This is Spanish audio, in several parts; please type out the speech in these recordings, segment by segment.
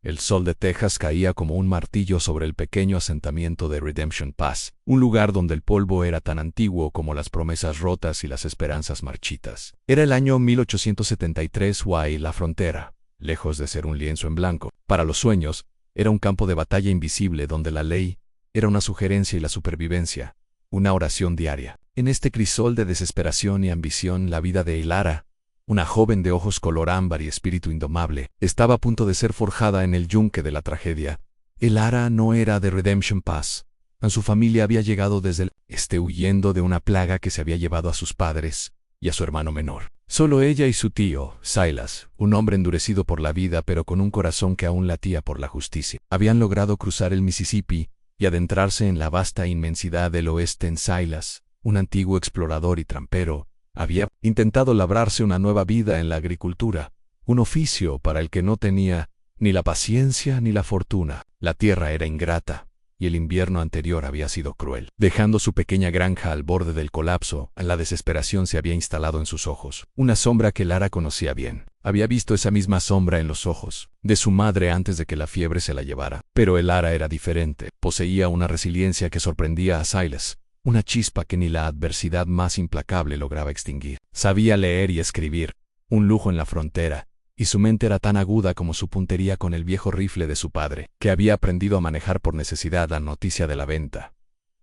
El sol de Texas caía como un martillo sobre el pequeño asentamiento de Redemption Pass, un lugar donde el polvo era tan antiguo como las promesas rotas y las esperanzas marchitas. Era el año 1873 y la frontera, lejos de ser un lienzo en blanco, para los sueños, era un campo de batalla invisible donde la ley era una sugerencia y la supervivencia, una oración diaria. En este crisol de desesperación y ambición, la vida de Ilara, una joven de ojos color ámbar y espíritu indomable, estaba a punto de ser forjada en el yunque de la tragedia. Ilara no era de Redemption Pass. Su familia había llegado desde el este huyendo de una plaga que se había llevado a sus padres y a su hermano menor. Solo ella y su tío, Silas, un hombre endurecido por la vida pero con un corazón que aún latía por la justicia, habían logrado cruzar el Mississippi y adentrarse en la vasta inmensidad del oeste. En Silas, un antiguo explorador y trampero, había intentado labrarse una nueva vida en la agricultura, un oficio para el que no tenía ni la paciencia ni la fortuna. La tierra era ingrata, y el invierno anterior había sido cruel. Dejando su pequeña granja al borde del colapso, la desesperación se había instalado en sus ojos. Una sombra que Lara conocía bien. Había visto esa misma sombra en los ojos de su madre antes de que la fiebre se la llevara. Pero Lara era diferente. Poseía una resiliencia que sorprendía a Silas. Una chispa que ni la adversidad más implacable lograba extinguir. Sabía leer y escribir, un lujo en la frontera, y su mente era tan aguda como su puntería con el viejo rifle de su padre, que había aprendido a manejar por necesidad. La noticia de la venta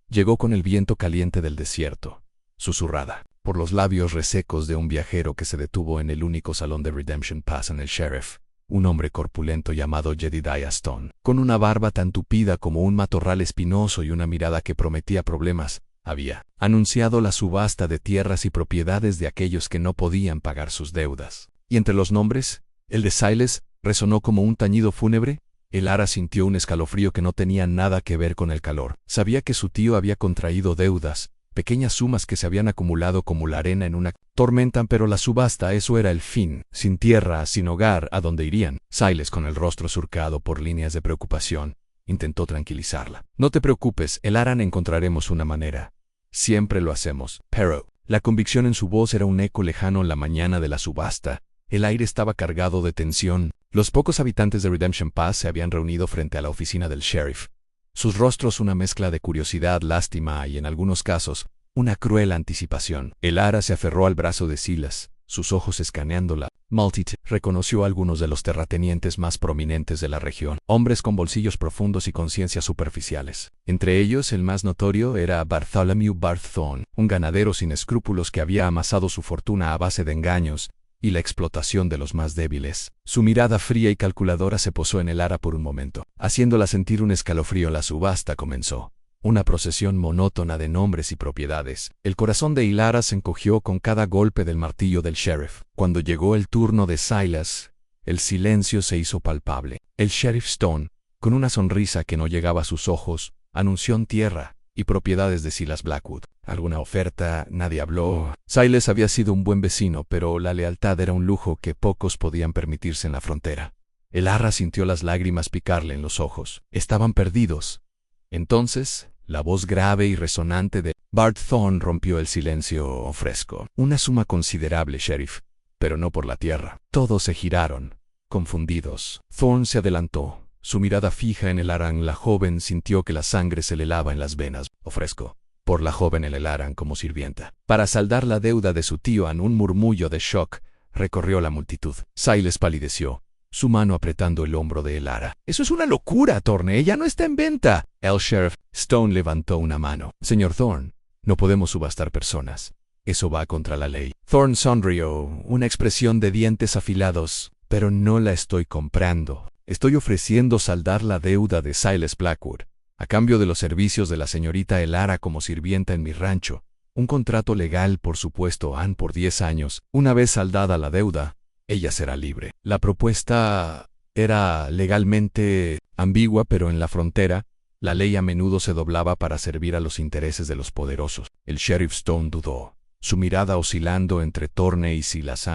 llegó con el viento caliente del desierto, susurrada por los labios resecos de un viajero que se detuvo en el único salón de Redemption Pass en el Sheriff, un hombre corpulento llamado Jedediah Stone, con una barba tan tupida como un matorral espinoso y una mirada que prometía problemas. Había anunciado la subasta de tierras y propiedades de aquellos que no podían pagar sus deudas. Y entre los nombres, el de Silas resonó como un tañido fúnebre. Lara sintió un escalofrío que no tenía nada que ver con el calor. Sabía que su tío había contraído deudas, pequeñas sumas que se habían acumulado como la arena en una tormenta, pero la subasta, eso era el fin. Sin tierra, sin hogar, ¿a dónde irían? Silas, con el rostro surcado por líneas de preocupación, intentó tranquilizarla. No te preocupes, Lara, encontraremos una manera. Siempre lo hacemos. Pero la convicción en su voz era un eco lejano. En la mañana de la subasta, el aire estaba cargado de tensión. Los pocos habitantes de Redemption Pass se habían reunido frente a la oficina del sheriff. Sus rostros una mezcla de curiosidad, lástima y, en algunos casos, una cruel anticipación. Lara se aferró al brazo de Silas, sus ojos escaneándola. Multit reconoció a algunos de los terratenientes más prominentes de la región, hombres con bolsillos profundos y conciencias superficiales. Entre ellos, el más notorio era Bartholomew Barth Thorne, un ganadero sin escrúpulos que había amasado su fortuna a base de engaños y la explotación de los más débiles. Su mirada fría y calculadora se posó en Lara por un momento, haciéndola sentir un escalofrío. La subasta comenzó. Una procesión monótona de nombres y propiedades. El corazón de Lara se encogió con cada golpe del martillo del sheriff. Cuando llegó el turno de Silas, el silencio se hizo palpable. El sheriff Stone, con una sonrisa que no llegaba a sus ojos, anunció en tierra y propiedades de Silas Blackwood. ¿Alguna oferta? Nadie habló. Silas había sido un buen vecino, pero la lealtad era un lujo que pocos podían permitirse en la frontera. Lara sintió las lágrimas picarle en los ojos. Estaban perdidos. Entonces, la voz grave y resonante de Barth Thorne rompió el silencio fresco. Una suma considerable, sheriff, pero no por la tierra. Todos se giraron, confundidos. Thorne se adelantó, su mirada fija en Elaran. La joven sintió que la sangre se le helaba en las venas. Ofrezco por la joven Elaran como sirvienta, para saldar la deuda de su tío. Un murmullo de shock recorrió la multitud. Silas palideció, su mano apretando el hombro de Lara. «Eso es una locura, Thorne. Ella no está en venta». El sheriff Stone levantó una mano. «Señor Thorne, no podemos subastar personas. Eso va contra la ley». Thorne sonrió, una expresión de dientes afilados. «Pero no la estoy comprando. Estoy ofreciendo saldar la deuda de Silas Blackwood, a cambio de los servicios de la señorita Lara como sirvienta en mi rancho. Un contrato legal, por supuesto, por 10 años. Una vez saldada la deuda, ella será libre». La propuesta era legalmente ambigua, pero en la frontera, la ley a menudo se doblaba para servir a los intereses de los poderosos. El sheriff Stone dudó, su mirada oscilando entre Thorne y Silas.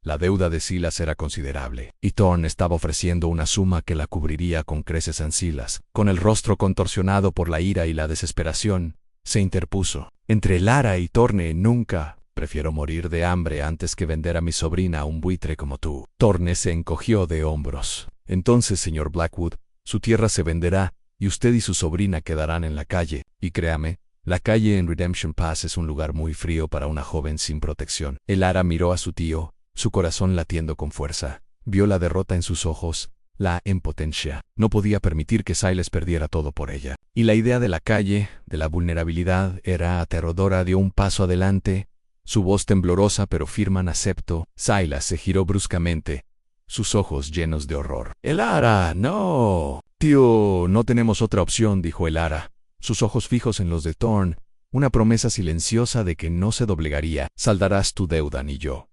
La deuda de Silas era considerable, y Thorne estaba ofreciendo una suma que la cubriría con creces. En Silas, con el rostro contorsionado por la ira y la desesperación, se interpuso. «Entre Lara y Thorne nunca. Prefiero morir de hambre antes que vender a mi sobrina a un buitre como tú». Thorne se encogió de hombros. Entonces, señor Blackwood, su tierra se venderá, y usted y su sobrina quedarán en la calle, y créame, la calle en Redemption Pass es un lugar muy frío para una joven sin protección. Elara miró a su tío, su corazón latiendo con fuerza. Vio la derrota en sus ojos, la impotencia. No podía permitir que Silas perdiera todo por ella. Y la idea de la calle, de la vulnerabilidad, era aterradora. Dio un paso adelante, su voz temblorosa pero firme en acepto. Silas se giró bruscamente, sus ojos llenos de horror. «Elara, no». «Tío, no tenemos otra opción», dijo Elara, sus ojos fijos en los de Thorn, una promesa silenciosa de que no se doblegaría. «Saldarás tu deuda, ni yo.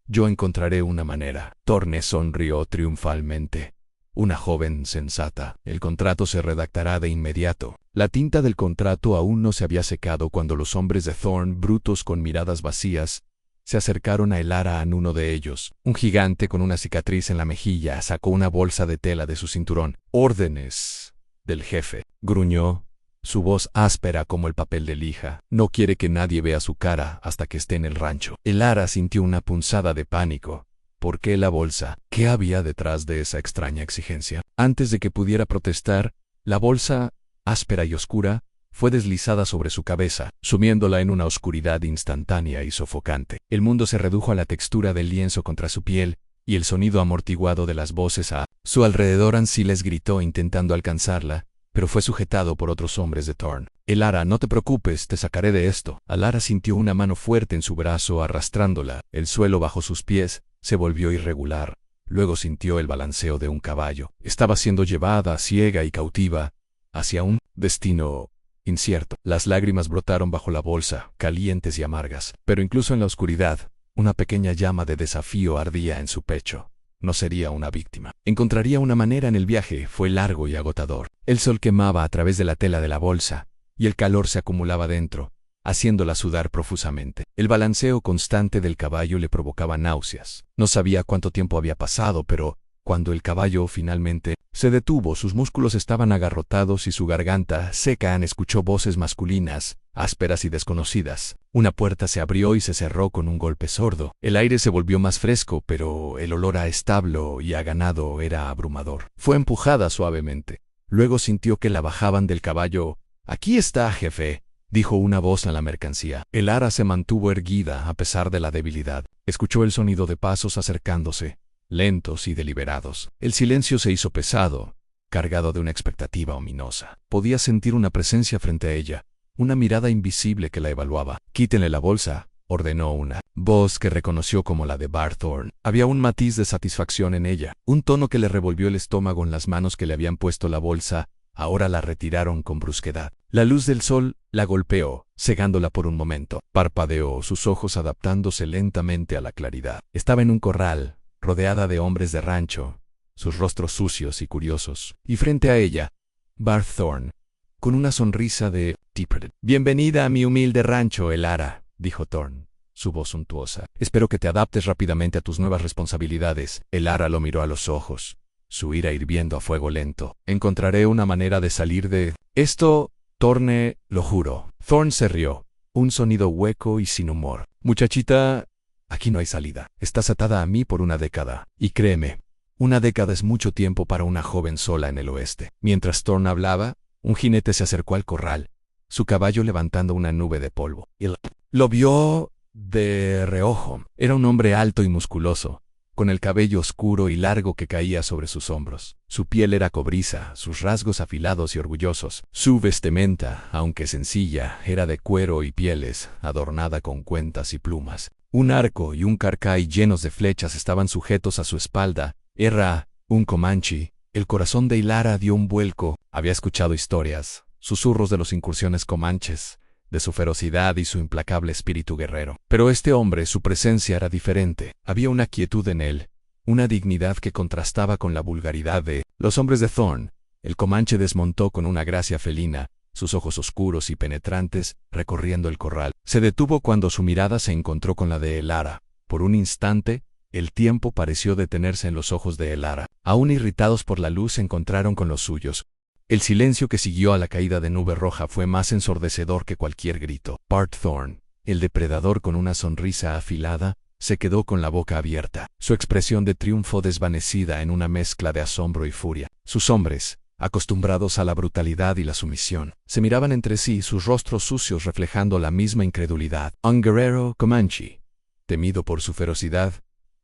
Yo encontraré una manera». Thorne sonrió triunfalmente. Una joven sensata. El contrato se redactará de inmediato. La tinta del contrato aún no se había secado cuando los hombres de Thorn, brutos con miradas vacías, se acercaron a Elara. En uno de ellos, un gigante con una cicatriz en la mejilla, sacó una bolsa de tela de su cinturón. «Órdenes del jefe», gruñó, su voz áspera como el papel de lija. «No quiere que nadie vea su cara hasta que esté en el rancho». Elara sintió una punzada de pánico. ¿Por qué la bolsa? ¿Qué había detrás de esa extraña exigencia? Antes de que pudiera protestar, la bolsa, áspera y oscura, fue deslizada sobre su cabeza, sumiéndola en una oscuridad instantánea y sofocante. El mundo se redujo a la textura del lienzo contra su piel, y el sonido amortiguado de las voces a su alrededor. Silas gritó intentando alcanzarla, pero fue sujetado por otros hombres de Thorn. «Elara, no te preocupes, te sacaré de esto». Elara sintió una mano fuerte en su brazo arrastrándola. El suelo bajo sus pies se volvió irregular. Luego sintió el balanceo de un caballo. Estaba siendo llevada, ciega y cautiva, hacia un destino incierto. Las lágrimas brotaron bajo la bolsa, calientes y amargas. Pero incluso en la oscuridad, una pequeña llama de desafío ardía en su pecho. No sería una víctima. Encontraría una manera en el viaje. Fue largo y agotador. El sol quemaba a través de la tela de la bolsa, y el calor se acumulaba dentro, haciéndola sudar profusamente. El balanceo constante del caballo le provocaba náuseas. No sabía cuánto tiempo había pasado, pero cuando el caballo finalmente se detuvo, sus músculos estaban agarrotados y su garganta seca. Escuchó voces masculinas, ásperas y desconocidas. Una puerta se abrió y se cerró con un golpe sordo. El aire se volvió más fresco, pero el olor a establo y a ganado era abrumador. Fue empujada suavemente. Luego sintió que la bajaban del caballo. «Aquí está, jefe», dijo una voz en la mercancía. Elara se mantuvo erguida a pesar de la debilidad. Escuchó el sonido de pasos acercándose, lentos y deliberados. El silencio se hizo pesado, cargado de una expectativa ominosa. Podía sentir una presencia frente a ella, una mirada invisible que la evaluaba. «Quítenle la bolsa», ordenó una voz que reconoció como la de Bart Thorn. Había un matiz de satisfacción en ella, un tono que le revolvió el estómago. En las manos que le habían puesto la bolsa, ahora la retiraron con brusquedad. La luz del sol la golpeó, cegándola por un momento. Parpadeó, sus ojos adaptándose lentamente a la claridad. Estaba en un corral, rodeada de hombres de rancho, sus rostros sucios y curiosos. Y frente a ella, Bart Thorn, con una sonrisa de Tipper. «Bienvenida a mi humilde rancho, Elara», dijo Thorn, su voz suntuosa. «Espero que te adaptes rápidamente a tus nuevas responsabilidades». Elara lo miró a los ojos, su ira hirviendo a fuego lento. «Encontraré una manera de salir de esto, Thorne, lo juro». Thorn se rió, un sonido hueco y sin humor. «Muchachita, aquí no hay salida. Estás atada a mí por una década. Y créeme, una década es mucho tiempo para una joven sola en el oeste». Mientras Thorn hablaba, un jinete se acercó al corral, su caballo levantando una nube de polvo. Él lo vio de reojo. Era un hombre alto y musculoso, con el cabello oscuro y largo que caía sobre sus hombros. Su piel era cobriza, sus rasgos afilados y orgullosos. Su vestimenta, aunque sencilla, era de cuero y pieles, adornada con cuentas y plumas. Un arco y un carcaj llenos de flechas estaban sujetos a su espalda. Era un comanche. El corazón de Elara dio un vuelco. Había escuchado historias, susurros de las incursiones comanches, de su ferocidad y su implacable espíritu guerrero. Pero este hombre, su presencia era diferente. Había una quietud en él, una dignidad que contrastaba con la vulgaridad de los hombres de Thorn. El comanche desmontó con una gracia felina, sus ojos oscuros y penetrantes, recorriendo el corral. Se detuvo cuando su mirada se encontró con la de Elara. Por un instante, el tiempo pareció detenerse en los ojos de Elara. Aún irritados por la luz, se encontraron con los suyos. El silencio que siguió a la caída de Nube Roja fue más ensordecedor que cualquier grito. Bart Thorn, el depredador con una sonrisa afilada, se quedó con la boca abierta, su expresión de triunfo desvanecida en una mezcla de asombro y furia. Sus hombres, acostumbrados a la brutalidad y la sumisión, se miraban entre sí, sus rostros sucios reflejando la misma incredulidad. Un guerrero comanche, temido por su ferocidad,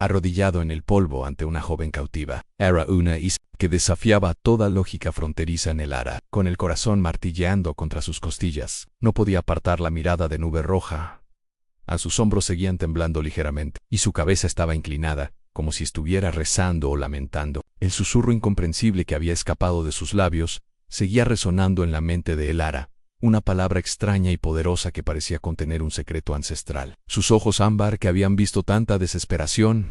arrodillado en el polvo ante una joven cautiva, era una isla que desafiaba toda lógica fronteriza en el Ara. Con el corazón martilleando contra sus costillas, no podía apartar la mirada de Nube Roja. A sus hombros seguían temblando ligeramente, y su cabeza estaba inclinada, como si estuviera rezando o lamentando. El susurro incomprensible que había escapado de sus labios seguía resonando en la mente de Elara, una palabra extraña y poderosa que parecía contener un secreto ancestral. Sus ojos ámbar, que habían visto tanta desesperación,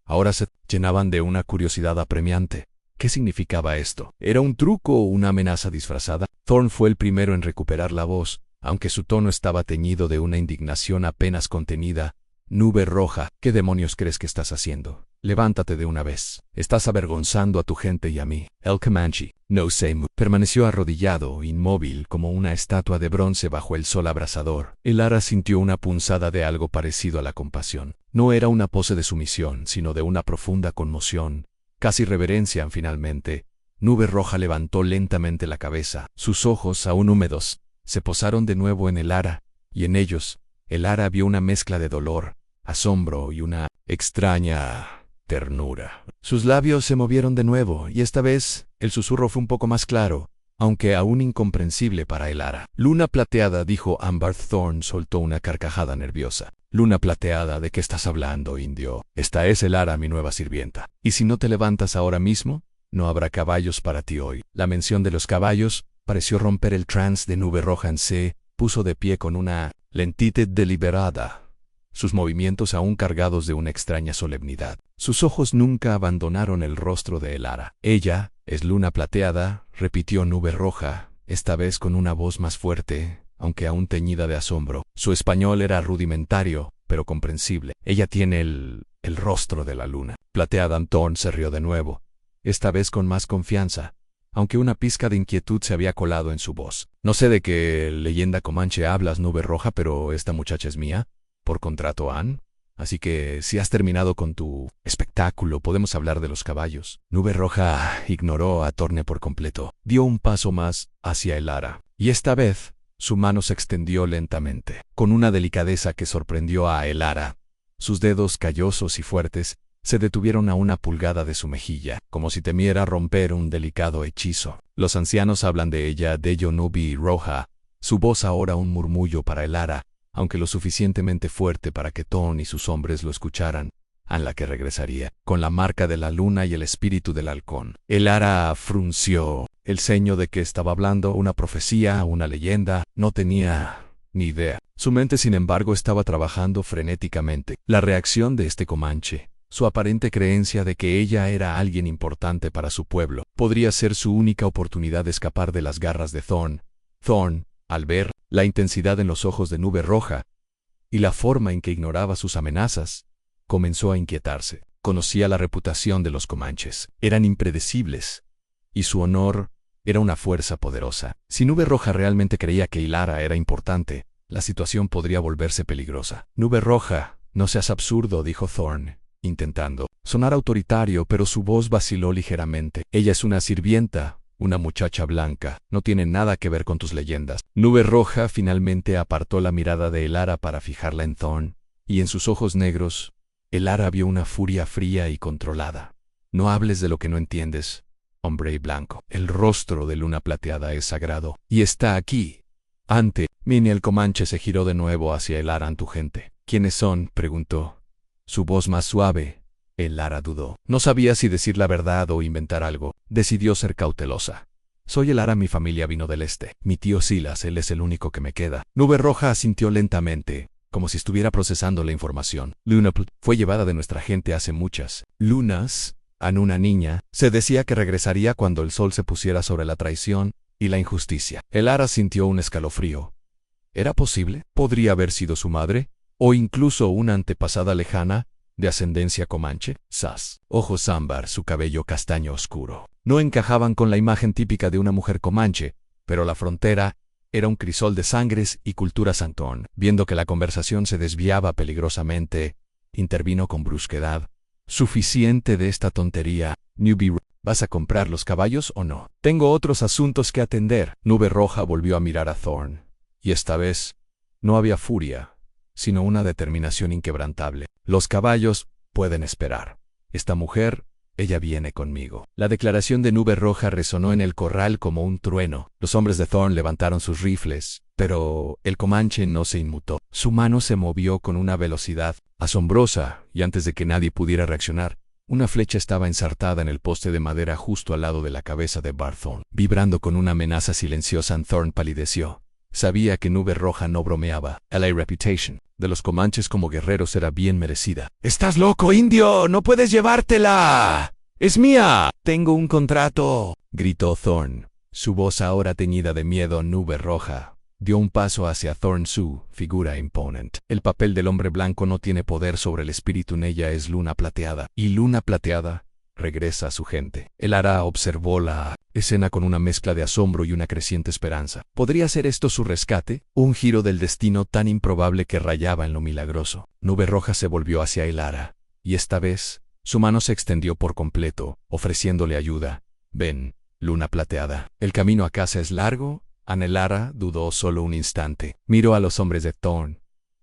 ahora se llenaban de una curiosidad apremiante. ¿Qué significaba esto? ¿Era un truco o una amenaza disfrazada? Thorn fue el primero en recuperar la voz, aunque su tono estaba teñido de una indignación apenas contenida. Nube Roja, ¿qué demonios crees que estás haciendo? Levántate de una vez. Estás avergonzando a tu gente y a mí. El Comanche, no sé, permaneció arrodillado, inmóvil, como una estatua de bronce bajo el sol abrasador. Elara sintió una punzada de algo parecido a la compasión. No era una pose de sumisión, sino de una profunda conmoción, casi reverencia. Finalmente, Nube Roja levantó lentamente la cabeza. Sus ojos, aún húmedos, se posaron de nuevo en Elara, y en ellos, Elara vio una mezcla de dolor, asombro y una extraña ternura. Sus labios se movieron de nuevo, y esta vez el susurro fue un poco más claro, aunque aún incomprensible para Elara. Luna plateada, dijo Ámbar. Thorn soltó una carcajada nerviosa. Luna plateada, ¿de qué estás hablando, indio? Esta es Elara, mi nueva sirvienta. ¿Y si no te levantas ahora mismo? No habrá caballos para ti hoy. La mención de los caballos pareció romper el trance de Nube Roja. Se puso de pie con una lentitud deliberada, sus movimientos aún cargados de una extraña solemnidad. Sus ojos nunca abandonaron el rostro de Elara. Ella es Luna plateada, repitió Nube Roja, esta vez con una voz más fuerte, aunque aún teñida de asombro. Su español era rudimentario, pero comprensible. Ella tiene el rostro de la luna. Plateada. Thorn se rió de nuevo, esta vez con más confianza, aunque una pizca de inquietud se había colado en su voz. No sé de qué leyenda comanche hablas, Nube Roja, pero esta muchacha es mía, por contrato, Ann. Así que si has terminado con tu espectáculo, podemos hablar de los caballos. Nube Roja ignoró a Thorn por completo. Dio un paso más hacia Elara, y esta vez su mano se extendió lentamente, con una delicadeza que sorprendió a Elara. Sus dedos callosos y fuertes se detuvieron a una pulgada de su mejilla, como si temiera romper un delicado hechizo. Los ancianos hablan de ella, de Nube Roja, su voz ahora un murmullo para Elara, aunque lo suficientemente fuerte para que Thorn y sus hombres lo escucharan, a la que regresaría, con la marca de la luna y el espíritu del halcón. Elara frunció el ceño. ¿De qué estaba hablando? ¿Una profecía? ¿Una leyenda? No tenía ni idea. Su mente, sin embargo, estaba trabajando frenéticamente. La reacción de este comanche, su aparente creencia de que ella era alguien importante para su pueblo, podría ser su única oportunidad de escapar de las garras de Thorn. Thorn, al ver la intensidad en los ojos de Nube Roja y la forma en que ignoraba sus amenazas, comenzó a inquietarse. Conocía la reputación de los comanches. Eran impredecibles, y su honor era una fuerza poderosa. Si Nube Roja realmente creía que Elara era importante, la situación podría volverse peligrosa. Nube Roja, no seas absurdo, dijo Thorn, intentando sonar autoritario, pero su voz vaciló ligeramente. Ella es una sirvienta, una muchacha blanca, no tiene nada que ver con tus leyendas. Nube Roja finalmente apartó la mirada de Elara para fijarla en Thorn, y en sus ojos negros, Elara vio una furia fría y controlada. No hables de lo que no entiendes, hombre blanco. El rostro de Luna plateada es sagrado, y está aquí, ante mí. El comanche se giró de nuevo hacia Elara. Tu gente. ¿Quiénes son?, preguntó, su voz más suave. Elara dudó. No sabía si decir la verdad o inventar algo. Decidió ser cautelosa. Soy Elara, mi familia vino del este. Mi tío Silas, él es el único que me queda. Nube Roja asintió lentamente, como si estuviera procesando la información. Luna fue llevada de nuestra gente hace muchas lunas. A una niña, se decía que regresaría cuando el sol se pusiera sobre la traición y la injusticia. Elara sintió un escalofrío. ¿Era posible? ¿Podría haber sido su madre? ¿O incluso una antepasada lejana, de ascendencia comanche? Ojos ámbar, su cabello castaño oscuro. No encajaban con la imagen típica de una mujer comanche, pero la frontera era un crisol de sangres y culturas. Thorn, viendo que la conversación se desviaba peligrosamente, intervino con brusquedad. Suficiente de esta tontería, Newbie. ¿Vas a comprar los caballos o no? Tengo otros asuntos que atender. Nube Roja volvió a mirar a Thorn. Y esta vez, no había furia, sino una determinación inquebrantable. Los caballos pueden esperar. Esta mujer, ella viene conmigo. La declaración de Nube Roja resonó en el corral como un trueno. Los hombres de Thorn levantaron sus rifles, pero el comanche no se inmutó. Su mano se movió con una velocidad asombrosa, y antes de que nadie pudiera reaccionar, una flecha estaba ensartada en el poste de madera justo al lado de la cabeza de Bart Thorn. Vibrando con una amenaza silenciosa, Thorn palideció. Sabía que Nube Roja no bromeaba. La reputation de los comanches como guerreros era bien merecida. ¡Estás loco, indio! ¡No puedes llevártela! ¡Es mía! ¡Tengo un contrato!, gritó Thorn. Su voz, ahora teñida de miedo. Nube Roja dio un paso hacia Thorn, su figura imponente. El papel del hombre blanco no tiene poder sobre el espíritu, en ella es Luna Plateada. Y Luna Plateada regresa a su gente. El Ara observó la escena con una mezcla de asombro y una creciente esperanza. ¿Podría ser esto su rescate? Un giro del destino tan improbable que rayaba en lo milagroso. Nube Roja se volvió hacia el Ara, y esta vez, su mano se extendió por completo, ofreciéndole ayuda. Ven, Luna Plateada. El camino a casa es largo. El Ara dudó solo un instante. Miró a los hombres de Thorn,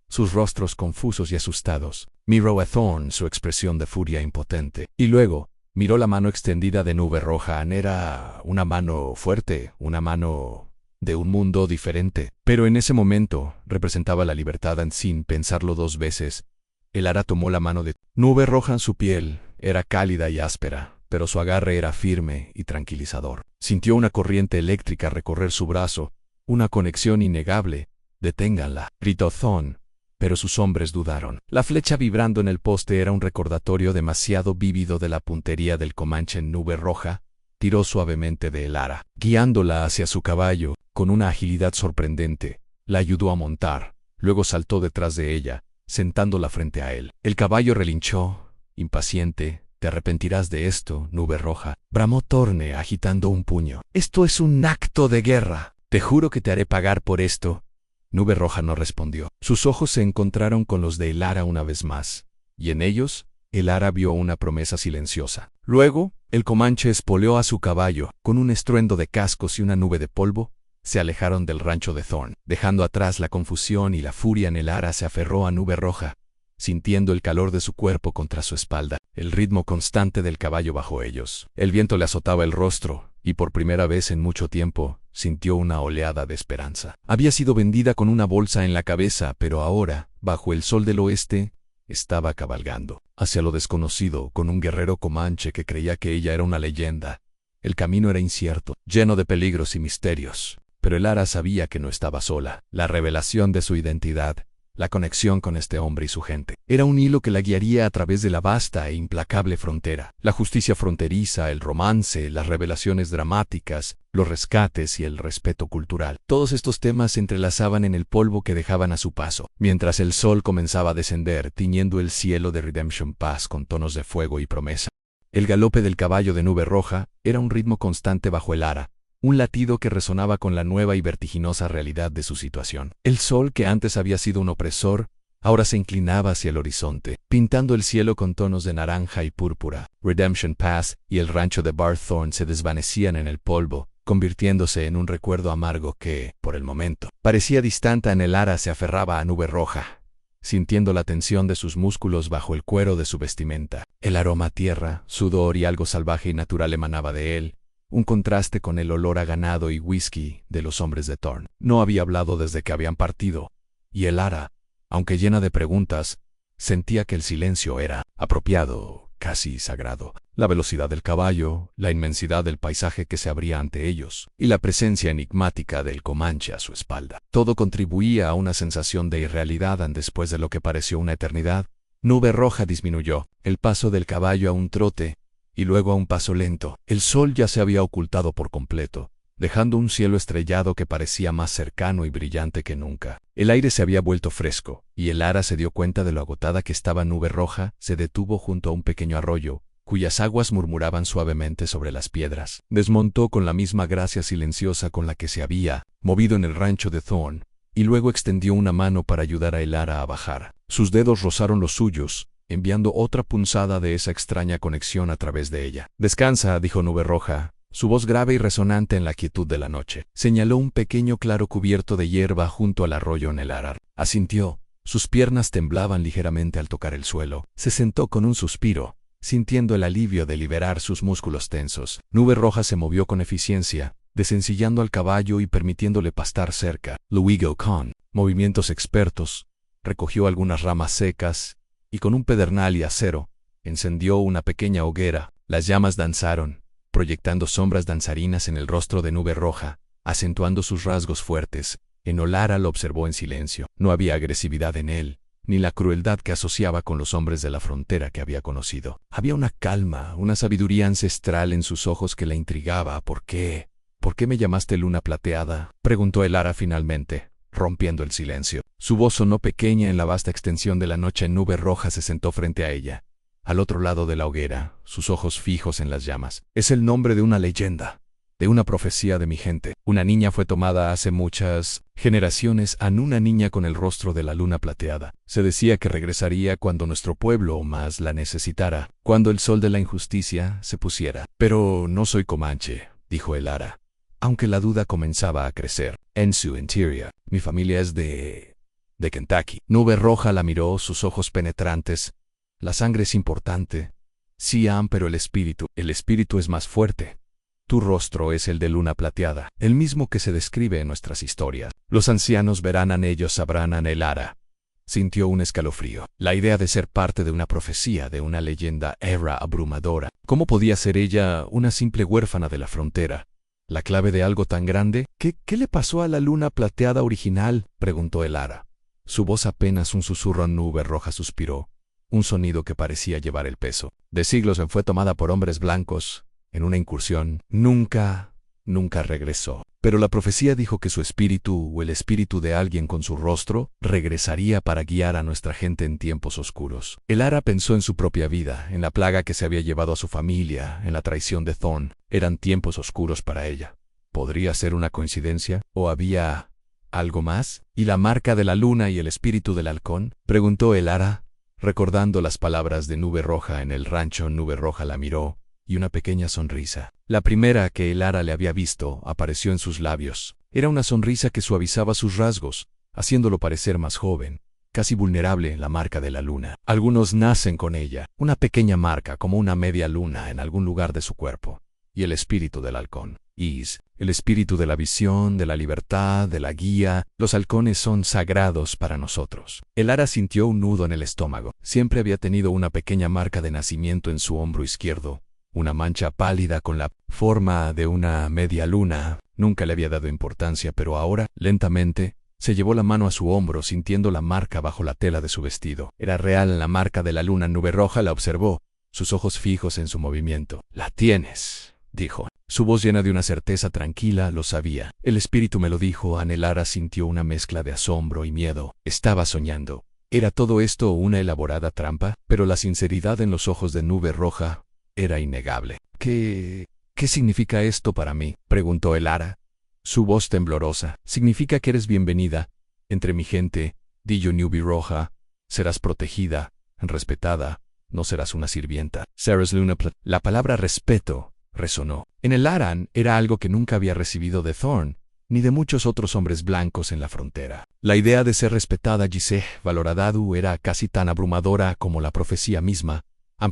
sus rostros confusos y asustados. Miró a Thorn, su expresión de furia impotente. Y luego, miró la mano extendida de Nube Roja. Era una mano fuerte, una mano de un mundo diferente. Pero en ese momento, representaba la libertad. Sin pensarlo dos veces, el Ara tomó la mano de Nube Roja. Su piel era cálida y áspera, pero su agarre era firme y tranquilizador. Sintió una corriente eléctrica recorrer su brazo, una conexión innegable. «Deténganla», gritó Thorn, pero sus hombres dudaron. La flecha vibrando en el poste era un recordatorio demasiado vívido de la puntería del comanche. Nube Roja tiró suavemente de el Ara, guiándola hacia su caballo. Con una agilidad sorprendente, la ayudó a montar, luego saltó detrás de ella, sentándola frente a él. El caballo relinchó, impaciente. «Te arrepentirás de esto, Nube Roja», bramó Thorn, agitando un puño. «Esto es un acto de guerra. Te juro que te haré pagar por esto». Nube Roja no respondió. Sus ojos se encontraron con los de el Ara una vez más, y en ellos, el Ara vio una promesa silenciosa. Luego, el comanche espoleó a su caballo. Con un estruendo de cascos y una nube de polvo, se alejaron del rancho de Thorn, dejando atrás la confusión y la furia. El Ara se aferró a Nube Roja, sintiendo el calor de su cuerpo contra su espalda, el ritmo constante del caballo bajo ellos. El viento le azotaba el rostro, y por primera vez en mucho tiempo, sintió una oleada de esperanza. Había sido vendida con una bolsa en la cabeza, pero ahora, bajo el sol del oeste, estaba cabalgando hacia lo desconocido con un guerrero comanche que creía que ella era una leyenda. El camino era incierto, lleno de peligros y misterios, pero el Ara sabía que no estaba sola. La revelación de su identidad, la conexión con este hombre y su gente, era un hilo que la guiaría a través de la vasta e implacable frontera. La justicia fronteriza, el romance, las revelaciones dramáticas, los rescates y el respeto cultural. Todos estos temas se entrelazaban en el polvo que dejaban a su paso, mientras el sol comenzaba a descender, tiñendo el cielo de Redemption Pass con tonos de fuego y promesa. El galope del caballo de Nube Roja era un ritmo constante bajo el Ara, un latido que resonaba con la nueva y vertiginosa realidad de su situación. El sol, que antes había sido un opresor, ahora se inclinaba hacia el horizonte, pintando el cielo con tonos de naranja y púrpura. Redemption Pass y el rancho de Bart Thorn se desvanecían en el polvo, convirtiéndose en un recuerdo amargo que, por el momento, parecía distante. El Ara se aferraba a Nube Roja, sintiendo la tensión de sus músculos bajo el cuero de su vestimenta. El aroma a tierra, sudor y algo salvaje y natural emanaba de él, un contraste con el olor a ganado y whisky de los hombres de Thorn. No había hablado desde que habían partido, y el Ara, aunque llena de preguntas, sentía que el silencio era apropiado, casi sagrado. La velocidad del caballo, la inmensidad del paisaje que se abría ante ellos, y la presencia enigmática del comanche a su espalda. Todo contribuía a una sensación de irrealidad. Después de lo que pareció una eternidad, Nube Roja disminuyó el paso del caballo a un trote, y luego a un paso lento. El sol ya se había ocultado por completo, dejando un cielo estrellado que parecía más cercano y brillante que nunca. El aire se había vuelto fresco, y el Ara se dio cuenta de lo agotada que estaba. Nube Roja se detuvo junto a un pequeño arroyo, cuyas aguas murmuraban suavemente sobre las piedras. Desmontó con la misma gracia silenciosa con la que se había movido en el rancho de Thorn, y luego extendió una mano para ayudar a el Ara a bajar. Sus dedos rozaron los suyos, enviando otra punzada de esa extraña conexión a través de ella. «Descansa», dijo Nube Roja, su voz grave y resonante en la quietud de la noche. Señaló un pequeño claro cubierto de hierba junto al arroyo Nelara. Asintió. Sus piernas temblaban ligeramente al tocar el suelo. Se sentó con un suspiro, sintiendo el alivio de liberar sus músculos tensos. Nube Roja se movió con eficiencia, desencillando al caballo y permitiéndole pastar cerca. Luego, con movimientos expertos, recogió algunas ramas secas y con un pedernal y acero, encendió una pequeña hoguera. Las llamas danzaron, proyectando sombras danzarinas en el rostro de Nube Roja, acentuando sus rasgos fuertes. Elara lo observó en silencio. No había agresividad en él, ni la crueldad que asociaba con los hombres de la frontera que había conocido. Había una calma, una sabiduría ancestral en sus ojos que la intrigaba. ¿Por qué? ¿Por qué me llamaste Luna Plateada?, preguntó Elara finalmente, rompiendo el silencio. Su voz sonó pequeña en la vasta extensión de la noche. Nube Roja se sentó frente a ella, al otro lado de la hoguera, sus ojos fijos en las llamas. Es el nombre de una leyenda, de una profecía de mi gente. Una niña fue tomada hace muchas generaciones una niña con el rostro de la Luna Plateada. Se decía que regresaría cuando nuestro pueblo más la necesitara, cuando el sol de la injusticia se pusiera. Pero no soy comanche, dijo Elara, aunque la duda comenzaba a crecer. En su interior, mi familia es de Kentucky. Nube Roja la miró, sus ojos penetrantes. La sangre es importante. Sí, pero el espíritu es más fuerte. Tu rostro es el de Luna Plateada, el mismo que se describe en nuestras historias. Los ancianos verán en ellos, sabrán a Elara. Sintió un escalofrío. La idea de ser parte de una profecía, de una leyenda, era abrumadora. ¿Cómo podía ser ella una simple huérfana de la frontera? ¿La clave de algo tan grande? ¿Qué le pasó a la Luna Plateada original?, preguntó Elara. Su voz apenas un susurro. Nube Roja suspiró, un sonido que parecía llevar el peso. De siglos fue tomada por hombres blancos, en una incursión. Nunca regresó. Pero la profecía dijo que su espíritu, o el espíritu de alguien con su rostro, regresaría para guiar a nuestra gente en tiempos oscuros. Elara pensó en su propia vida, en la plaga que se había llevado a su familia, en la traición de Thorn. Eran tiempos oscuros para ella. ¿Podría ser una coincidencia? ¿O había algo más? ¿Y la marca de la luna y el espíritu del halcón?, preguntó Elara, recordando las palabras de Nube Roja en el rancho. Nube Roja la miró, y una pequeña sonrisa, la primera que Elara le había visto, apareció en sus labios. Era una sonrisa que suavizaba sus rasgos, haciéndolo parecer más joven, casi vulnerable. La marca de la luna. Algunos nacen con ella, una pequeña marca como una media luna en algún lugar de su cuerpo. Y el espíritu del halcón. El espíritu de la visión, de la libertad, de la guía. Los halcones son sagrados para nosotros. Elara sintió un nudo en el estómago. Siempre había tenido una pequeña marca de nacimiento en su hombro izquierdo. Una mancha pálida con la forma de una media luna. Nunca le había dado importancia, pero ahora, lentamente, se llevó la mano a su hombro, sintiendo la marca bajo la tela de su vestido. Era real, la marca de la luna. Nube Roja la observó, sus ojos fijos en su movimiento. «La tienes», dijo. Su voz llena de una certeza tranquila. Lo sabía. El espíritu me lo dijo. Elara sintió una mezcla de asombro y miedo. Estaba soñando. ¿Era todo esto una elaborada trampa? Pero la sinceridad en los ojos de Nube Roja era innegable. ¿Qué significa esto para mí?, preguntó Elara, su voz temblorosa. «Significa que eres bienvenida entre mi gente», dijo Nube Roja. «Serás protegida, respetada, no serás una sirvienta. Serás Luna Plateada». La palabra respeto resonó. En Elara era algo que nunca había recibido de Thorn, ni de muchos otros hombres blancos en la frontera. La idea de ser respetada y valorada era casi tan abrumadora como la profecía misma.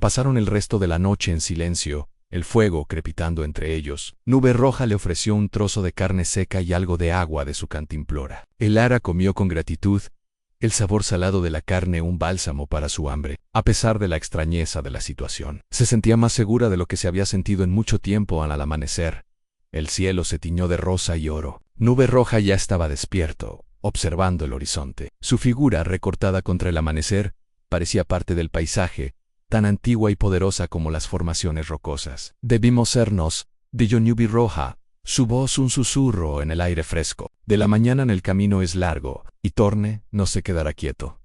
Pasaron el resto de la noche en silencio, el fuego crepitando entre ellos. Nube Roja le ofreció un trozo de carne seca y algo de agua de su cantimplora. Elara comió con gratitud, el sabor salado de la carne un bálsamo para su hambre. A pesar de la extrañeza de la situación, se sentía más segura de lo que se había sentido en mucho tiempo. Al amanecer, el cielo se tiñó de rosa y oro. Nube Roja ya estaba despierto, observando el horizonte. Su figura, recortada contra el amanecer, parecía parte del paisaje, tan antigua y poderosa como las formaciones rocosas. «Debimos sernos», dijo Nube Roja, su voz un susurro en el aire fresco. «De la mañana el camino es largo, y Thorn no se quedará quieto».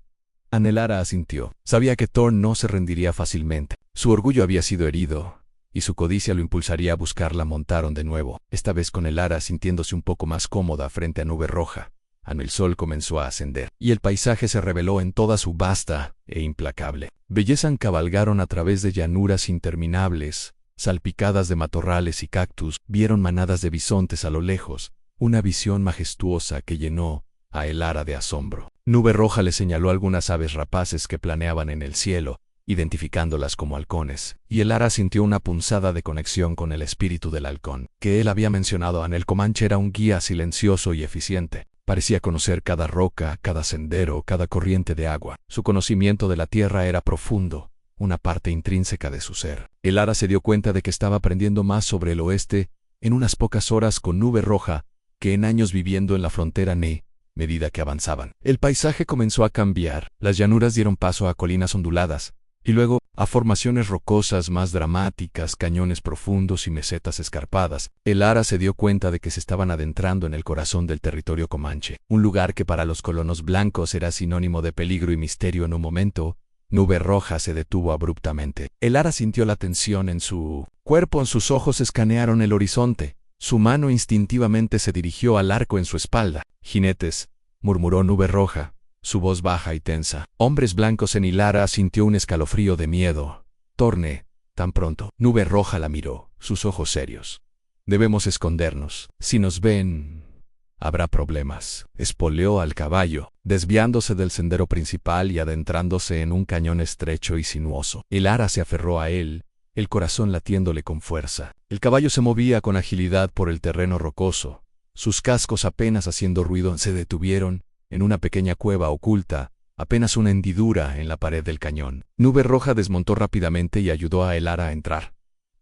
Elara asintió. Sabía que Thorn no se rendiría fácilmente. Su orgullo había sido herido, y su codicia lo impulsaría a buscarla. Montaron de nuevo, esta vez con Elara sintiéndose un poco más cómoda frente a Nube Roja. El sol comenzó a ascender, y el paisaje se reveló en toda su vasta e implacable belleza. Cabalgaron a través de llanuras interminables, salpicadas de matorrales y cactus, vieron manadas de bisontes a lo lejos, una visión majestuosa que llenó a Elara de asombro. Nube Roja le señaló algunas aves rapaces que planeaban en el cielo, identificándolas como halcones, y Elara sintió una punzada de conexión con el espíritu del halcón, que él había mencionado. El Comanche era un guía silencioso y eficiente. Parecía conocer cada roca, cada sendero, cada corriente de agua. Su conocimiento de la tierra era profundo, una parte intrínseca de su ser. Elara se dio cuenta de que estaba aprendiendo más sobre el oeste en unas pocas horas con Nube Roja que en años viviendo en la frontera medida que avanzaban. El paisaje comenzó a cambiar. Las llanuras dieron paso a colinas onduladas, y luego a formaciones rocosas más dramáticas, cañones profundos y mesetas escarpadas. Elara se dio cuenta de que se estaban adentrando en el corazón del territorio Comanche, un lugar que para los colonos blancos era sinónimo de peligro y misterio. En un momento, Nube Roja se detuvo abruptamente. Elara sintió la tensión en su cuerpo, sus ojos escanearon el horizonte. Su mano instintivamente se dirigió al arco en su espalda. «Jinetes», murmuró Nube Roja, su voz baja y tensa. «Hombres blancos». En Elara sintió un escalofrío de miedo. «Torne, tan pronto». Nube Roja la miró, sus ojos serios. «Debemos escondernos. Si nos ven, habrá problemas». Espoleó al caballo, desviándose del sendero principal y adentrándose en un cañón estrecho y sinuoso. Elara se aferró a él, el corazón latiéndole con fuerza. El caballo se movía con agilidad por el terreno rocoso. Sus cascos apenas haciendo ruido se detuvieron en una pequeña cueva oculta, apenas una hendidura en la pared del cañón. Nube Roja desmontó rápidamente y ayudó a Elara a entrar,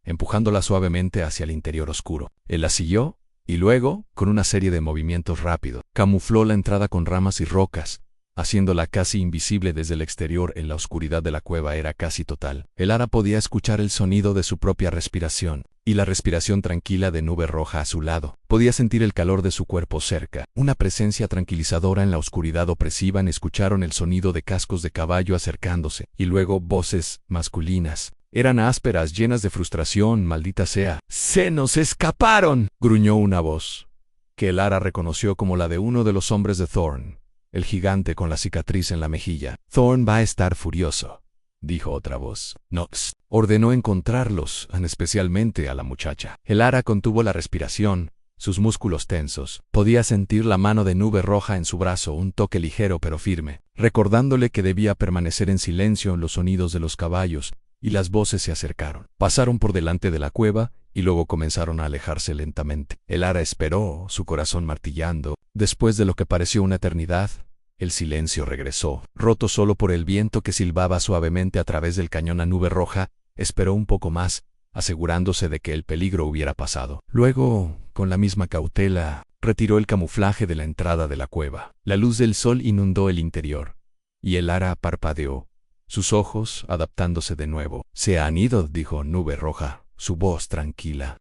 empujándola suavemente hacia el interior oscuro. Él la siguió, y luego, con una serie de movimientos rápidos, camufló la entrada con ramas y rocas, haciéndola casi invisible desde el exterior. En la oscuridad de la cueva era casi total. Elara podía escuchar el sonido de su propia respiración, y la respiración tranquila de Nube Roja a su lado. Podía sentir el calor de su cuerpo cerca, una presencia tranquilizadora en la oscuridad opresiva. Escucharon el sonido de cascos de caballo acercándose, y luego voces masculinas. Eran ásperas, llenas de frustración. «Maldita sea». «¡Se nos escaparon!», gruñó una voz, que Elara reconoció como la de uno de los hombres de Thorn, el gigante con la cicatriz en la mejilla. «Thorn va a estar furioso», dijo otra voz. «Nox ordenó encontrarlos, especialmente a la muchacha». Elara contuvo la respiración, sus músculos tensos. Podía sentir la mano de Nube Roja en su brazo, un toque ligero pero firme, recordándole que debía permanecer en silencio. Los sonidos de los caballos y las voces se acercaron. Pasaron por delante de la cueva y luego comenzaron a alejarse lentamente. Elara esperó, su corazón martillando. Después de lo que pareció una eternidad, el silencio regresó, roto solo por el viento que silbaba suavemente a través del cañón. A Nube Roja esperó un poco más, asegurándose de que el peligro hubiera pasado. Luego, con la misma cautela, retiró el camuflaje de la entrada de la cueva. La luz del sol inundó el interior, y Elara parpadeó, sus ojos adaptándose de nuevo. «Se han ido», dijo Nube Roja, su voz tranquila.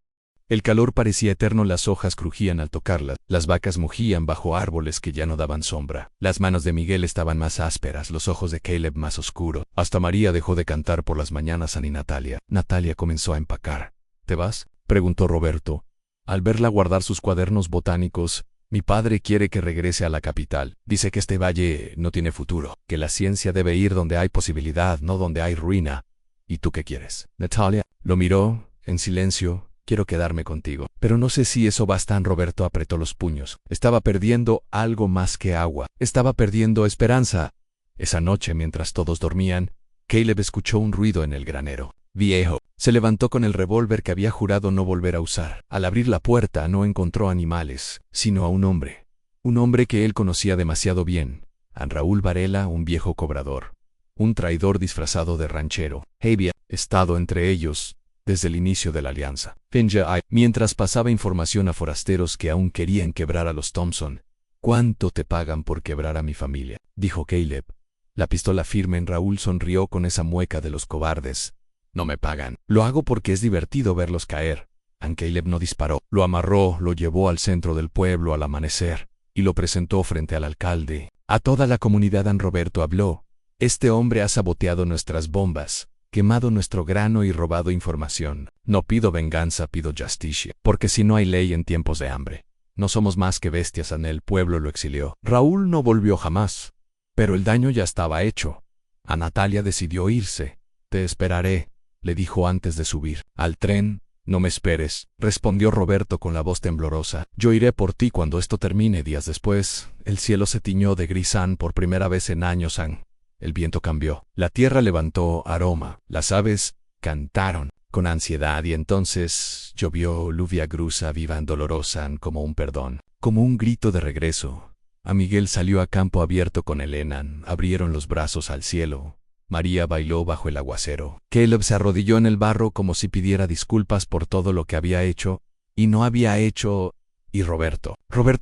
El calor parecía eterno, las hojas crujían al tocarlas, las vacas mugían bajo árboles que ya no daban sombra. Las manos de Miguel estaban más ásperas, los ojos de Caleb más oscuros. Hasta María dejó de cantar por las mañanas. Ni Natalia. Natalia comenzó a empacar. «¿Te vas?», preguntó Roberto, al verla guardar sus cuadernos botánicos. «Mi padre quiere que regrese a la capital. Dice que este valle no tiene futuro, que la ciencia debe ir donde hay posibilidad, no donde hay ruina. ¿Y tú qué quieres?». Natalia lo miró, en silencio. «Quiero quedarme contigo, pero no sé si eso basta». Roberto apretó los puños. Estaba perdiendo algo más que agua. Estaba perdiendo esperanza. Esa noche, mientras todos dormían, Caleb escuchó un ruido en el granero. «Viejo». Se levantó con el revólver que había jurado no volver a usar. Al abrir la puerta no encontró animales, sino a un hombre. Un hombre que él conocía demasiado bien. A Raúl Varela, un viejo cobrador. Un traidor disfrazado de ranchero. Había estado entre ellos desde el inicio de la alianza. Mientras pasaba información a forasteros que aún querían quebrar a los Thompson. «¿Cuánto te pagan por quebrar a mi familia?», dijo Caleb. La pistola firme en Raúl sonrió con esa mueca de los cobardes. «No me pagan. Lo hago porque es divertido verlos caer». Caleb no disparó. Lo amarró, lo llevó al centro del pueblo al amanecer, y lo presentó frente al alcalde. A toda la comunidad. Roberto habló. «Este hombre ha saboteado nuestras bombas, quemado nuestro grano y robado información. No pido venganza, pido justicia, porque si no hay ley en tiempos de hambre, No somos más que bestias, en el pueblo lo exilió. Raúl no volvió jamás, pero el daño ya estaba hecho. A Natalia decidió irse. Te esperaré, le dijo antes de subir al tren. No me esperes, respondió Roberto con la voz temblorosa. Yo iré por ti cuando esto termine. Días después, el cielo se tiñó de grisán por primera vez en años. El viento cambió. La tierra levantó aroma. Las aves cantaron con ansiedad y entonces llovió lluvia gruesa, viva, dolorosa, como un perdón, como un grito de regreso. A Miguel salió a campo abierto con Elena. Abrieron los brazos al cielo. María bailó bajo el aguacero. Caleb se arrodilló en el barro como si pidiera disculpas por todo lo que había hecho y no había hecho. Y Roberto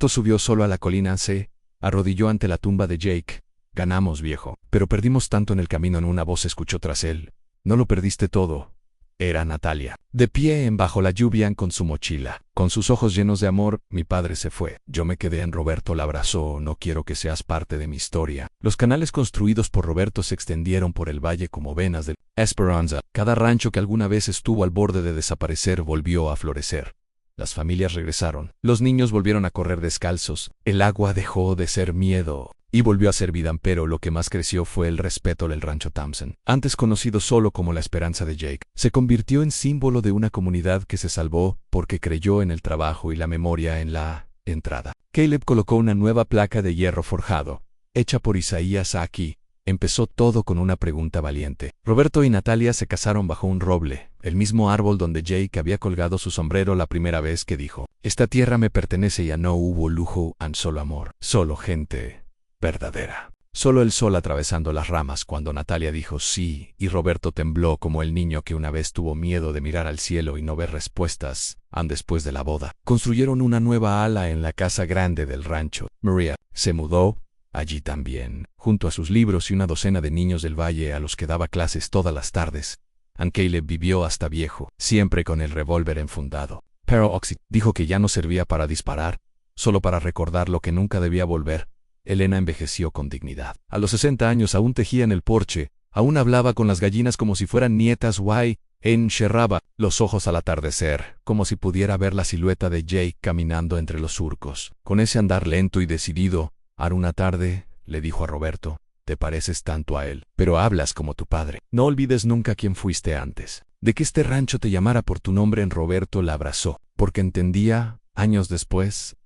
subió solo a la colina, se arrodilló ante la tumba de Jake. Ganamos, viejo, pero perdimos tanto en el camino. En una voz se escuchó tras él. No lo perdiste todo. Era Natalia, de pie bajo la lluvia con su mochila, con sus ojos llenos de amor. Mi padre se fue. Yo me quedé. Roberto la abrazó. No quiero que seas parte de mi historia. Los canales construidos por Roberto se extendieron por el valle como venas de Esperanza. Cada rancho que alguna vez estuvo al borde de desaparecer volvió a florecer. Las familias regresaron. Los niños volvieron a correr descalzos. El agua dejó de ser miedo y volvió a ser vida, pero lo que más creció fue el respeto del rancho Thompson. Antes conocido solo como la esperanza de Jake, se convirtió en símbolo de una comunidad que se salvó porque creyó en el trabajo y la memoria en la entrada. Caleb colocó una nueva placa de hierro forjado, hecha por Isaías aquí. Empezó todo con una pregunta valiente. Roberto y Natalia se casaron bajo un roble, el mismo árbol donde Jake había colgado su sombrero la primera vez que dijo: esta tierra me pertenece. Ya no hubo lujo, solo amor, solo gente verdadera. Solo el sol atravesando las ramas cuando Natalia dijo sí, y Roberto tembló como el niño que una vez tuvo miedo de mirar al cielo y no ver respuestas. Después de la boda, construyeron una nueva ala en la casa grande del rancho. María se mudó allí también, junto a sus libros y una docena de niños del valle a los que daba clases todas las tardes. Caleb vivió hasta viejo, siempre con el revólver enfundado. Pero Oxy dijo que ya no servía para disparar, solo para recordar lo que nunca debía volver. Elena envejeció con dignidad. A los 60 años aún tejía en el porche, aún hablaba con las gallinas como si fueran nietas. Encerraba los ojos al atardecer, como si pudiera ver la silueta de Jake caminando entre los surcos. Con ese andar lento y decidido, una tarde, le dijo a Roberto: te pareces tanto a él, pero hablas como tu padre. No olvides nunca quién fuiste antes de que este rancho te llamara por tu nombre. Roberto la abrazó, porque entendía. Años después,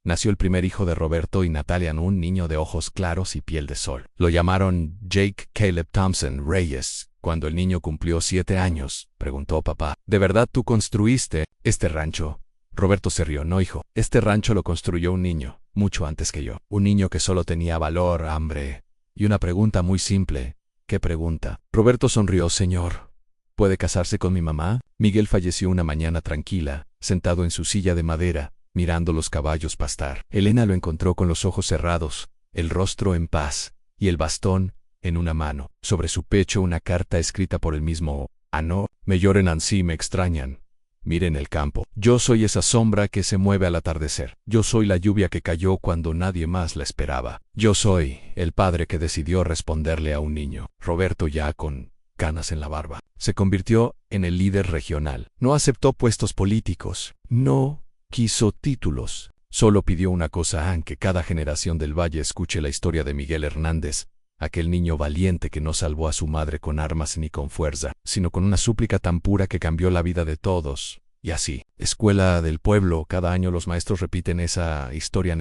nació el primer hijo de Roberto y Natalia, un niño de ojos claros y piel de sol. Lo llamaron Jake Caleb Thompson Reyes. Cuando el niño cumplió 7 años, preguntó: papá, ¿de verdad tú construiste este rancho? Roberto se rió: no, hijo, este rancho lo construyó un niño, mucho antes que yo. Un niño que solo tenía valor, hambre y una pregunta muy simple. ¿Qué pregunta? Roberto sonrió: señor, ¿puede casarse con mi mamá? Miguel falleció una mañana tranquila, sentado en su silla de madera, mirando los caballos pastar. Elena lo encontró con los ojos cerrados, el rostro en paz, y el bastón en una mano. Sobre su pecho una carta escrita por él mismo. No me lloren así, me extrañan. Miren el campo. Yo soy esa sombra que se mueve al atardecer. Yo soy la lluvia que cayó cuando nadie más la esperaba. Yo soy el padre que decidió responderle a un niño. Roberto, ya con canas en la barba, se convirtió en el líder regional. No aceptó puestos políticos. No quiso títulos. Solo pidió una cosa: que cada generación del valle escuche la historia de Miguel Hernández, aquel niño valiente que no salvó a su madre con armas ni con fuerza, sino con una súplica tan pura que cambió la vida de todos. Y así, escuela del pueblo, cada año los maestros repiten esa historia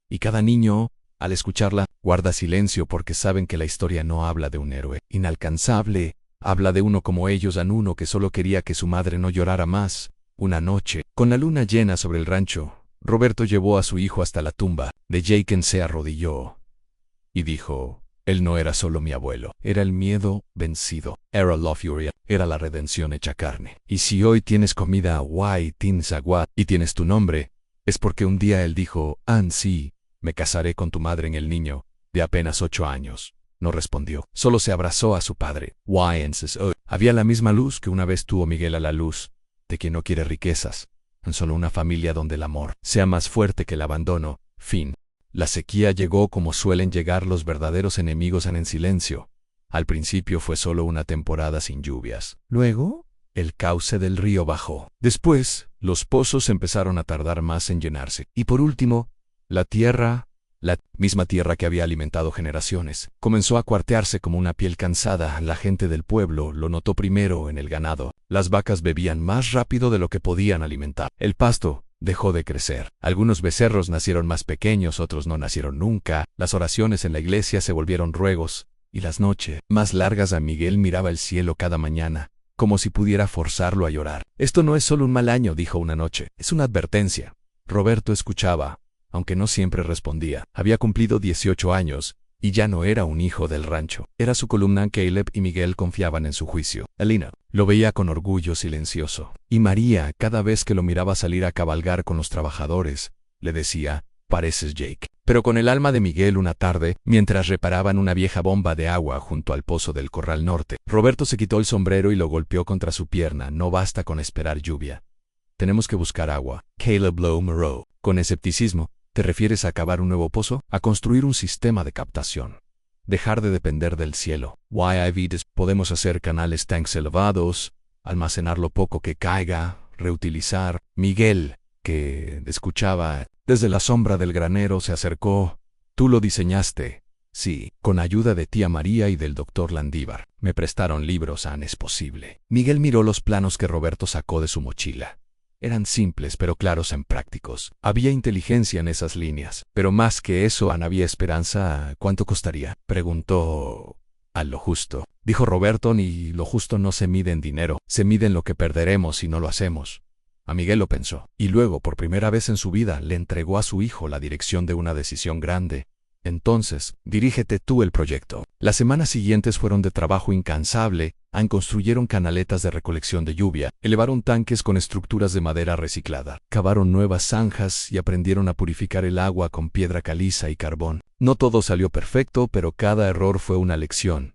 y cada niño, al escucharla, guarda silencio porque saben que la historia no habla de un héroe inalcanzable, habla de uno como ellos, uno que solo quería que su madre no llorara más. Una noche, con la luna llena sobre el rancho, Roberto llevó a su hijo hasta la tumba de Jake. Se arrodilló y dijo: él no era solo mi abuelo, era el miedo vencido, era la furia, era la redención hecha carne. Y si hoy tienes comida, tienes agua y tienes tu nombre, es porque un día él dijo: sí, me casaré con tu madre. En el niño, de apenas 8 años, no respondió, solo se abrazó a su padre. Había la misma luz que una vez tuvo Miguel, a la luz de quien no quiere riquezas, solo una familia donde el amor sea más fuerte que el abandono. Fin. La sequía llegó como suelen llegar los verdaderos enemigos, en silencio. Al principio fue solo una temporada sin lluvias. Luego, el cauce del río bajó. Después, los pozos empezaron a tardar más en llenarse. Y por último, la tierra, la misma tierra que había alimentado generaciones, comenzó a cuartearse como una piel cansada. La gente del pueblo lo notó primero en el ganado. Las vacas bebían más rápido de lo que podían alimentar. El pasto dejó de crecer. Algunos becerros nacieron más pequeños, otros no nacieron nunca. Las oraciones en la iglesia se volvieron ruegos, y las noches más largas. A Miguel miraba el cielo cada mañana, como si pudiera forzarlo a llorar. Esto no es solo un mal año, dijo una noche, es una advertencia. Roberto escuchaba, aunque no siempre respondía. Había cumplido 18 años, y ya no era un hijo del rancho. Era su columna. Caleb y Miguel confiaban en su juicio. Elena lo veía con orgullo silencioso. Y María, cada vez que lo miraba salir a cabalgar con los trabajadores, le decía, pareces Jake. Pero con el alma de Miguel una tarde, mientras reparaban una vieja bomba de agua junto al pozo del Corral Norte, Roberto se quitó el sombrero y lo golpeó contra su pierna. No basta con esperar lluvia. Tenemos que buscar agua. Caleb lo miró con escepticismo. ¿Te refieres a cavar un nuevo pozo? A construir un sistema de captación. Dejar de depender del cielo. Podemos hacer canales tanques elevados, almacenar lo poco que caiga, reutilizar. Miguel, que escuchaba desde la sombra del granero, se acercó. ¿Tú lo diseñaste? Sí, con ayuda de tía María y del doctor Landívar. Me prestaron libros. Es posible. Miguel miró los planos que Roberto sacó de su mochila. Eran simples pero claros en prácticos. Había inteligencia en esas líneas. Pero más que eso, había esperanza. ¿Cuánto costaría? Preguntó. A lo justo, dijo Roberto, y lo justo no se mide en dinero, se mide en lo que perderemos si no lo hacemos. A Miguel lo pensó, y luego, por primera vez en su vida, le entregó a su hijo la dirección de una decisión grande. Entonces, dirígete tú el proyecto. Las semanas siguientes fueron de trabajo incansable. Construyeron canaletas de recolección de lluvia, elevaron tanques con estructuras de madera reciclada, cavaron nuevas zanjas y aprendieron a purificar el agua con piedra caliza y carbón. No todo salió perfecto, pero cada error fue una lección.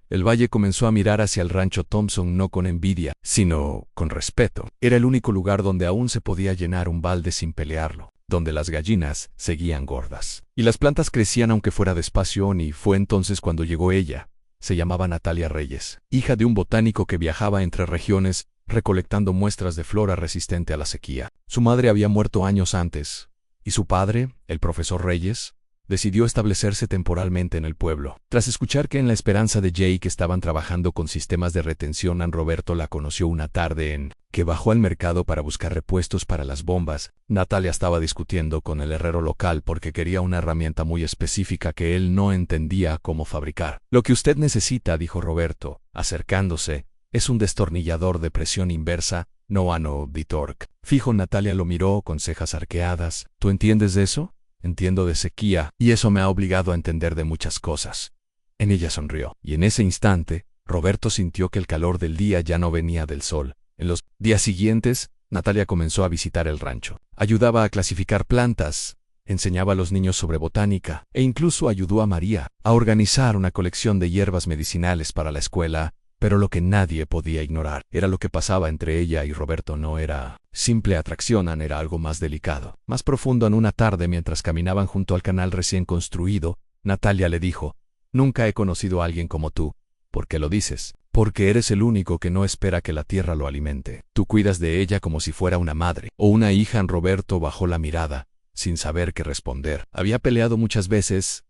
El valle comenzó a mirar hacia el rancho Thompson no con envidia, sino con respeto. Era el único lugar donde aún se podía llenar un balde sin pelearlo, donde las gallinas seguían gordas y las plantas crecían aunque fuera despacio. Y fue entonces cuando llegó ella. Se llamaba Natalia Reyes, hija de un botánico que viajaba entre regiones, recolectando muestras de flora resistente a la sequía. Su madre había muerto años antes, y su padre, el profesor Reyes, decidió establecerse temporalmente en el pueblo. Tras escuchar que en la Esperanza de Jake estaban trabajando con sistemas de retención, Roberto la conoció una tarde en que bajó al mercado para buscar repuestos para las bombas. Natalia estaba discutiendo con el herrero local porque quería una herramienta muy específica que él no entendía cómo fabricar. Lo que usted necesita, dijo Roberto, acercándose, es un destornillador de presión inversa, no de torque. Fijo. Natalia lo miró con cejas arqueadas. ¿Tú entiendes de eso? Entiendo de sequía, y eso me ha obligado a entender de muchas cosas. En ella sonrió, y en ese instante, Roberto sintió que el calor del día ya no venía del sol. En los días siguientes, Natalia comenzó a visitar el rancho. Ayudaba a clasificar plantas, enseñaba a los niños sobre botánica, e incluso ayudó a María a organizar una colección de hierbas medicinales para la escuela. Pero lo que nadie podía ignorar era lo que pasaba entre ella y Roberto. No era simple atracción, era algo más delicado, más profundo. En una tarde, mientras caminaban junto al canal recién construido, Natalia le dijo, «Nunca he conocido a alguien como tú. ¿Por qué lo dices? Porque eres el único que no espera que la tierra lo alimente. Tú cuidas de ella como si fuera una madre o una hija». Roberto bajó la mirada, sin saber qué responder. Había peleado muchas veces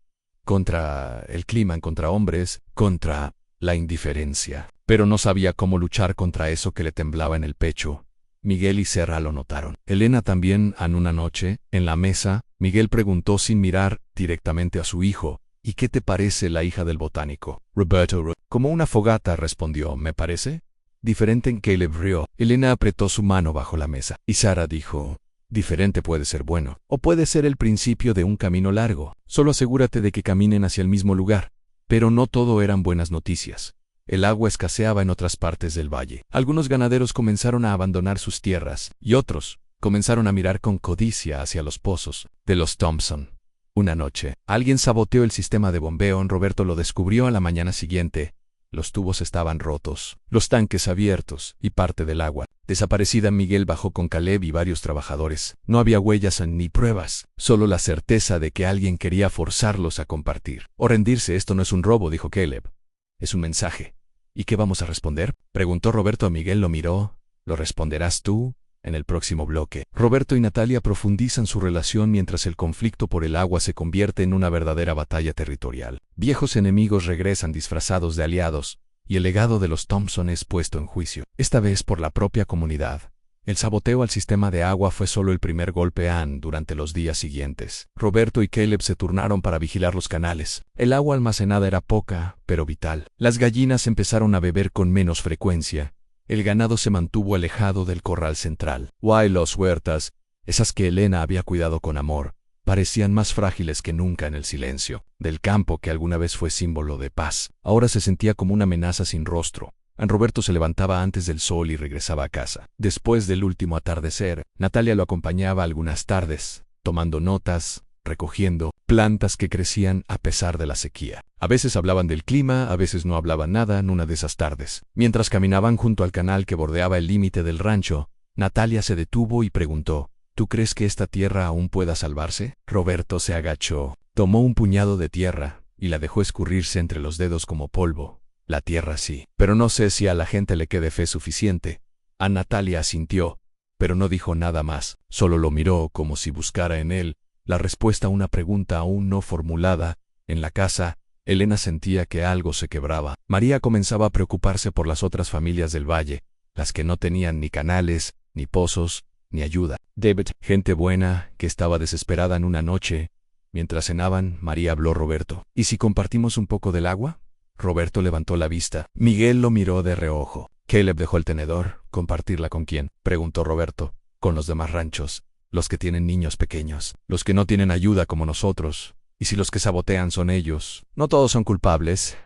contra el clima, contra hombres, contra la indiferencia, pero no sabía cómo luchar contra eso que le temblaba en el pecho. Miguel y Serra lo notaron. Elena también. En una noche, en la mesa, Miguel preguntó sin mirar directamente a su hijo, «¿Y qué te parece la hija del botánico?» Roberto, como una fogata, respondió, «¿Me parece?» Diferente. En Caleb rió. Elena apretó su mano bajo la mesa, y Sara dijo, «Diferente puede ser bueno, o puede ser el principio de un camino largo. Solo asegúrate de que caminen hacia el mismo lugar». Pero no todo eran buenas noticias. El agua escaseaba en otras partes del valle. Algunos ganaderos comenzaron a abandonar sus tierras, y otros comenzaron a mirar con codicia hacia los pozos de los Thompson. Una noche, alguien saboteó el sistema de bombeo. Roberto lo descubrió a la mañana siguiente. Los tubos estaban rotos, los tanques abiertos, y parte del agua desaparecida. Miguel bajó con Caleb y varios trabajadores. No había huellas ni pruebas, solo la certeza de que alguien quería forzarlos a compartir o rendirse. «Esto no es un robo», dijo Caleb. «Es un mensaje». ¿Y qué vamos a responder?, preguntó Roberto a Miguel. Lo miró. Lo responderás tú en el próximo bloque. Roberto y Natalia profundizan su relación mientras el conflicto por el agua se convierte en una verdadera batalla territorial. Viejos enemigos regresan disfrazados de aliados, y el legado de los Thompson es puesto en juicio, esta vez por la propia comunidad. El saboteo al sistema de agua fue solo el primer golpe. Durante los días siguientes, Roberto y Caleb se turnaron para vigilar los canales. El agua almacenada era poca, pero vital. Las gallinas empezaron a beber con menos frecuencia. El ganado se mantuvo alejado del corral central. Las huertas, esas que Elena había cuidado con amor, parecían más frágiles que nunca en el silencio del campo que alguna vez fue símbolo de paz. Ahora se sentía como una amenaza sin rostro. Roberto se levantaba antes del sol y regresaba a casa. Después del último atardecer, Natalia lo acompañaba algunas tardes, tomando notas, recogiendo plantas que crecían a pesar de la sequía. A veces hablaban del clima, a veces no hablaban nada. En una de esas tardes, mientras caminaban junto al canal que bordeaba el límite del rancho, Natalia se detuvo y preguntó: ¿Tú crees que esta tierra aún pueda salvarse? Roberto se agachó, tomó un puñado de tierra y la dejó escurrirse entre los dedos como polvo. La tierra sí, pero no sé si a la gente le quede fe suficiente. Natalia asintió, pero no dijo nada más. Solo lo miró como si buscara en él la respuesta a una pregunta aún no formulada. En la casa, Elena sentía que algo se quebraba. María comenzaba a preocuparse por las otras familias del valle, las que no tenían ni canales, ni pozos, ni ayuda. David, gente buena, que estaba desesperada. En una noche, mientras cenaban, María habló: Roberto, ¿y si compartimos un poco del agua? Roberto levantó la vista. Miguel lo miró de reojo. Caleb dejó el tenedor. ¿Compartirla con quién?, preguntó Roberto. Con los demás ranchos, los que tienen niños pequeños, los que no tienen ayuda como nosotros. ¿Y si los que sabotean son ellos? No todos son culpables.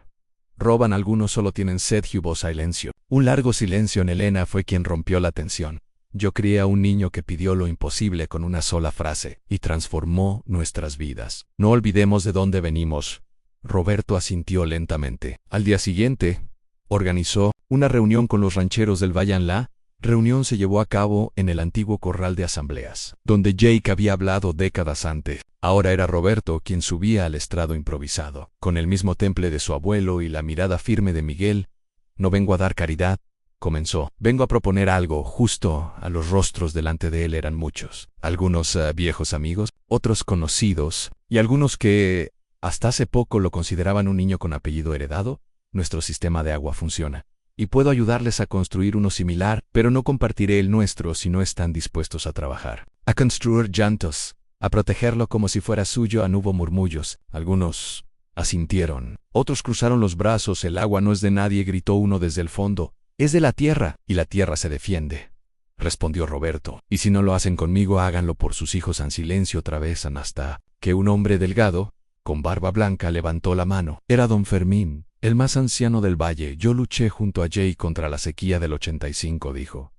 Roban, algunos solo tienen sed. Hubo silencio. Un largo silencio. Elena fue quien rompió la tensión. Yo crié a un niño que pidió lo imposible con una sola frase, y transformó nuestras vidas. No olvidemos de dónde venimos. Roberto asintió lentamente. Al día siguiente, organizó una reunión con los rancheros del valle. La reunión se llevó a cabo en el antiguo corral de asambleas, donde Jake había hablado décadas antes. Ahora era Roberto quien subía al estrado improvisado, con el mismo temple de su abuelo y la mirada firme de Miguel. No vengo a dar caridad, comenzó. Vengo a proponer algo. Justo a los rostros delante de él eran muchos. Algunos viejos amigos, otros conocidos, y algunos que hasta hace poco lo consideraban un niño con apellido heredado. Nuestro sistema de agua funciona, y puedo ayudarles a construir uno similar, pero no compartiré el nuestro si no están dispuestos a trabajar. A construir llantos, a protegerlo como si fuera suyo. No hubo murmullos. Algunos asintieron. Otros cruzaron los brazos. El agua no es de nadie, gritó uno desde el fondo. Es de la tierra, y la tierra se defiende, respondió Roberto. Y si no lo hacen conmigo, háganlo por sus hijos. En silencio otra vez, hasta que un hombre delgado, con barba blanca, levantó la mano. Era don Fermín, el más anciano del valle. Yo luché junto a Jay contra la sequía del 85, dijo.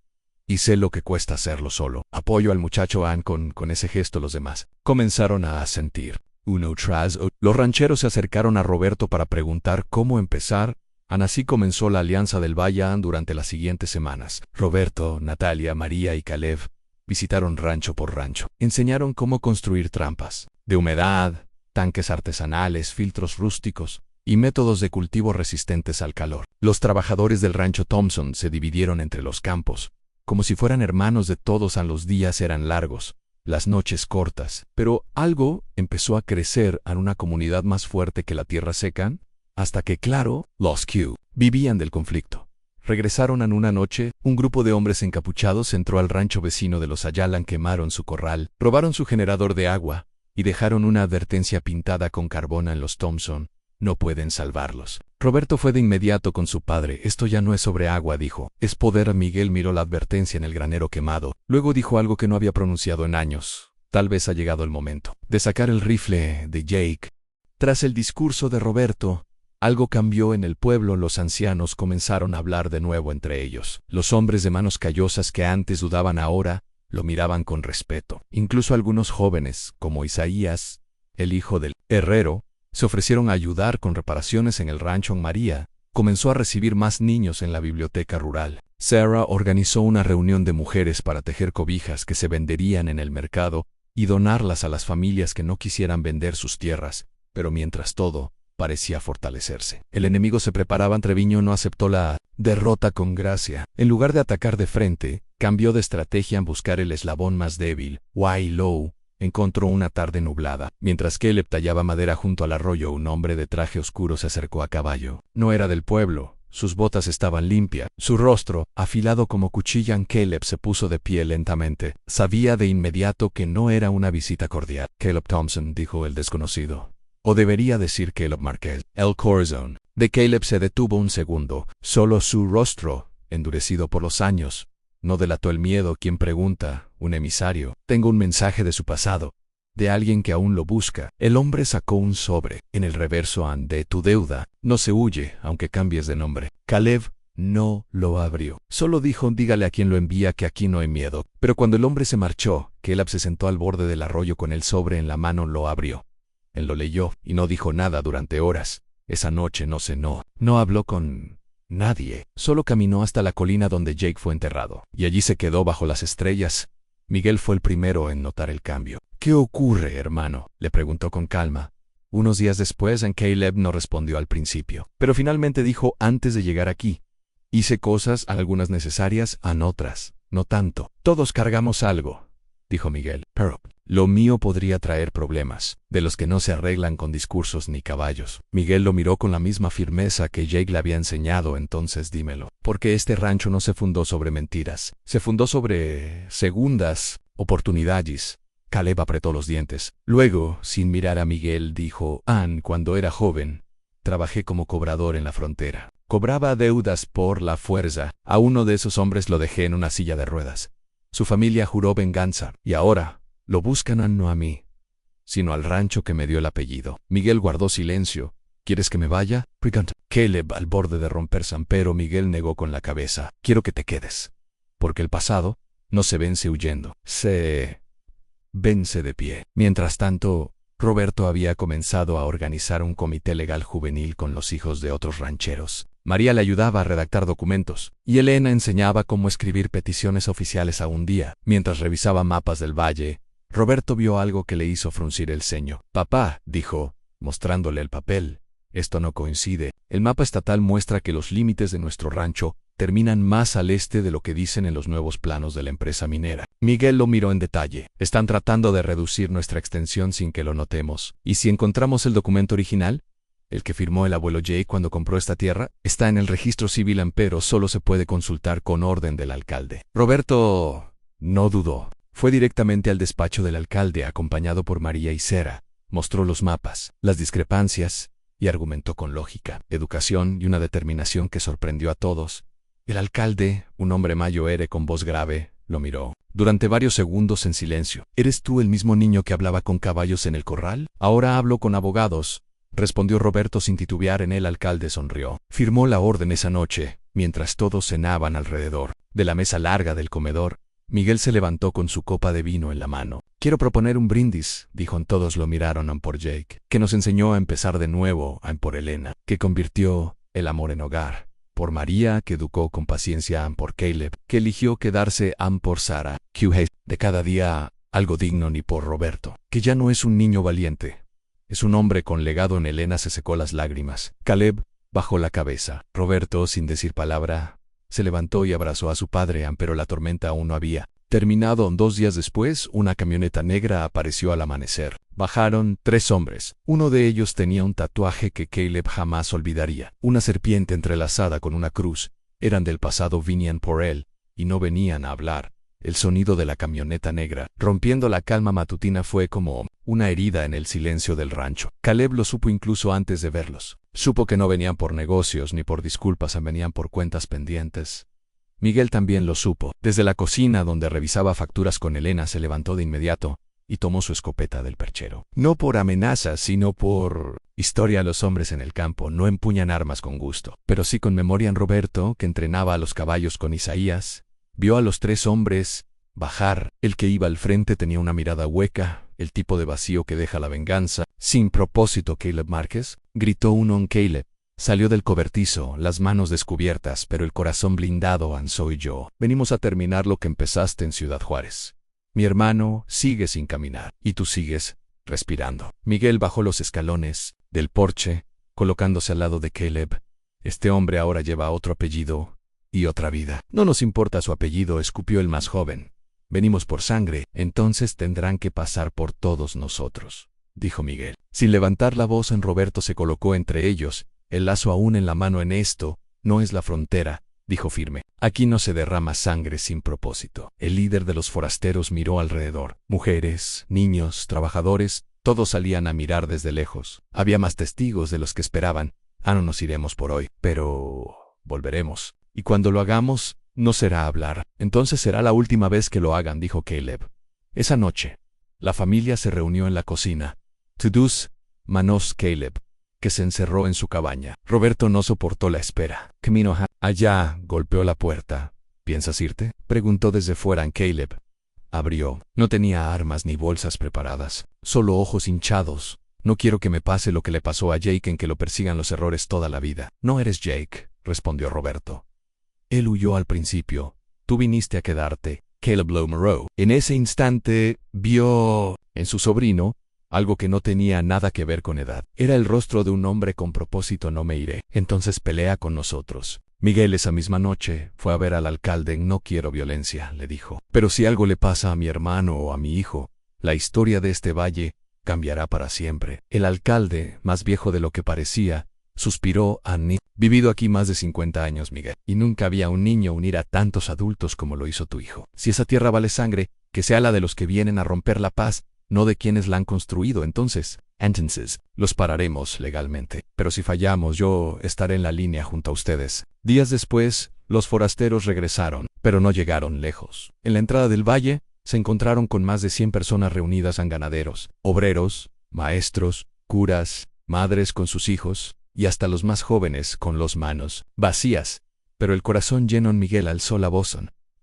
Y sé lo que cuesta hacerlo solo. Apoyo al muchacho. Con ese gesto los demás comenzaron a asentir. Uno tras otro. Los rancheros se acercaron a Roberto para preguntar cómo empezar. Así comenzó la Alianza del Valle. Durante las siguientes semanas, Roberto, Natalia, María y Caleb visitaron rancho por rancho. Enseñaron cómo construir trampas de humedad, tanques artesanales, filtros rústicos y métodos de cultivo resistentes al calor. Los trabajadores del rancho Thompson se dividieron entre los campos, como si fueran hermanos de todos. Los días eran largos, las noches cortas, pero algo empezó a crecer en una comunidad más fuerte que la tierra seca, hasta que, claro, los que vivían del conflicto regresaron. En una noche, un grupo de hombres encapuchados entró al rancho vecino de los Ayala, quemaron su corral, robaron su generador de agua y dejaron una advertencia pintada con carbón en los Thompson: no pueden salvarlos. Roberto fue de inmediato con su padre. Esto ya no es sobre agua, dijo. Es poder. Miguel miró la advertencia en el granero quemado. Luego dijo algo que no había pronunciado en años. Tal vez ha llegado el momento de sacar el rifle de Jake. Tras el discurso de Roberto, algo cambió en el pueblo. Los ancianos comenzaron a hablar de nuevo entre ellos. Los hombres de manos callosas que antes dudaban ahora lo miraban con respeto. Incluso algunos jóvenes, como Isaías, el hijo del herrero, se ofrecieron a ayudar con reparaciones en el rancho. María comenzó a recibir más niños en la biblioteca rural. Sarah organizó una reunión de mujeres para tejer cobijas que se venderían en el mercado y donarlas a las familias que no quisieran vender sus tierras. Pero mientras todo parecía fortalecerse. El enemigo se preparaba. Treviño no aceptó la derrota con gracia. En lugar de atacar de frente, cambió de estrategia en buscar el eslabón más débil. Low encontró una tarde nublada. Mientras Caleb tallaba madera junto al arroyo, un hombre de traje oscuro se acercó a caballo. No era del pueblo. Sus botas estaban limpias, su rostro, afilado como cuchilla. Caleb se puso de pie lentamente. Sabía de inmediato que no era una visita cordial. Caleb Thompson, dijo el desconocido. O debería decir Caleb Marquez. El corazón de Caleb se detuvo un segundo. Solo su rostro, endurecido por los años, no delató el miedo. ¿Quién pregunta? Un emisario. Tengo un mensaje de su pasado, de alguien que aún lo busca. El hombre sacó un sobre. En el reverso de tu deuda. No se huye, aunque cambies de nombre. Caleb no lo abrió. Solo dijo, dígale a quien lo envía que aquí no hay miedo. Pero cuando el hombre se marchó, Caleb se sentó al borde del arroyo con el sobre en la mano. Lo abrió. Él lo leyó, y no dijo nada durante horas. Esa noche no cenó. No habló con nadie. Solo caminó hasta la colina donde Jake fue enterrado. Y allí se quedó bajo las estrellas. Miguel fue el primero en notar el cambio. ¿Qué ocurre, hermano?, le preguntó con calma. Unos días después, Caleb no respondió al principio, pero finalmente dijo, antes de llegar aquí, hice cosas, algunas necesarias, otras, no tanto. Todos cargamos algo, dijo Miguel, pero lo mío podría traer problemas, de los que no se arreglan con discursos ni caballos. Miguel lo miró con la misma firmeza que Jake le había enseñado. Entonces dímelo, porque este rancho no se fundó sobre mentiras, se fundó sobre segundas oportunidades. Caleb apretó los dientes. Luego, sin mirar a Miguel, dijo, cuando era joven, trabajé como cobrador en la frontera. Cobraba deudas por la fuerza. A uno de esos hombres lo dejé en una silla de ruedas. Su familia juró venganza, y ahora lo buscan no a mí, sino al rancho que me dio el apellido. Miguel guardó silencio. ¿Quieres que me vaya?, preguntó Caleb, al borde de romperse, pero Miguel negó con la cabeza. Quiero que te quedes, porque el pasado no se vence huyendo, se vence de pie. Mientras tanto, Roberto había comenzado a organizar un comité legal juvenil con los hijos de otros rancheros. María le ayudaba a redactar documentos, y Elena enseñaba cómo escribir peticiones oficiales. A un día, mientras revisaba mapas del valle, Roberto vio algo que le hizo fruncir el ceño. Papá, dijo, mostrándole el papel, esto no coincide. El mapa estatal muestra que los límites de nuestro rancho terminan más al este de lo que dicen en los nuevos planos de la empresa minera. Miguel lo miró en detalle. Están tratando de reducir nuestra extensión sin que lo notemos. ¿Y si encontramos el documento original? El que firmó el abuelo Jake cuando compró esta tierra, está en el registro civil, pero solo se puede consultar con orden del alcalde. Roberto no dudó. Fue directamente al despacho del alcalde, acompañado por María y Cera. Mostró los mapas, las discrepancias, y argumentó con lógica, educación y una determinación que sorprendió a todos. El alcalde, un hombre mayor con voz grave, lo miró durante varios segundos en silencio. ¿Eres tú el mismo niño que hablaba con caballos en el corral? Ahora hablo con abogados, respondió Roberto sin titubear. El alcalde sonrió. Firmó la orden esa noche, mientras todos cenaban alrededor de la mesa larga del comedor. Miguel se levantó con su copa de vino en la mano. Quiero proponer un brindis, dijo. Todos lo miraron. Por Jake, que nos enseñó a empezar de nuevo. Por Elena, que convirtió el amor en hogar. Por María, que educó con paciencia. Por Caleb, que eligió quedarse. Por Sara, que de cada día algo digno. Ni por Roberto, que ya no es un niño valiente, es un hombre con legado. Elena se secó las lágrimas. Caleb bajó la cabeza. Roberto, sin decir palabra, se levantó y abrazó a su padre. Pero la tormenta aún no había terminado. 2 días después, una camioneta negra apareció al amanecer. Bajaron 3 hombres. Uno de ellos tenía un tatuaje que Caleb jamás olvidaría. Una serpiente entrelazada con una cruz. Eran del pasado. Venían por él, y no venían a hablar. El sonido de la camioneta negra, rompiendo la calma matutina, fue como una herida en el silencio del rancho. Caleb lo supo incluso antes de verlos. Supo que no venían por negocios ni por disculpas, venían por cuentas pendientes. Miguel también lo supo. Desde la cocina, donde revisaba facturas con Elena, se levantó de inmediato y tomó su escopeta del perchero. No por amenaza, sino por historia. Los hombres en el campo no empuñan armas con gusto, pero sí con memoria. Roberto, que entrenaba a los caballos con Isaías, vio a los 3 hombres bajar. El que iba al frente tenía una mirada hueca, el tipo de vacío que deja la venganza. Sin propósito, Caleb Márquez, gritó uno. Caleb salió del cobertizo, las manos descubiertas, pero el corazón blindado. Soy yo. Venimos a terminar lo que empezaste en Ciudad Juárez. Mi hermano sigue sin caminar, y tú sigues respirando. Miguel bajó los escalones del porche colocándose al lado de Caleb. Este hombre ahora lleva otro apellido y otra vida. No nos importa su apellido, escupió el más joven. Venimos por sangre, entonces tendrán que pasar por todos nosotros, dijo Miguel. Sin levantar la voz, Roberto se colocó entre ellos, el lazo aún en la mano. En esto no es la frontera, dijo firme. Aquí no se derrama sangre sin propósito. El líder de los forasteros miró alrededor. Mujeres, niños, trabajadores, todos salían a mirar desde lejos. Había más testigos de los que esperaban. No nos iremos por hoy, pero volveremos. Y cuando lo hagamos, no será hablar. Entonces será la última vez que lo hagan, dijo Caleb. Esa noche, la familia se reunió en la cocina. Tudus, manos Caleb, que se encerró en su cabaña. Roberto no soportó la espera. Camino allá, golpeó la puerta. ¿Piensas irte?, preguntó desde fuera. Caleb abrió. No tenía armas ni bolsas preparadas, solo ojos hinchados. No quiero que me pase lo que le pasó a Jake, en que lo persigan los errores toda la vida. No eres Jake, respondió Roberto. Él huyó al principio. Tú viniste a quedarte. Caleb lo miró. En ese instante, vio en su sobrino algo que no tenía nada que ver con edad. Era el rostro de un hombre con propósito. No me iré. Entonces pelea con nosotros. Miguel esa misma noche fue a ver al alcalde. No quiero violencia, le dijo. Pero si algo le pasa a mi hermano o a mi hijo, la historia de este valle cambiará para siempre. El alcalde, más viejo de lo que parecía, suspiró. Vivido aquí más de 50 años, Miguel, y nunca había un niño unir a tantos adultos como lo hizo tu hijo. Si esa tierra vale sangre, que sea la de los que vienen a romper la paz, no de quienes la han construido. Entonces, los pararemos legalmente. Pero si fallamos, yo estaré en la línea junto a ustedes. Días después, los forasteros regresaron, pero no llegaron lejos. En la entrada del valle, se encontraron con más de 100 personas reunidas: ganaderos, obreros, maestros, curas, madres con sus hijos, y hasta los más jóvenes con las manos vacías, pero el corazón lleno. Miguel alzó la voz.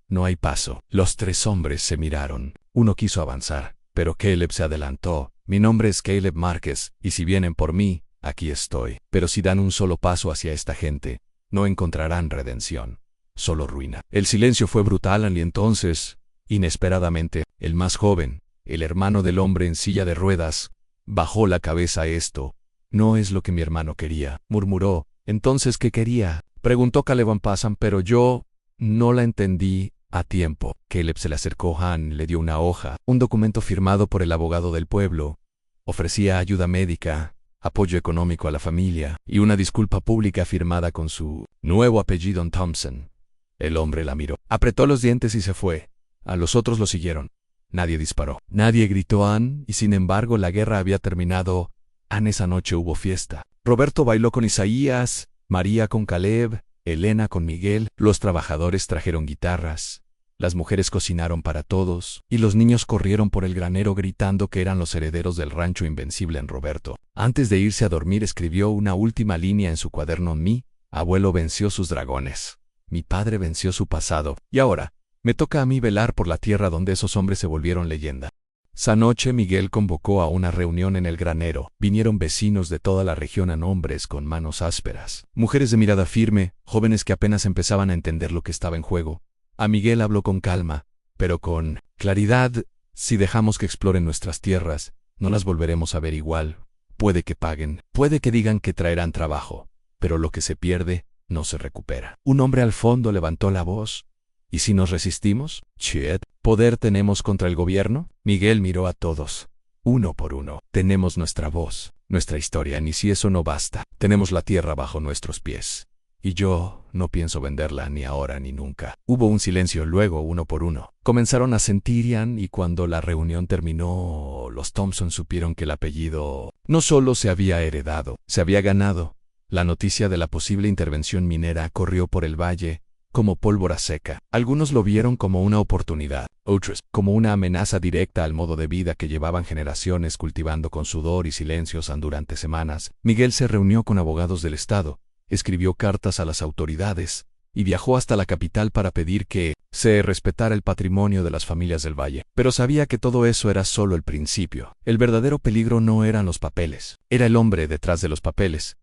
No hay paso. Los tres hombres se miraron. Uno quiso avanzar, pero Caleb se adelantó. Mi nombre es Caleb Márquez, y si vienen por mí, aquí estoy. Pero si dan un solo paso hacia esta gente, no encontrarán redención, solo ruina. El silencio fue brutal, y entonces, inesperadamente, el más joven, el hermano del hombre en silla de ruedas, bajó la cabeza. Esto no es lo que mi hermano quería, murmuró. Entonces, ¿qué quería?, preguntó Caleb Passan, pero yo no la entendí a tiempo. Caleb se le acercó. Le dio una hoja, un documento firmado por el abogado del pueblo. Ofrecía ayuda médica, apoyo económico a la familia y una disculpa pública firmada con su nuevo apellido, Thompson. El hombre la miró, apretó los dientes y se fue. A los otros lo siguieron. Nadie disparó, nadie gritó y sin embargo la guerra había terminado. Esa noche hubo fiesta. Roberto bailó con Isaías, María con Caleb, Elena con Miguel. Los trabajadores trajeron guitarras, las mujeres cocinaron para todos, y los niños corrieron por el granero gritando que eran los herederos del rancho invencible. Roberto, antes de irse a dormir, escribió una última línea en su cuaderno: mi abuelo venció sus dragones, mi padre venció su pasado, y ahora me toca a mí velar por la tierra donde esos hombres se volvieron leyenda. Esa noche Miguel convocó a una reunión en el granero. Vinieron vecinos de toda la región, hombres con manos ásperas, mujeres de mirada firme, jóvenes que apenas empezaban a entender lo que estaba en juego. A Miguel habló con calma, pero con claridad: si dejamos que exploren nuestras tierras, no las volveremos a ver igual. Puede que paguen, puede que digan que traerán trabajo, pero lo que se pierde no se recupera. Un hombre al fondo levantó la voz: ¿y si nos resistimos? Chet, ¿poder tenemos contra el gobierno? Miguel miró a todos, uno por uno. Tenemos nuestra voz, nuestra historia, y si eso no basta, tenemos la tierra bajo nuestros pies. Y yo no pienso venderla, ni ahora ni nunca. Hubo un silencio. Luego, uno por uno, comenzaron a sentir, y cuando la reunión terminó, los Thompson supieron que el apellido no solo se había heredado, se había ganado. La noticia de la posible intervención minera corrió por el valle como pólvora seca. Algunos lo vieron como una oportunidad, otros como una amenaza directa al modo de vida que llevaban generaciones cultivando con sudor y silencios durante semanas. Miguel se reunió con abogados del estado, escribió cartas a las autoridades y viajó hasta la capital para pedir que se respetara el patrimonio de las familias del valle. Pero sabía que todo eso era solo el principio. El verdadero peligro no eran los papeles, era el hombre detrás de los papeles.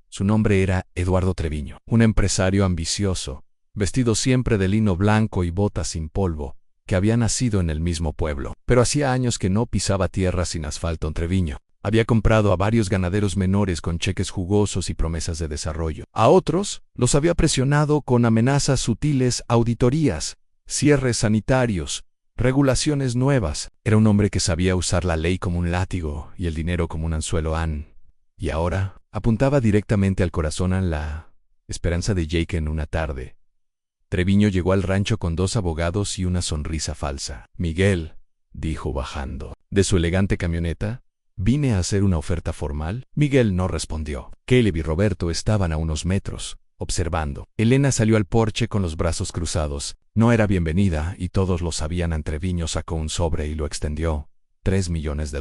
Su nombre era Eduardo Treviño, un empresario ambicioso, vestido siempre de lino blanco y botas sin polvo, que había nacido en el mismo pueblo, pero hacía años que no pisaba tierra sin asfalto. Treviño Había comprado a varios ganaderos menores con cheques jugosos y promesas de desarrollo. A otros los había presionado con amenazas sutiles, auditorías, cierres sanitarios, regulaciones nuevas. Era un hombre que sabía usar la ley como un látigo y el dinero como un anzuelo. Y ahora apuntaba directamente al corazón a la esperanza de Jake. En una tarde, Treviño llegó al rancho con 2 abogados y una sonrisa falsa. «Miguel», dijo bajando de su elegante camioneta, «¿vine a hacer una oferta formal?» Miguel no respondió. Caleb y Roberto estaban a unos metros, observando. Elena salió al porche con los brazos cruzados. No era bienvenida y todos lo sabían. Treviño sacó un sobre y lo extendió. $3 millones.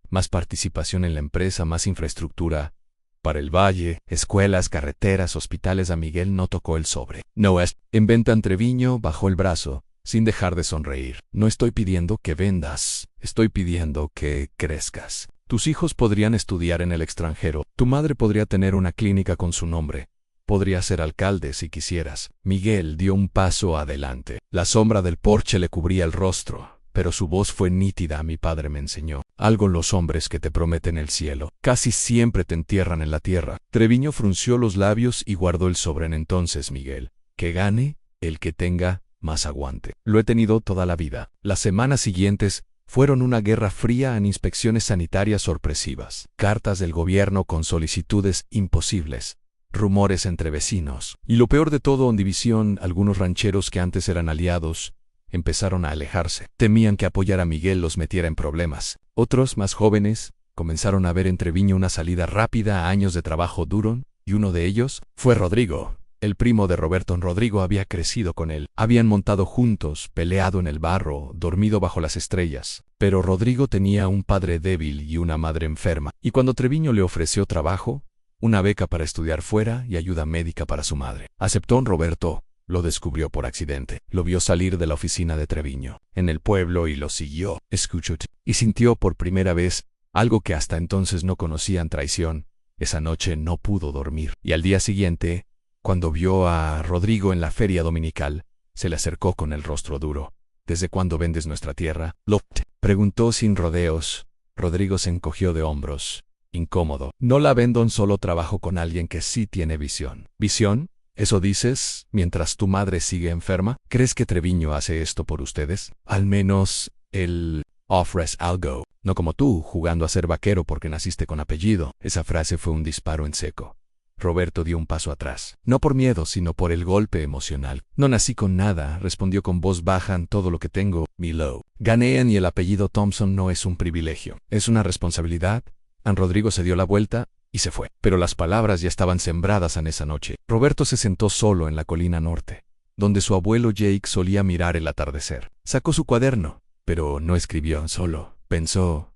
Más participación en la empresa, más infraestructura para el valle, escuelas, carreteras, hospitales. A Miguel no tocó el sobre. «No es en venta». Treviño bajó el brazo, sin dejar de sonreír. «No estoy pidiendo que vendas, estoy pidiendo que crezcas. Tus hijos podrían estudiar en el extranjero, tu madre podría tener una clínica con su nombre, podría ser alcalde si quisieras». Miguel dio un paso adelante. La sombra del porche le cubría el rostro, pero su voz fue nítida. «Mi padre me enseñó algo: los hombres que te prometen el cielo casi siempre te entierran en la tierra». Treviño frunció los labios y guardó el sobre. «Entonces, Miguel, que gane el que tenga más aguante. Lo he tenido toda la vida». Las semanas siguientes fueron una guerra fría en inspecciones sanitarias sorpresivas, cartas del gobierno con solicitudes imposibles, rumores entre vecinos. Y lo peor de todo, en división, algunos rancheros que antes eran aliados empezaron a alejarse. Temían que apoyar a Miguel los metiera en problemas. Otros, más jóvenes, comenzaron a ver en Treviño una salida rápida a años de trabajo duro, y uno de ellos fue Rodrigo, el primo de Roberto. Rodrigo había crecido con él. Habían montado juntos, peleado en el barro, dormido bajo las estrellas. Pero Rodrigo tenía un padre débil y una madre enferma. Y cuando Treviño le ofreció trabajo, una beca para estudiar fuera y ayuda médica para su madre, aceptó. Roberto lo descubrió por accidente. Lo vio salir de la oficina de Treviño en el pueblo y lo siguió. Escuchó y sintió por primera vez algo que hasta entonces no conocían: traición. Esa noche no pudo dormir. Y al día siguiente, cuando vio a Rodrigo en la feria dominical, se le acercó con el rostro duro. «¿Desde cuándo vendes nuestra tierra?» «Lo preguntó sin rodeos. Rodrigo se encogió de hombros, incómodo. «No la vendo, solo trabajo con alguien que sí tiene visión». «¿Visión? ¿Eso dices mientras tu madre sigue enferma? ¿Crees que Treviño hace esto por ustedes? Al menos él ofrece algo. No como tú, jugando a ser vaquero porque naciste con apellido». Esa frase fue un disparo en seco. Roberto dio un paso atrás. No por miedo, sino por el golpe emocional. «No nací con nada», respondió con voz baja. «Todo lo que tengo, Milo, gané, y el apellido Thompson no es un privilegio, es una responsabilidad». Rodrigo se dio la vuelta y se fue. Pero las palabras ya estaban sembradas en esa noche. Roberto se sentó solo en la colina norte, donde su abuelo Jake solía mirar el atardecer. Sacó su cuaderno, pero no escribió solo. Pensó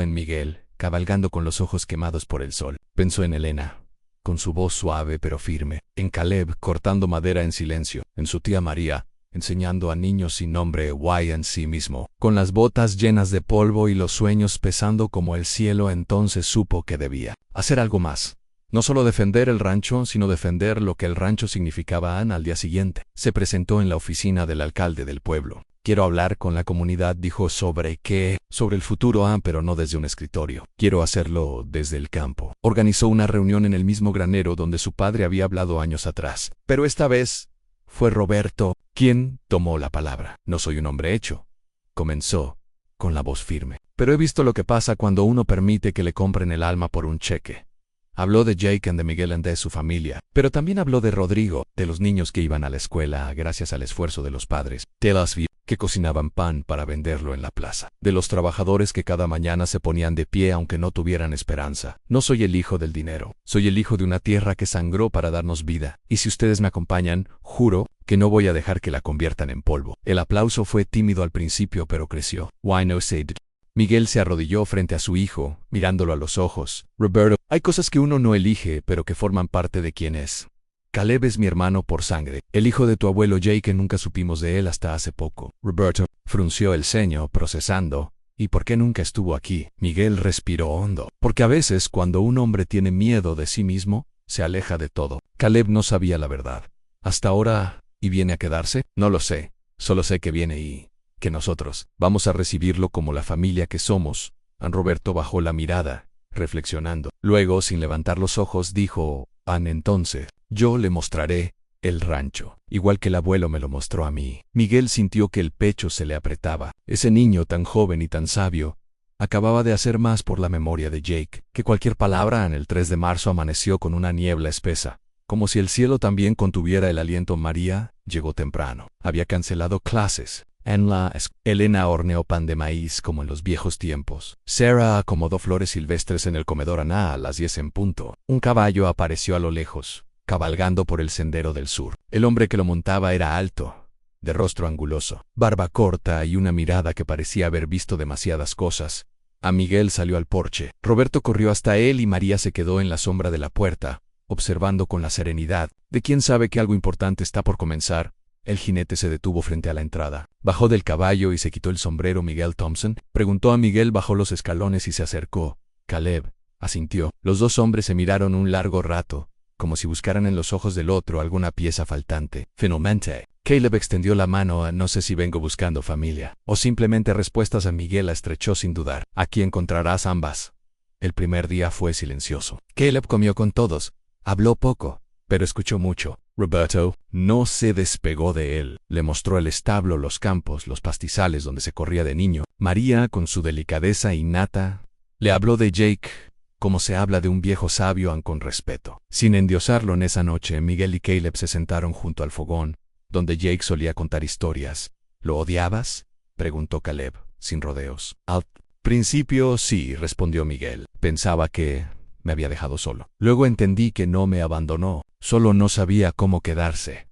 en Miguel, cabalgando con los ojos quemados por el sol. Pensó en Elena, con su voz suave pero firme. En Caleb, cortando madera en silencio. En su tía María, enseñando a niños sin nombre en sí mismo, con las botas llenas de polvo y los sueños pesando como el cielo. Entonces supo que debía hacer algo más. No solo defender el rancho, sino defender lo que el rancho significaba. Al día siguiente, se presentó en la oficina del alcalde del pueblo. «Quiero hablar con la comunidad», dijo. «¿Sobre qué?» «Sobre el futuro, pero no desde un escritorio. Quiero hacerlo desde el campo». Organizó una reunión en el mismo granero donde su padre había hablado años atrás. Pero esta vez fue Roberto quien tomó la palabra. «No soy un hombre hecho», comenzó, con la voz firme, «pero he visto lo que pasa cuando uno permite que le compren el alma por un cheque». Habló de Jake y de Miguel y de su familia, pero también habló de Rodrigo, de los niños que iban a la escuela gracias al esfuerzo de los padres, de las que cocinaban pan para venderlo en la plaza, de los trabajadores que cada mañana se ponían de pie aunque no tuvieran esperanza. «No soy el hijo del dinero, soy el hijo de una tierra que sangró para darnos vida, y si ustedes me acompañan, juro que no voy a dejar que la conviertan en polvo». El aplauso fue tímido al principio, pero creció. «Why no said?» Miguel se arrodilló frente a su hijo, mirándolo a los ojos. «Roberto, hay cosas que uno no elige, pero que forman parte de quien es. Caleb es mi hermano por sangre, el hijo de tu abuelo Jake. Nunca supimos de él hasta hace poco». Roberto frunció el ceño, procesando. «¿Y por qué nunca estuvo aquí?» Miguel respiró hondo. «Porque a veces, cuando un hombre tiene miedo de sí mismo, se aleja de todo». Caleb no sabía la verdad. «¿Hasta ahora y viene a quedarse?» «No lo sé. Solo sé que viene y que nosotros vamos a recibirlo como la familia que somos, Roberto bajó la mirada, reflexionando. Luego, sin levantar los ojos, dijo: entonces, yo le mostraré el rancho, igual que el abuelo me lo mostró a mí. Miguel sintió que el pecho se le apretaba. Ese niño tan joven y tan sabio acababa de hacer más por la memoria de Jake que cualquier palabra. En el 3 de marzo amaneció con una niebla espesa, como si el cielo también contuviera el aliento. María llegó temprano. Había cancelado clases. En la Elena horneó pan de maíz como en los viejos tiempos. Sarah acomodó flores silvestres en el comedor. Ana a las 10 en punto. Un caballo apareció a lo lejos, cabalgando por el sendero del sur. El hombre que lo montaba era alto, de rostro anguloso, barba corta y una mirada que parecía haber visto demasiadas cosas. A Miguel salió al porche. Roberto corrió hasta él y María se quedó en la sombra de la puerta, observando con la serenidad de quien sabe que algo importante está por comenzar. El jinete se detuvo frente a la entrada. Bajó del caballo y se quitó el sombrero. ¿Miguel Thompson?, preguntó a Miguel. Bajó los escalones y se acercó. Caleb asintió. Los dos hombres se miraron un largo rato, como si buscaran en los ojos del otro alguna pieza faltante. Finalmente, Caleb extendió la mano. No sé si vengo buscando familia o simplemente respuestas. A Miguel la estrechó sin dudar. Aquí encontrarás ambas. El primer día fue silencioso. Caleb comió con todos. Habló poco, pero escuchó mucho. Roberto no se despegó de él. Le mostró el establo, los campos, los pastizales donde se corría de niño. María, con su delicadeza innata, le habló de Jake como se habla de un viejo sabio, con respeto. Sin endiosarlo, en esa noche, Miguel y Caleb se sentaron junto al fogón, donde Jake solía contar historias. ¿Lo odiabas?, preguntó Caleb, sin rodeos. Al principio sí, respondió Miguel. Pensaba que me había dejado solo. Luego entendí que no me abandonó, solo no sabía cómo quedarse.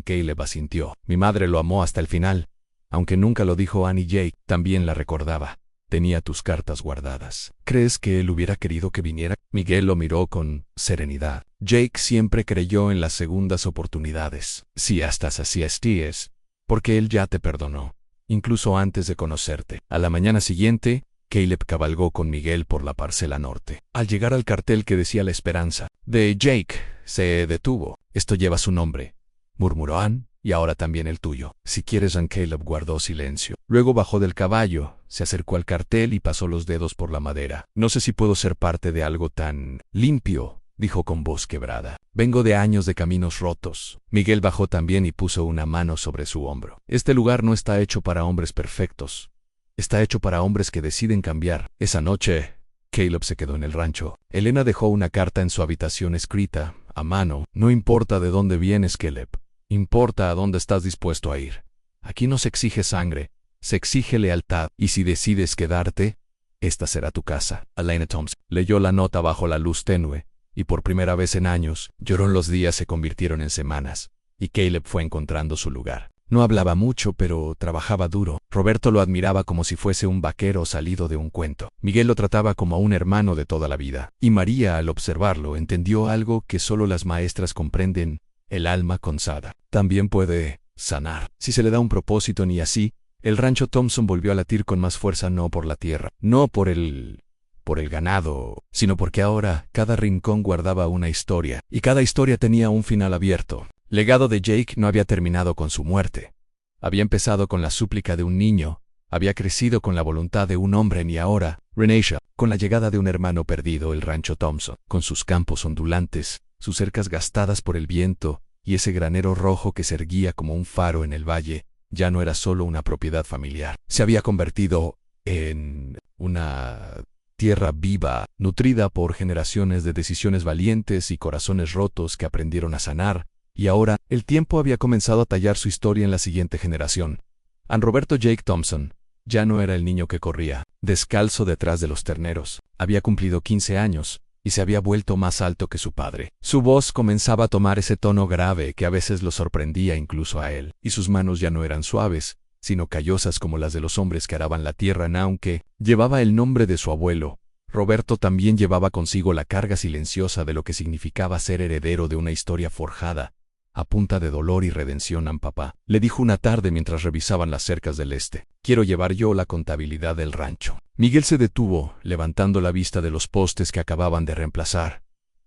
Caleb asintió. Mi madre lo amó hasta el final, aunque nunca lo dijo. Annie y Jake también la recordaba. Tenía tus cartas guardadas. ¿Crees que él hubiera querido que viniera? Miguel lo miró con serenidad. Jake siempre creyó en las segundas oportunidades. Si estás así es porque él ya te perdonó, incluso antes de conocerte. A la mañana siguiente, Caleb cabalgó con Miguel por la parcela norte. Al llegar al cartel que decía La Esperanza de Jake, se detuvo. Esto lleva su nombre, murmuró Ann, y ahora también el tuyo. Si quieres. Caleb guardó silencio. Luego bajó del caballo, se acercó al cartel y pasó los dedos por la madera. No sé si puedo ser parte de algo tan limpio, dijo con voz quebrada. Vengo de años de caminos rotos. Miguel bajó también y puso una mano sobre su hombro. Este lugar no está hecho para hombres perfectos. Está hecho para hombres que deciden cambiar. Esa noche, Caleb se quedó en el rancho. Elena dejó una carta en su habitación escrita, a mano. No importa de dónde vienes, Caleb. Importa a dónde estás dispuesto a ir. Aquí no se exige sangre, se exige lealtad. Y si decides quedarte, esta será tu casa. Elena Thompson leyó la nota bajo la luz tenue, y por primera vez en años, lloró. Los días se convirtieron en semanas, y Caleb fue encontrando su lugar. No hablaba mucho, pero trabajaba duro. Roberto lo admiraba como si fuese un vaquero salido de un cuento. Miguel lo trataba como a un hermano de toda la vida. Y María, al observarlo, entendió algo que solo las maestras comprenden: el alma cansada también puede sanar si se le da un propósito. Y así, el rancho Thompson volvió a latir con más fuerza, no por la tierra, no por el ganado, sino porque ahora cada rincón guardaba una historia, y cada historia tenía un final abierto. El legado de Jake no había terminado con su muerte. Había empezado con la súplica de un niño, había crecido con la voluntad de un hombre, y ahora, Renisha, con la llegada de un hermano perdido. El rancho Thompson, con sus campos ondulantes, sus cercas gastadas por el viento, y ese granero rojo que se erguía como un faro en el valle, ya no era solo una propiedad familiar. Se había convertido en una tierra viva, nutrida por generaciones de decisiones valientes y corazones rotos que aprendieron a sanar, y ahora el tiempo había comenzado a tallar su historia en la siguiente generación. Roberto Jake Thompson ya no era el niño que corría descalzo detrás de los terneros. Había cumplido 15 años, y se había vuelto más alto que su padre. Su voz comenzaba a tomar ese tono grave que a veces lo sorprendía incluso a él, y sus manos ya no eran suaves, sino callosas como las de los hombres que araban la tierra. Aunque llevaba el nombre de su abuelo, Roberto también llevaba consigo la carga silenciosa de lo que significaba ser heredero de una historia forjada a punta de dolor y redención. Papá, le dijo una tarde mientras revisaban las cercas del este, quiero llevar yo la contabilidad del rancho. Miguel se detuvo, levantando la vista de los postes que acababan de reemplazar.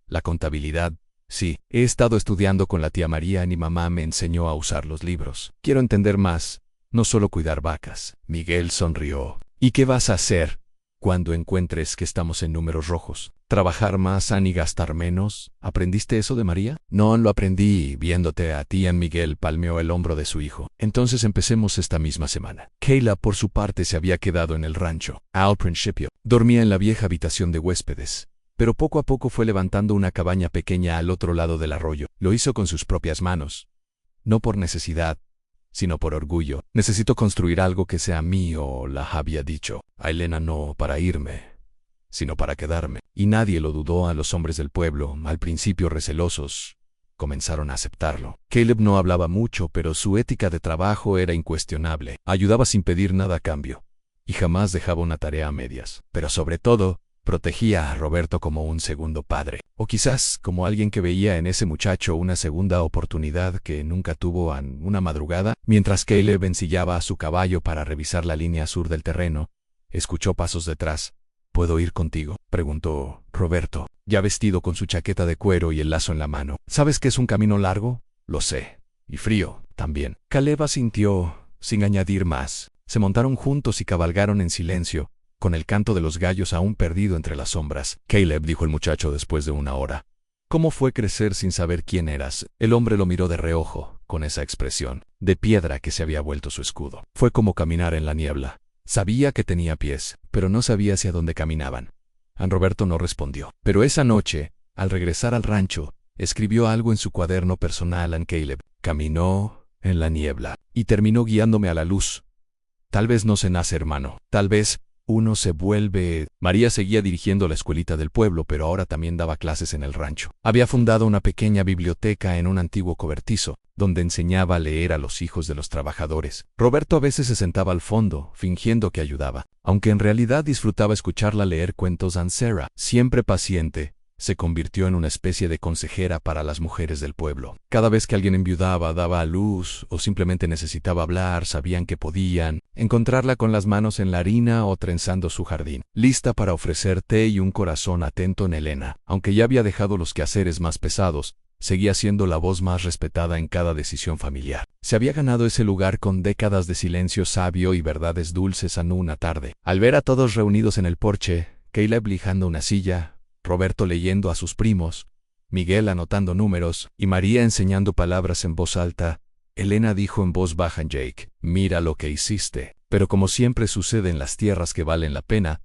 La contabilidad. Sí, he estado estudiando con la tía María. Mi mamá me enseñó a usar los libros. Quiero entender más, no solo cuidar vacas. Miguel sonrió. ¿Y qué vas a hacer? cuando encuentres que estamos en números rojos. Trabajar más y gastar menos. ¿Aprendiste eso de María? No, lo aprendí viéndote a ti. Miguel palmeó el hombro de su hijo. Entonces empecemos esta misma semana. Kayla, por su parte, se había quedado en el rancho. Al principio, dormía en la vieja habitación de huéspedes, pero poco a poco fue levantando una cabaña pequeña al otro lado del arroyo. Lo hizo con sus propias manos. No por necesidad, sino por orgullo. Necesito construir algo que sea mío, la había dicho a Elena, no para irme, sino para quedarme. Y nadie lo dudó. A los hombres del pueblo, al principio recelosos, comenzaron a aceptarlo. Caleb no hablaba mucho, pero su ética de trabajo era incuestionable. Ayudaba sin pedir nada a cambio, y jamás dejaba una tarea a medias. Pero sobre todo, protegía a Roberto como un segundo padre, o quizás como alguien que veía en ese muchacho una segunda oportunidad que nunca tuvo. Una madrugada, mientras Caleb ensillaba a su caballo para revisar la línea sur del terreno, escuchó pasos detrás. ¿Puedo ir contigo?, preguntó Roberto, ya vestido con su chaqueta de cuero y el lazo en la mano. ¿Sabes que es un camino largo? Lo sé. Y frío, también. Caleb asintió, sin añadir más. Se montaron juntos y cabalgaron en silencio, con el canto de los gallos aún perdido entre las sombras. Caleb, dijo el muchacho después de una hora, ¿cómo fue crecer sin saber quién eras? El hombre lo miró de reojo, con esa expresión de piedra que se había vuelto su escudo. Fue como caminar en la niebla. Sabía que tenía pies, pero no sabía hacia dónde caminaban. Roberto no respondió. Pero esa noche, al regresar al rancho, escribió algo en su cuaderno personal. Caleb caminó en la niebla y terminó guiándome a la luz. Tal vez no se nace hermano, tal vez uno se vuelve. María seguía dirigiendo la escuelita del pueblo, pero ahora también daba clases en el rancho. Había fundado una pequeña biblioteca en un antiguo cobertizo, donde enseñaba a leer a los hijos de los trabajadores. Roberto a veces se sentaba al fondo, fingiendo que ayudaba, aunque en realidad disfrutaba escucharla leer cuentos. Sarah, siempre paciente, se convirtió en una especie de consejera para las mujeres del pueblo. Cada vez que alguien enviudaba, daba a luz o simplemente necesitaba hablar, sabían que podían encontrarla con las manos en la harina o trenzando su jardín, lista para ofrecer té y un corazón atento en Elena. Aunque ya había dejado los quehaceres más pesados, seguía siendo la voz más respetada en cada decisión familiar. Se había ganado ese lugar con décadas de silencio sabio y verdades dulces. Una tarde, al ver a todos reunidos en el porche, Caleb lijando una silla, Roberto leyendo a sus primos, Miguel anotando números y María enseñando palabras en voz alta, Elena dijo en voz baja: Jake, mira lo que hiciste. Pero como siempre sucede en las tierras que valen la pena,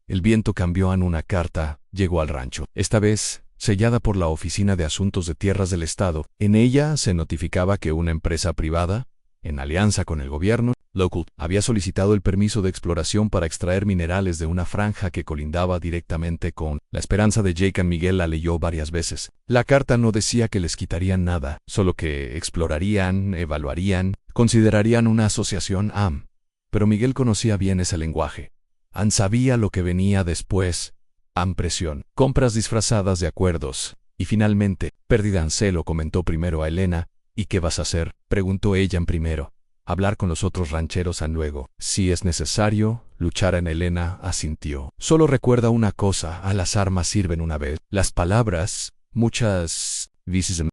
el viento cambió. Una carta llegó al rancho, esta vez sellada por la Oficina de Asuntos de Tierras del Estado. En ella se notificaba que una empresa privada, en alianza con el gobierno local, había solicitado el permiso de exploración para extraer minerales de una franja que colindaba directamente con La Esperanza de Jake. Miguel la leyó varias veces. La carta no decía que les quitarían nada, solo que explorarían, evaluarían, considerarían una asociación. Pero Miguel conocía bien ese lenguaje. Sabía lo que venía después. Presión, compras disfrazadas de acuerdos, y finalmente, pérdida. Se lo comentó primero a Elena. ¿Y qué vas a hacer?, preguntó ella primero. Hablar con los otros rancheros. Luego, si es necesario, luchar. Elena asintió. Solo recuerda una cosa: a las armas sirven una vez. Las palabras, muchas veces.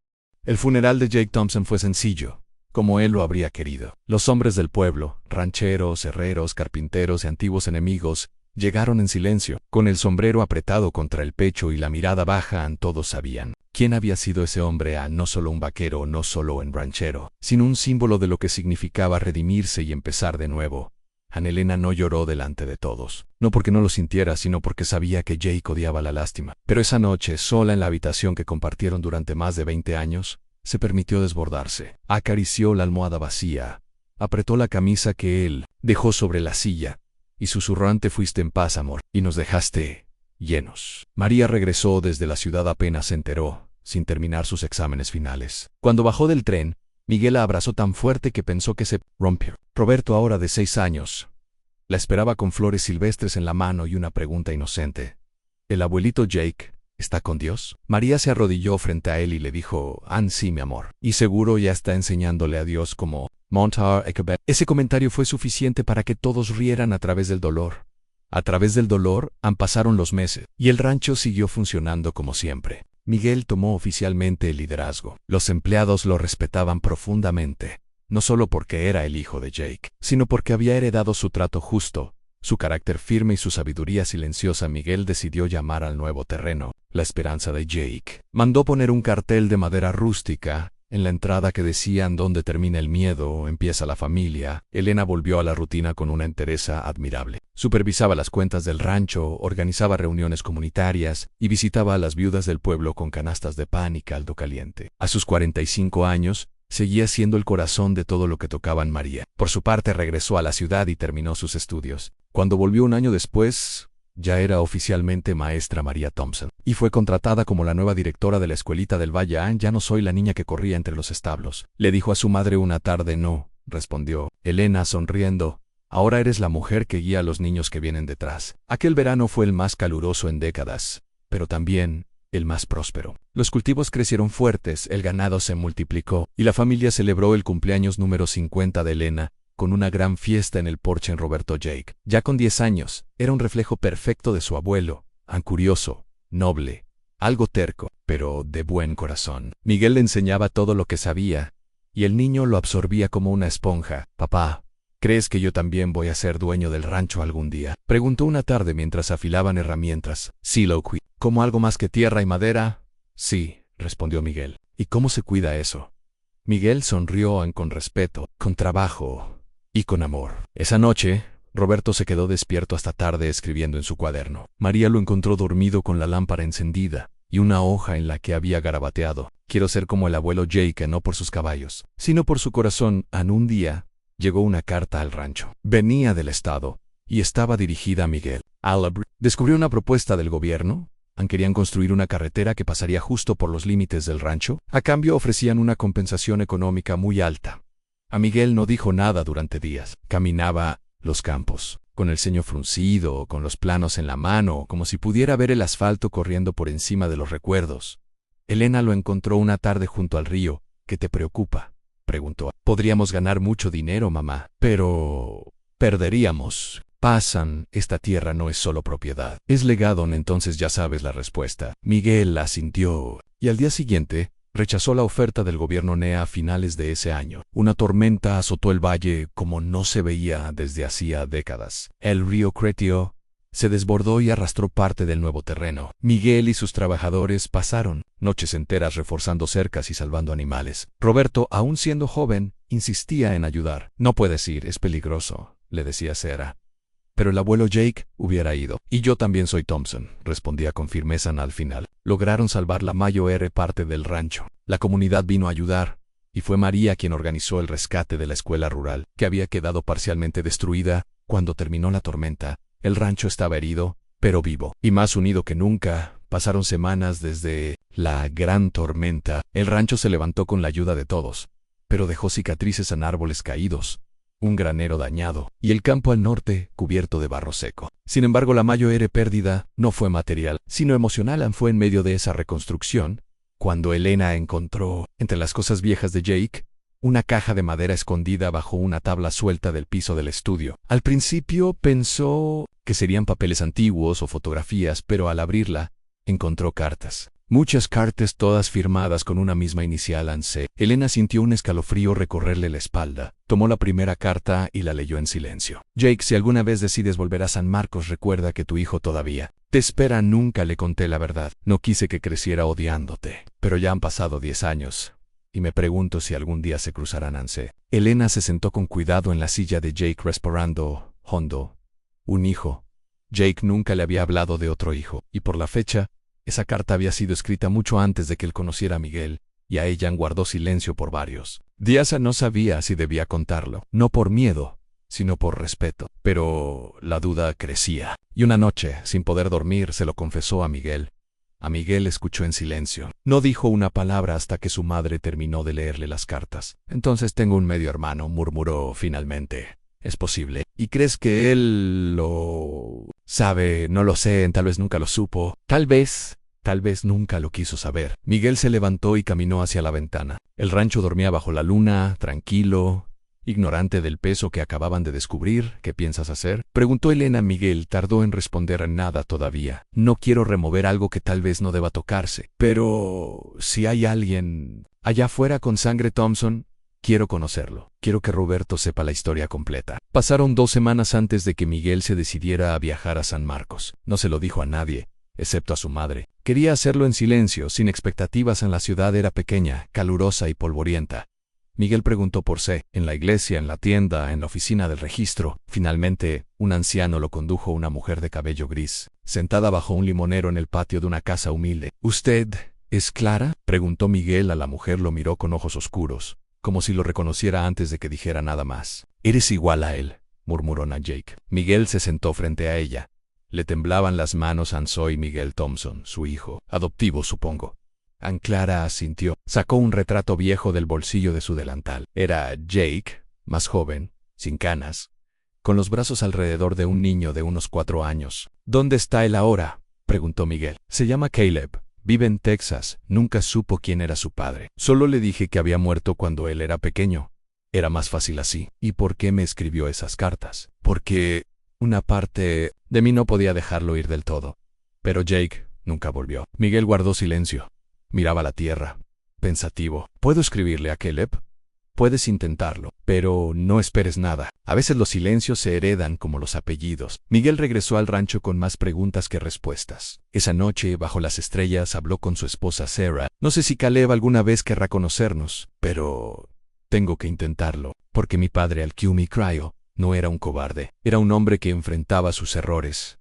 El funeral de Jake Thompson fue sencillo, como él lo habría querido. Los hombres del pueblo, rancheros, herreros, carpinteros y antiguos enemigos, llegaron en silencio, con el sombrero apretado contra el pecho y la mirada baja. Todos sabían quién había sido ese hombre. No solo un vaquero, no solo un ranchero, sino un símbolo de lo que significaba redimirse y empezar de nuevo. Elena no lloró delante de todos, no porque no lo sintiera, sino porque sabía que Jake odiaba la lástima. Pero esa noche, sola en la habitación que compartieron durante más de 20 años, se permitió desbordarse. Acarició la almohada vacía, apretó la camisa que él dejó sobre la silla, y susurró: fuiste en paz, amor, y nos dejaste llenos. María regresó desde la ciudad apenas se enteró, sin terminar sus exámenes finales. Cuando bajó del tren, Miguel la abrazó tan fuerte que pensó que se rompió. Roberto, ahora de 6 años, la esperaba con flores silvestres en la mano y una pregunta inocente: ¿el abuelito Jake está con Dios? María se arrodilló frente a él y le dijo: sí, mi amor. Y seguro ya está enseñándole a Dios cómo montar a. Ese comentario fue suficiente para que todos rieran. A través del dolor. A través del dolor, pasaron los meses, y el rancho siguió funcionando como siempre. Miguel tomó oficialmente el liderazgo. Los empleados lo respetaban profundamente, no solo porque era el hijo de Jake, sino porque había heredado su trato justo, Su carácter firme y su sabiduría silenciosa, Miguel decidió llamar al nuevo terreno La Esperanza de Jake. Mandó poner un cartel de madera rústica en la entrada que decía: donde termina el miedo, empieza la familia. Elena volvió a la rutina con una entereza admirable. Supervisaba las cuentas del rancho, organizaba reuniones comunitarias y visitaba a las viudas del pueblo con canastas de pan y caldo caliente. A sus 45 años, seguía siendo el corazón de todo lo que tocaban María. Por su parte, regresó a la ciudad y terminó sus estudios. Cuando volvió un año después, ya era oficialmente maestra María Thompson, y fue contratada como la nueva directora de la escuelita del Valle. Ya no soy la niña que corría entre los establos, le dijo a su madre una tarde. No, respondió Elena sonriendo. Ahora eres la mujer que guía a los niños que vienen detrás. Aquel verano fue el más caluroso en décadas, pero también el más próspero. Los cultivos crecieron fuertes, el ganado se multiplicó, y la familia celebró el cumpleaños número 50 de Elena con una gran fiesta en el porche en Roberto Jake. Ya con 10 años, era un reflejo perfecto de su abuelo, curioso, noble, algo terco, pero de buen corazón. Miguel le enseñaba todo lo que sabía, y el niño lo absorbía como una esponja. Papá, ¿crees que yo también voy a ser dueño del rancho algún día?, preguntó una tarde mientras afilaban herramientas. Sí, Loki. ¿Como algo más que tierra y madera? Sí, respondió Miguel. ¿Y cómo se cuida eso? Miguel sonrió con respeto, con trabajo y con amor. Esa noche, Roberto se quedó despierto hasta tarde escribiendo en su cuaderno. María lo encontró dormido con la lámpara encendida y una hoja en la que había garabateado: quiero ser como el abuelo Jake, no por sus caballos, sino por su corazón. Un día, llegó una carta al rancho. Venía del estado y estaba dirigida a Miguel. Descubrió una propuesta del gobierno. Querían construir una carretera que pasaría justo por los límites del rancho. A cambio ofrecían una compensación económica muy alta. A Miguel no dijo nada durante días. Caminaba los campos, con el ceño fruncido, con los planos en la mano, como si pudiera ver el asfalto corriendo por encima de los recuerdos. Elena lo encontró una tarde junto al río. ¿Qué te preocupa?, preguntó. Podríamos ganar mucho dinero, mamá, pero perderíamos. Esta tierra no es solo propiedad, es legado. Entonces ya sabes la respuesta. Miguel asintió, y al día siguiente rechazó la oferta del gobierno NEA a finales de ese año. Una tormenta azotó el valle como no se veía desde hacía décadas. El río creció, se desbordó y arrastró parte del nuevo terreno. Miguel y sus trabajadores pasaron noches enteras reforzando cercas y salvando animales. Roberto, aún siendo joven, insistía en ayudar. No puedes ir, es peligroso, le decía Sarah. Pero el abuelo Jake hubiera ido. Y yo también soy Thompson, respondía con firmeza. Al final, lograron salvar la mayor parte del rancho. La comunidad vino a ayudar, y fue María quien organizó el rescate de la escuela rural, que había quedado parcialmente destruida. Cuando terminó la tormenta, el rancho estaba herido, pero vivo, y más unido que nunca. Pasaron semanas desde la gran tormenta. El rancho se levantó con la ayuda de todos, pero dejó cicatrices en árboles caídos, un granero dañado, y el campo al norte cubierto de barro seco. Sin embargo, la mayor pérdida no fue material, sino emocional. Fue en medio de esa reconstrucción cuando Elena encontró, entre las cosas viejas de Jake, una caja de madera escondida bajo una tabla suelta del piso del estudio. Al principio pensó que serían papeles antiguos o fotografías, pero al abrirla, encontró cartas. Muchas cartas, todas firmadas con una misma inicial: C. Elena sintió un escalofrío recorrerle la espalda. Tomó la primera carta y la leyó en silencio. Jake, si alguna vez decides volver a San Marcos, recuerda que tu hijo todavía te espera. Nunca le conté la verdad. No quise que creciera odiándote. Pero ya han pasado 10 años. Y me pregunto si algún día se cruzarán. C. Elena se sentó con cuidado en la silla de Jake respirando hondo. Un hijo. Jake nunca le había hablado de otro hijo. Y por la fecha, esa carta había sido escrita mucho antes de que él conociera a Miguel, y a ella guardó silencio por varios días. No sabía si debía contarlo, no por miedo, sino por respeto. Pero la duda crecía, y una noche, sin poder dormir, se lo confesó a Miguel. Miguel escuchó en silencio. No dijo una palabra hasta que su madre terminó de leerle las cartas. Entonces tengo un medio hermano, murmuró finalmente. ¿Es posible? ¿Y crees que él lo sabe? No lo sé, tal vez nunca lo supo. Tal vez nunca lo quiso saber. Miguel se levantó y caminó hacia la ventana. El rancho dormía bajo la luna, tranquilo, ignorante del peso que acababan de descubrir. ¿Qué piensas hacer?, preguntó Elena. Miguel tardó en responder nada todavía. No quiero remover algo que tal vez no deba tocarse. Pero si hay alguien allá afuera con sangre, Thompson, Quiero conocerlo. Quiero que Roberto sepa la historia completa. Pasaron 2 semanas antes de que Miguel se decidiera a viajar a San Marcos. No se lo dijo a nadie, excepto a su madre. Quería hacerlo en silencio, sin expectativas. En la ciudad era pequeña, calurosa y polvorienta. Miguel preguntó por C, en la iglesia, en la tienda, en la oficina del registro. Finalmente, un anciano lo condujo a una mujer de cabello gris, sentada bajo un limonero en el patio de una casa humilde. ¿Usted es Clara?, preguntó Miguel. A la mujer lo miró con ojos oscuros, como si lo reconociera antes de que dijera nada más. «Eres igual a él», murmuró Jake. Miguel se sentó frente a ella. Le temblaban las manos. Soy Miguel Thompson, su hijo, adoptivo, supongo. Clara asintió. Sacó un retrato viejo del bolsillo de su delantal. Era Jake, más joven, sin canas, con los brazos alrededor de un niño de unos 4 años. «¿Dónde está él ahora?», preguntó Miguel. «Se llama Caleb. Vive en Texas. Nunca supo quién era su padre. Solo le dije que había muerto cuando él era pequeño. Era más fácil así». «¿Y por qué me escribió esas cartas?». «Porque una parte de mí no podía dejarlo ir del todo». Pero Jake nunca volvió. Miguel guardó silencio. Miraba la tierra, pensativo. «¿Puedo escribirle a Caleb?». «Puedes intentarlo, pero no esperes nada. A veces los silencios se heredan como los apellidos». Miguel regresó al rancho con más preguntas que respuestas. Esa noche, bajo las estrellas, habló con su esposa Sarah. «No sé si Caleb alguna vez querrá conocernos, pero tengo que intentarlo, porque mi padre, Alcumi Cryo, no era un cobarde. Era un hombre que enfrentaba sus errores».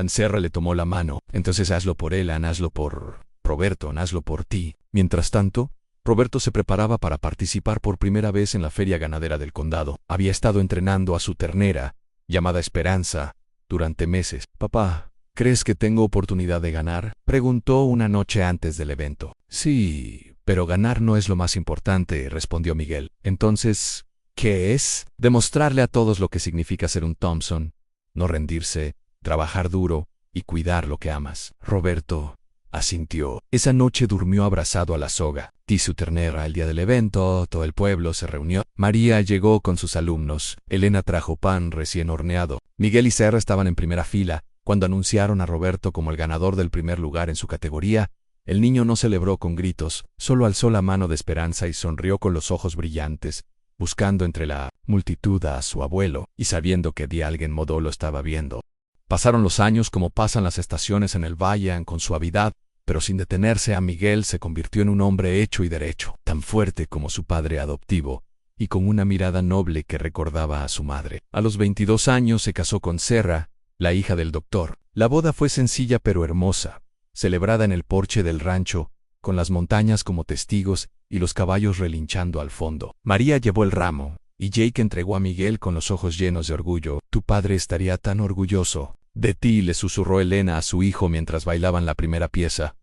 Sarah le tomó la mano. «Entonces hazlo por él, hazlo por Roberto, hazlo por ti». Mientras tanto, Roberto se preparaba para participar por primera vez en la feria ganadera del condado. Había estado entrenando a su ternera, llamada Esperanza, durante meses. «Papá, ¿crees que tengo oportunidad de ganar?», preguntó una noche antes del evento. «Sí, pero ganar no es lo más importante», respondió Miguel. «Entonces, ¿qué es?». «Demostrarle a todos lo que significa ser un Thompson, no rendirse, trabajar duro y cuidar lo que amas». Roberto asintió. Esa noche durmió abrazado a la soga. Su ternera. El día del evento, todo el pueblo se reunió. María llegó con sus alumnos. Elena trajo pan recién horneado. Miguel y Sarah estaban en primera fila. Cuando anunciaron a Roberto como el ganador del primer lugar en su categoría, el niño no celebró con gritos, solo alzó la mano de esperanza y sonrió con los ojos brillantes, buscando entre la multitud a su abuelo, y sabiendo que de algún modo lo estaba viendo. Pasaron los años como pasan las estaciones en el valle, con suavidad, pero sin detenerse. Miguel se convirtió en un hombre hecho y derecho, tan fuerte como su padre adoptivo, y con una mirada noble que recordaba a su madre. A los 22 años se casó con Sarah, la hija del doctor. La boda fue sencilla pero hermosa, celebrada en el porche del rancho, con las montañas como testigos y los caballos relinchando al fondo. María llevó el ramo, y Jake entregó a Miguel con los ojos llenos de orgullo. «Tu padre estaría tan orgulloso de ti», le susurró Elena a su hijo mientras bailaban la primera pieza.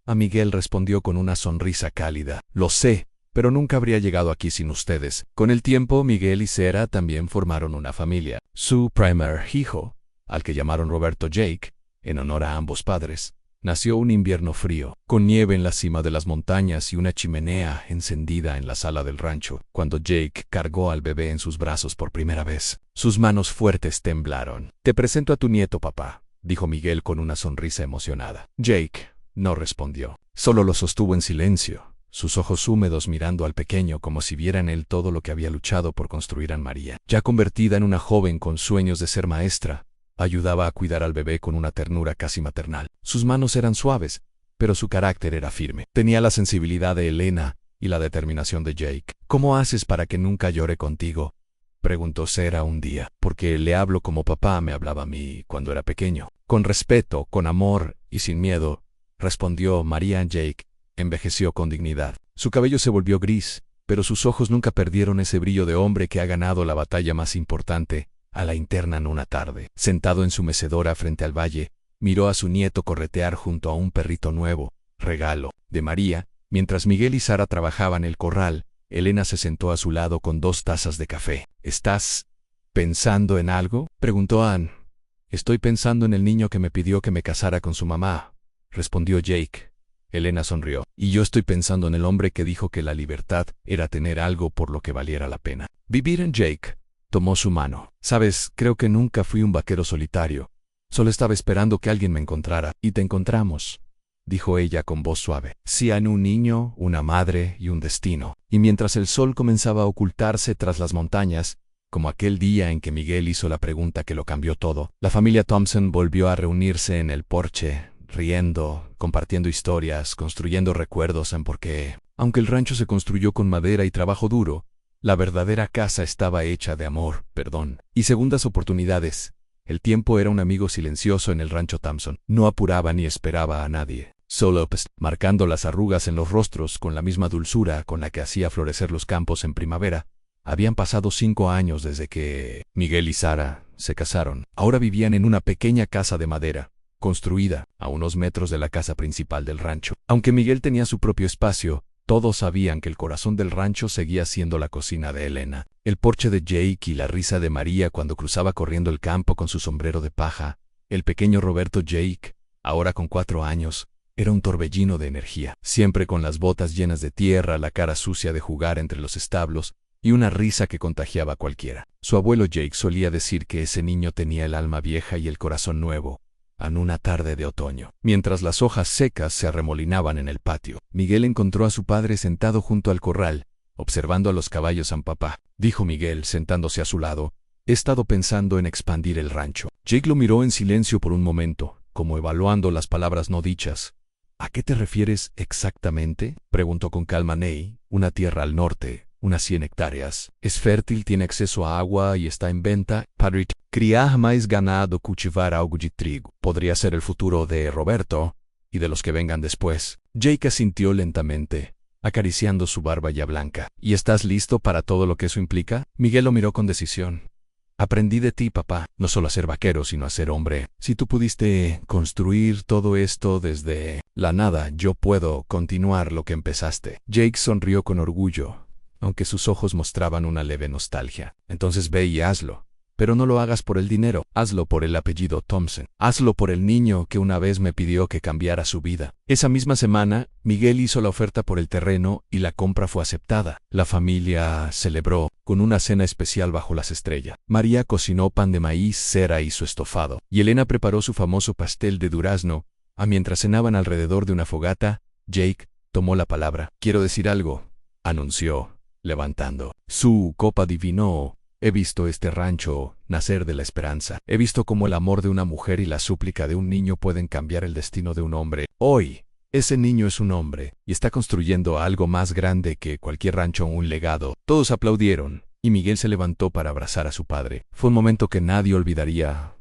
Miguel respondió con una sonrisa cálida. «Lo sé, pero nunca habría llegado aquí sin ustedes». Con el tiempo, Miguel y Sarah también formaron una familia. Su primer hijo, al que llamaron Roberto Jake, en honor a ambos padres, nació un invierno frío, con nieve en la cima de las montañas y una chimenea encendida en la sala del rancho. Cuando Jake cargó al bebé en sus brazos por primera vez, sus manos fuertes temblaron. «Te presento a tu nieto, papá», dijo Miguel con una sonrisa emocionada. Jake no respondió, solo lo sostuvo en silencio, sus ojos húmedos mirando al pequeño como si viera en él todo lo que había luchado por construir en María. Ya convertida en una joven con sueños de ser maestra, ayudaba a cuidar al bebé con una ternura casi maternal. Sus manos eran suaves, pero su carácter era firme. Tenía la sensibilidad de Elena y la determinación de Jake. «¿Cómo haces para que nunca llore contigo?», preguntó Sarah un día. «Porque le hablo como papá me hablaba a mí cuando era pequeño. Con respeto, con amor y sin miedo», respondió María. Jake envejeció con dignidad. Su cabello se volvió gris, pero sus ojos nunca perdieron ese brillo de hombre que ha ganado la batalla más importante. A la interna en una tarde, sentado en su mecedora frente al valle, miró a su nieto corretear junto a un perrito nuevo, regalo de María. Mientras Miguel y Sarah trabajaban en el corral, Elena se sentó a su lado con 2 tazas de café. «¿Estás pensando en algo?», preguntó Ann. «Estoy pensando en el niño que me pidió que me casara con su mamá», respondió Jake. Elena sonrió. «Y yo estoy pensando en el hombre que dijo que la libertad era tener algo por lo que valiera la pena vivir». Jake tomó su mano. «Sabes, creo que nunca fui un vaquero solitario. Solo estaba esperando que alguien me encontrara. Y te encontramos». dijo ella con voz suave. Sí, en un niño, una madre y un destino. Y mientras el sol comenzaba a ocultarse tras las montañas, como aquel día en que Miguel hizo la pregunta que lo cambió todo, la familia Thompson volvió a reunirse en el porche, riendo, compartiendo historias, construyendo recuerdos, porque, aunque el rancho se construyó con madera y trabajo duro, la verdadera casa estaba hecha de amor, perdón y segundas oportunidades. El tiempo era un amigo silencioso en el rancho Thompson. No apuraba ni esperaba a nadie. Solo marcando las arrugas en los rostros con la misma dulzura con la que hacía florecer los campos en primavera. Habían pasado 5 años desde que Miguel y Sara se casaron. Ahora vivían en una pequeña casa de madera, construida a unos metros de la casa principal del rancho. Aunque Miguel tenía su propio espacio, todos sabían que el corazón del rancho seguía siendo la cocina de Elena, el porche de Jake y la risa de María cuando cruzaba corriendo el campo con su sombrero de paja. El pequeño Roberto Jake, ahora con 4 años, era un torbellino de energía, siempre con las botas llenas de tierra, la cara sucia de jugar entre los establos y una risa que contagiaba a cualquiera. Su abuelo Jake solía decir que ese niño tenía el alma vieja y el corazón nuevo. En una tarde de otoño, mientras las hojas secas se arremolinaban en el patio, Miguel encontró a su padre sentado junto al corral, observando a los caballos. Papá, dijo Miguel sentándose a su lado, he estado pensando en expandir el rancho. Jake lo miró en silencio por un momento, como evaluando las palabras no dichas. ¿A qué te refieres exactamente?, preguntó con calma Ney. Una tierra al norte, unas 100 hectáreas. Es fértil, tiene acceso a agua y está en venta. Padre, criar más ganado, cultivar algo de trigo. Podría ser el futuro de Roberto y de los que vengan después. Jake asintió lentamente, acariciando su barba ya blanca. ¿Y estás listo para todo lo que eso implica? Miguel lo miró con decisión. Aprendí de ti, papá, no solo a ser vaquero, sino a ser hombre. Si tú pudiste construir todo esto desde la nada, yo puedo continuar lo que empezaste. Jake sonrió con orgullo, aunque sus ojos mostraban una leve nostalgia. Entonces ve y hazlo. Pero no lo hagas por el dinero, hazlo por el apellido Thompson. Hazlo por el niño que una vez me pidió que cambiara su vida. Esa misma semana, Miguel hizo la oferta por el terreno y la compra fue aceptada. La familia celebró con una cena especial bajo las estrellas. María cocinó pan de maíz, cera y su estofado, y Elena preparó su famoso pastel de durazno. Mientras cenaban alrededor de una fogata, Jake tomó la palabra. Quiero decir algo, anunció, levantando su copa divino. He visto este rancho nacer de la esperanza. He visto cómo el amor de una mujer y la súplica de un niño pueden cambiar el destino de un hombre. Hoy, ese niño es un hombre y está construyendo algo más grande que cualquier rancho o un legado. Todos aplaudieron y Miguel se levantó para abrazar a su padre. Fue un momento que nadie olvidaría.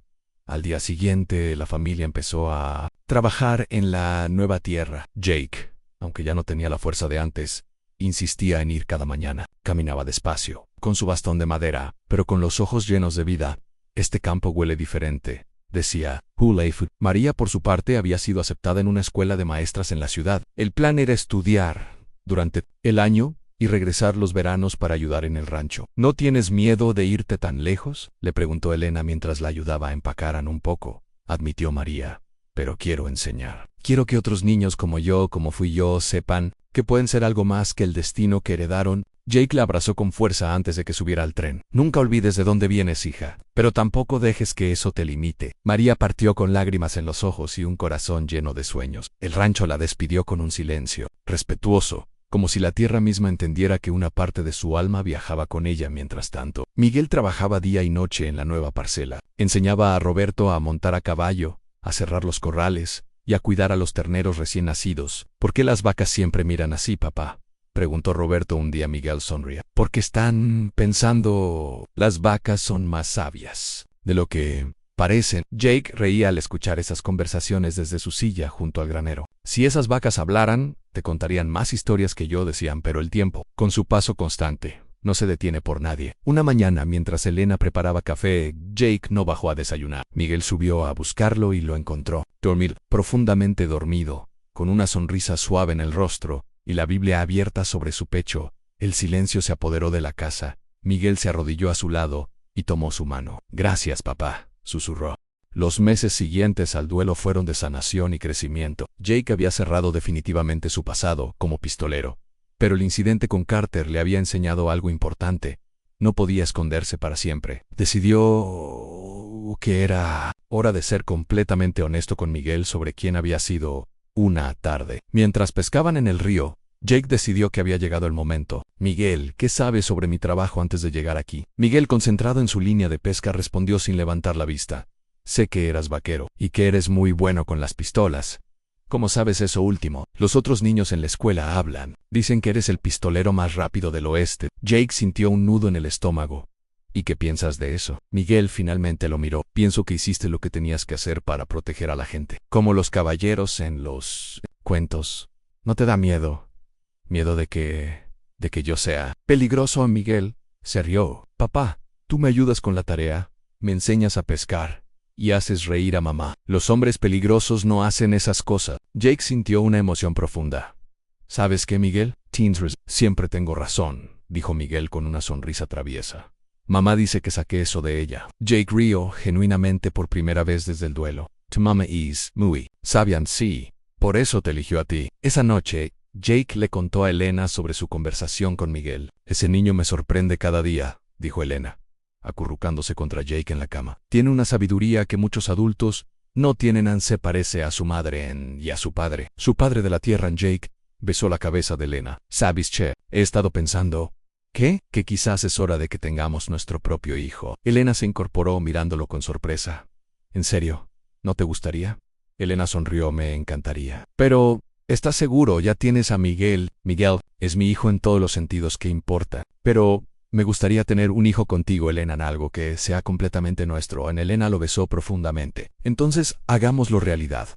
Al día siguiente, la familia empezó a trabajar en la nueva tierra. Jake, aunque ya no tenía la fuerza de antes, insistía en ir cada mañana. Caminaba despacio, con su bastón de madera, pero con los ojos llenos de vida. Este campo huele diferente, decía. María, por su parte, había sido aceptada en una escuela de maestras en la ciudad. El plan era estudiar durante el año y regresar los veranos para ayudar en el rancho. ¿No tienes miedo de irte tan lejos?, le preguntó Elena mientras la ayudaba a empacar un poco, admitió María. Pero quiero enseñar. Quiero que otros niños como yo, como fui yo, sepan que pueden ser algo más que el destino que heredaron. Jake la abrazó con fuerza antes de que subiera al tren. Nunca olvides de dónde vienes, hija, pero tampoco dejes que eso te limite. María partió con lágrimas en los ojos y un corazón lleno de sueños. El rancho la despidió con un silencio respetuoso, como si la tierra misma entendiera que una parte de su alma viajaba con ella. Mientras tanto, Miguel trabajaba día y noche en la nueva parcela. Enseñaba a Roberto a montar a caballo, a cerrar los corrales y a cuidar a los terneros recién nacidos. ¿Por qué las vacas siempre miran así, papá?, preguntó Roberto un día. Miguel sonrió. Porque están pensando. Las vacas son más sabias de lo que parecen. Jake reía al escuchar esas conversaciones desde su silla junto al granero. Si esas vacas hablaran, te contarían más historias que yo, decían, pero el tiempo, con su paso constante, no se detiene por nadie. Una mañana, mientras Elena preparaba café, Jake no bajó a desayunar. Miguel subió a buscarlo y lo encontró, profundamente dormido, con una sonrisa suave en el rostro y la Biblia abierta sobre su pecho. El silencio se apoderó de la casa. Miguel se arrodilló a su lado y tomó su mano. Gracias, papá, susurró. Los meses siguientes al duelo fueron de sanación y crecimiento. Jake había cerrado definitivamente su pasado como pistolero, pero el incidente con Carter le había enseñado algo importante. No podía esconderse para siempre. Decidió que era hora de ser completamente honesto con Miguel sobre quién había sido Una tarde, mientras pescaban en el río, Jake decidió que había llegado el momento. Miguel, ¿qué sabes sobre mi trabajo antes de llegar aquí? Miguel, concentrado en su línea de pesca, respondió sin levantar la vista. Sé que eras vaquero y que eres muy bueno con las pistolas. ¿Cómo sabes eso último? Los otros niños en la escuela hablan. Dicen que eres el pistolero más rápido del oeste. Jake sintió un nudo en el estómago. ¿Y qué piensas de eso? Miguel finalmente lo miró. Pienso que hiciste lo que tenías que hacer para proteger a la gente. Como los caballeros en los cuentos. ¿No te da miedo? ¿Miedo de que yo sea peligroso? Miguel se rió. Papá, ¿tú me ayudas con la tarea? Me enseñas a pescar y haces reír a mamá. Los hombres peligrosos no hacen esas cosas. Jake sintió una emoción profunda. ¿Sabes qué, Miguel? Siempre tengo razón, dijo Miguel con una sonrisa traviesa. Mamá dice que saqué eso de ella. Jake rió genuinamente por primera vez desde el duelo. Tu mamá es muy sabia, sí. Por eso te eligió a ti. Esa noche, Jake le contó a Elena sobre su conversación con Miguel. Ese niño me sorprende cada día, dijo Elena, acurrucándose contra Jake en la cama. Tiene una sabiduría que muchos adultos no tienen. Se parece a su madre y a su padre de la tierra. Jake besó la cabeza de Elena. ¿Sabes, che? He estado pensando. ¿Qué? Que quizás es hora de que tengamos nuestro propio hijo. Elena se incorporó mirándolo con sorpresa. ¿En serio? ¿No te gustaría? Elena sonrió. Me encantaría. Pero, ¿estás seguro? Ya tienes a Miguel. Miguel es mi hijo en todos los sentidos que importa. Pero me gustaría tener un hijo contigo, Elena, en algo que sea completamente nuestro. Elena lo besó profundamente. Entonces, hagámoslo realidad.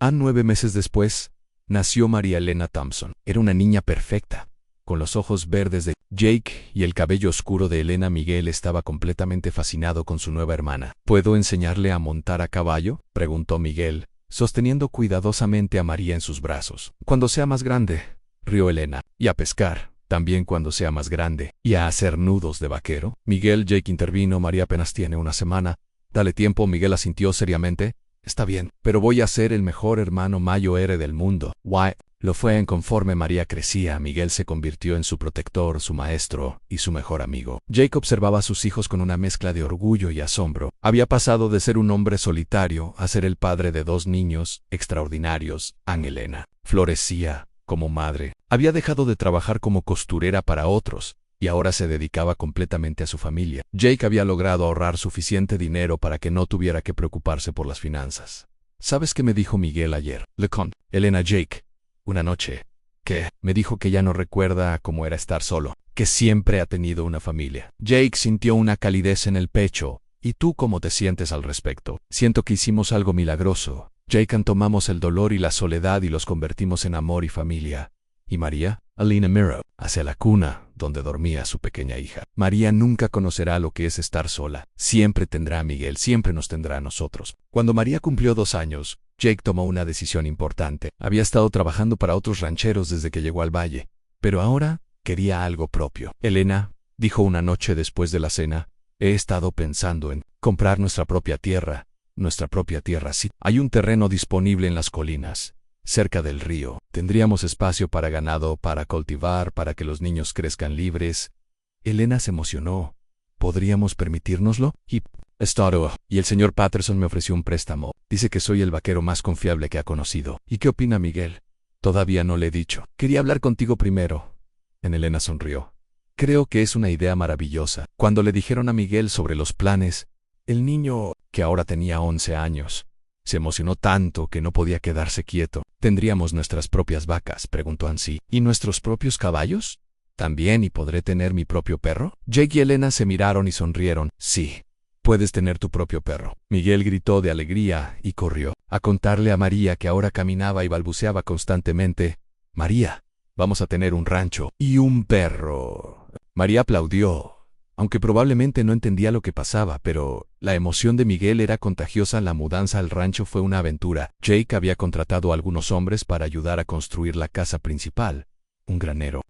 9 meses después, nació María Elena Thompson. Era una niña perfecta, con los ojos verdes de Jake y el cabello oscuro de Elena. Miguel estaba completamente fascinado con su nueva hermana. ¿Puedo enseñarle a montar a caballo?, preguntó Miguel, sosteniendo cuidadosamente a María en sus brazos. Cuando sea más grande, rió Elena. Y a pescar, también cuando sea más grande. ¿Y a hacer nudos de vaquero? Miguel. Jake intervino. María apenas tiene 1 semana. Dale tiempo. Miguel asintió seriamente. Está bien, pero voy a ser el mejor hermano mayor del mundo. Why? Lo fue. Conforme María crecía, Miguel se convirtió en su protector, su maestro y su mejor amigo. Jake observaba a sus hijos con una mezcla de orgullo y asombro. Había pasado de ser un hombre solitario a ser el padre de 2 niños extraordinarios. Elena florecía como madre. Había dejado de trabajar como costurera para otros y ahora se dedicaba completamente a su familia. Jake había logrado ahorrar suficiente dinero para que no tuviera que preocuparse por las finanzas. ¿Sabes qué me dijo Miguel ayer? Elena. Jake, una noche, ¿qué? Me dijo que ya no recuerda cómo era estar solo, que siempre ha tenido una familia. Jake sintió una calidez en el pecho. ¿Y tú cómo te sientes al respecto? Siento que hicimos algo milagroso. Jake, tomamos el dolor y la soledad y los convertimos en amor y familia. ¿Y María? Elena miró hacia la cuna donde dormía su pequeña hija. María nunca conocerá lo que es estar sola. Siempre tendrá a Miguel, siempre nos tendrá a nosotros. Cuando María cumplió 2 años, Jake tomó una decisión importante. Había estado trabajando para otros rancheros desde que llegó al valle, pero ahora quería algo propio. Elena, dijo una noche después de la cena, he estado pensando en comprar nuestra propia tierra. Nuestra propia tierra, sí. Hay un terreno disponible en las colinas, cerca del río. Tendríamos espacio para ganado, para cultivar, para que los niños crezcan libres. Elena se emocionó. ¿Podríamos permitírnoslo? Y el señor Patterson me ofreció un préstamo. Dice que soy el vaquero más confiable que ha conocido. ¿Y qué opina Miguel? Todavía no le he dicho. Quería hablar contigo primero. Elena sonrió. Creo que es una idea maravillosa. Cuando le dijeron a Miguel sobre los planes, el niño, que ahora tenía 11 años, se emocionó tanto que no podía quedarse quieto. ¿Tendríamos nuestras propias vacas?, preguntó Ansi. ¿Y nuestros propios caballos? ¿También? ¿Y podré tener mi propio perro? Jake y Elena se miraron y sonrieron. Sí, puedes tener tu propio perro. Miguel gritó de alegría y corrió a contarle a María, que ahora caminaba y balbuceaba constantemente. María, vamos a tener un rancho y un perro. María aplaudió, aunque probablemente no entendía lo que pasaba, pero la emoción de Miguel era contagiosa. La mudanza al rancho fue una aventura. Jake había contratado a algunos hombres para ayudar a construir la casa principal, un granero.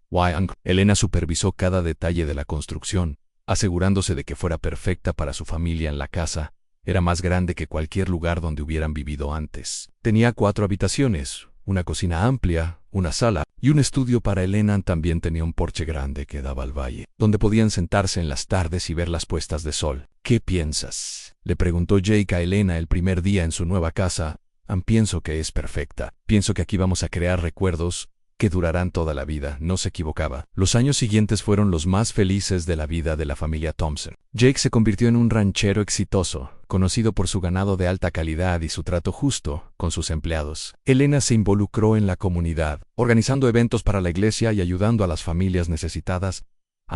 Elena supervisó cada detalle de la construcción, asegurándose de que fuera perfecta para su familia. En la casa era más grande que cualquier lugar donde hubieran vivido antes. Tenía 4 habitaciones, una cocina amplia, una sala y un estudio para Elena. También tenía un porche grande que daba al valle, donde podían sentarse en las tardes y ver las puestas de sol. ¿Qué piensas?, le preguntó Jake a Elena el primer día en su nueva casa. Pienso que es perfecta. Pienso que aquí vamos a crear recuerdos que durarán toda la vida. No se equivocaba. Los años siguientes fueron los más felices de la vida de la familia Thompson. Jake se convirtió en un ranchero exitoso, conocido por su ganado de alta calidad y su trato justo con sus empleados. Elena se involucró en la comunidad, organizando eventos para la iglesia y ayudando a las familias necesitadas.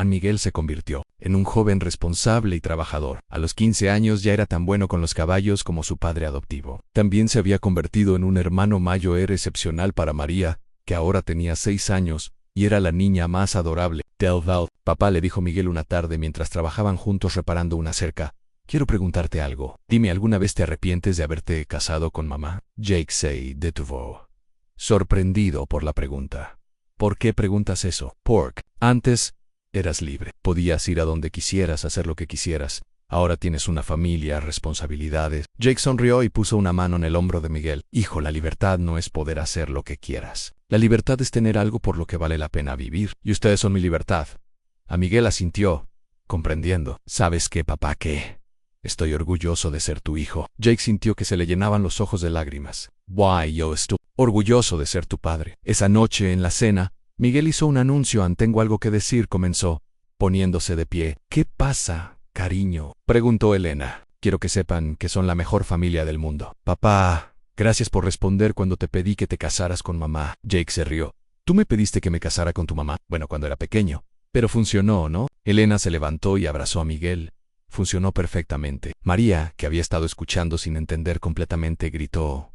Miguel se convirtió en un joven responsable y trabajador. A los 15 años ya era tan bueno con los caballos como su padre adoptivo. También se había convertido en un hermano mayor excepcional para María, que ahora tenía 6 años, y era la niña más adorable del Val. Papá, le dijo Miguel una tarde mientras trabajaban juntos reparando una cerca. Quiero preguntarte algo. Dime, ¿alguna vez te arrepientes de haberte casado con mamá? Jake se detuvo, sorprendido por la pregunta. ¿Por qué preguntas eso? Porque antes eras libre. Podías ir a donde quisieras, hacer lo que quisieras. Ahora tienes una familia, responsabilidades. Jake sonrió y puso una mano en el hombro de Miguel. Hijo, la libertad no es poder hacer lo que quieras. La libertad es tener algo por lo que vale la pena vivir. Y ustedes son mi libertad. A Miguel asintió, comprendiendo. ¿Sabes qué, papá? ¿Qué? Estoy orgulloso de ser tu hijo. Jake sintió que se le llenaban los ojos de lágrimas. Why, yo estoy orgulloso de ser tu padre. Esa noche, en la cena, Miguel hizo un anuncio. Tengo algo que decir, comenzó, poniéndose de pie. ¿Qué pasa, cariño?, preguntó Elena. Quiero que sepan que son la mejor familia del mundo. Papá, gracias por responder cuando te pedí que te casaras con mamá. Jake se rió. ¿Tú me pediste que me casara con tu mamá? Bueno, cuando era pequeño. Pero funcionó, ¿no? Elena se levantó y abrazó a Miguel. Funcionó perfectamente. María, que había estado escuchando sin entender completamente, gritó: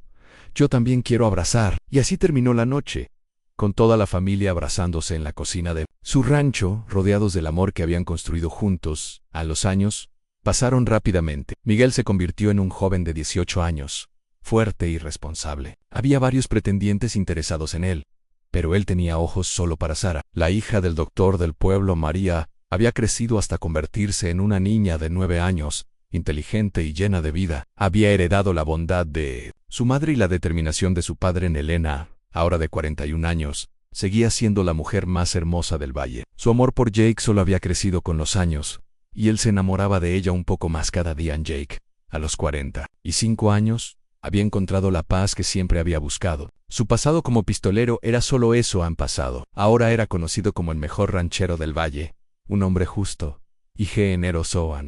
yo también quiero abrazar. Y así terminó la noche, con toda la familia abrazándose en la cocina de su rancho, rodeados del amor que habían construido juntos. A los años pasaron rápidamente. Miguel se convirtió en un joven de 18 años, fuerte y responsable. Había varios pretendientes interesados en él, pero él tenía ojos solo para Sara. La hija del doctor del pueblo, María, había crecido hasta convertirse en una niña de 9 años, inteligente y llena de vida. Había heredado la bondad de su madre y la determinación de su padre en Elena. Ahora de 41 años, seguía siendo la mujer más hermosa del valle. Su amor por Jake solo había crecido con los años, y él se enamoraba de ella un poco más cada día. En Jake, a los 45 años, había encontrado la paz que siempre había buscado. Su pasado como pistolero era solo eso, han pasado. Ahora era conocido como el mejor ranchero del valle, un hombre justo y generoso.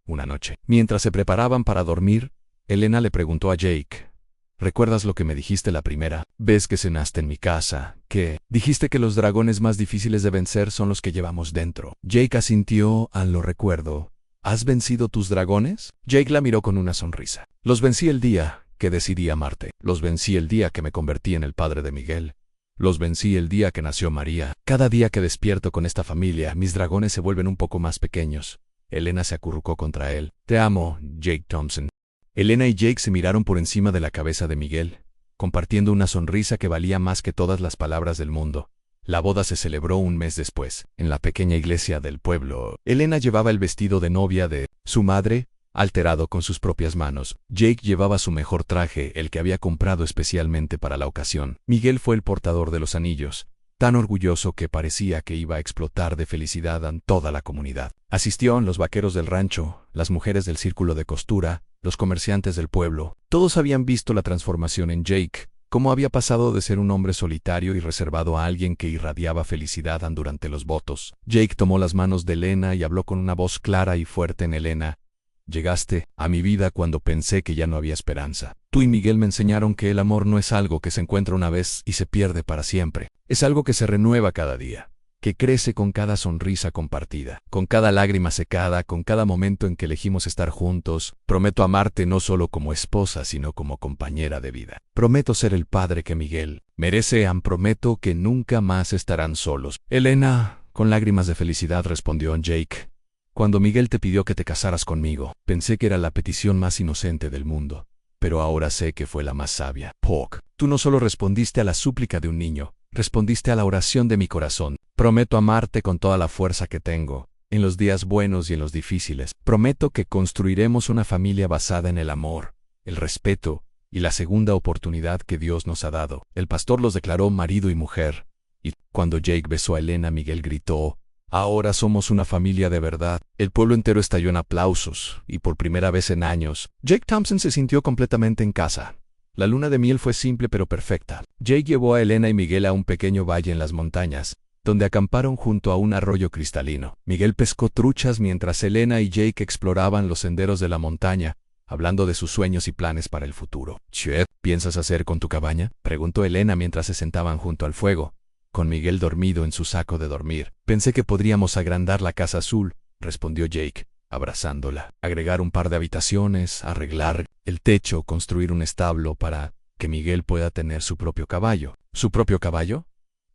Una noche, mientras se preparaban para dormir, Elena le preguntó a Jake: ¿recuerdas lo que me dijiste la primera vez que cenaste en mi casa? ¿Qué? Dijiste que los dragones más difíciles de vencer son los que llevamos dentro. Jake asintió. Lo recuerdo. ¿Has vencido tus dragones? Jake la miró con una sonrisa. Los vencí el día que decidí amarte. Los vencí el día que me convertí en el padre de Miguel. Los vencí el día que nació María. Cada día que despierto con esta familia, mis dragones se vuelven un poco más pequeños. Elena se acurrucó contra él. Te amo, Jake Thompson. Elena y Jake se miraron por encima de la cabeza de Miguel, compartiendo una sonrisa que valía más que todas las palabras del mundo. La boda se celebró un mes después, en la pequeña iglesia del pueblo. Elena llevaba el vestido de novia de su madre, alterado con sus propias manos. Jake llevaba su mejor traje, el que había comprado especialmente para la ocasión. Miguel fue el portador de los anillos, tan orgulloso que parecía que iba a explotar de felicidad en toda la comunidad. Asistieron los vaqueros del rancho, las mujeres del círculo de costura, los comerciantes del pueblo. Todos habían visto la transformación en Jake, cómo había pasado de ser un hombre solitario y reservado a alguien que irradiaba felicidad durante los votos. Jake tomó las manos de Elena y habló con una voz clara y fuerte en Elena: llegaste a mi vida cuando pensé que ya no había esperanza. Tú y Miguel me enseñaron que el amor no es algo que se encuentra una vez y se pierde para siempre. Es algo que se renueva cada día, que crece con cada sonrisa compartida, con cada lágrima secada, con cada momento en que elegimos estar juntos. Prometo amarte no solo como esposa, sino como compañera de vida. Prometo ser el padre que Miguel merece. Prometo que nunca más estarán solos. Elena, con lágrimas de felicidad, respondió Jake: cuando Miguel te pidió que te casaras conmigo, pensé que era la petición más inocente del mundo, pero ahora sé que fue la más sabia. Puck, tú no solo respondiste a la súplica de un niño, respondiste a la oración de mi corazón. Prometo amarte con toda la fuerza que tengo, en los días buenos y en los difíciles. Prometo que construiremos una familia basada en el amor, el respeto y la segunda oportunidad que Dios nos ha dado. El pastor los declaró marido y mujer, y cuando Jake besó a Elena, Miguel gritó: ahora somos una familia de verdad. El pueblo entero estalló en aplausos, y por primera vez en años, Jake Thompson se sintió completamente en casa. La luna de miel fue simple pero perfecta. Jake llevó a Elena y Miguel a un pequeño valle en las montañas, donde acamparon junto a un arroyo cristalino. Miguel pescó truchas mientras Elena y Jake exploraban los senderos de la montaña, hablando de sus sueños y planes para el futuro. «¿Qué piensas hacer con tu cabaña?», preguntó Elena mientras se sentaban junto al fuego, con Miguel dormido en su saco de dormir. «Pensé que podríamos agrandar la casa azul», respondió Jake, abrazándola. «Agregar un par de habitaciones, arreglar el techo, construir un establo para que Miguel pueda tener su propio caballo». ¿Su propio caballo?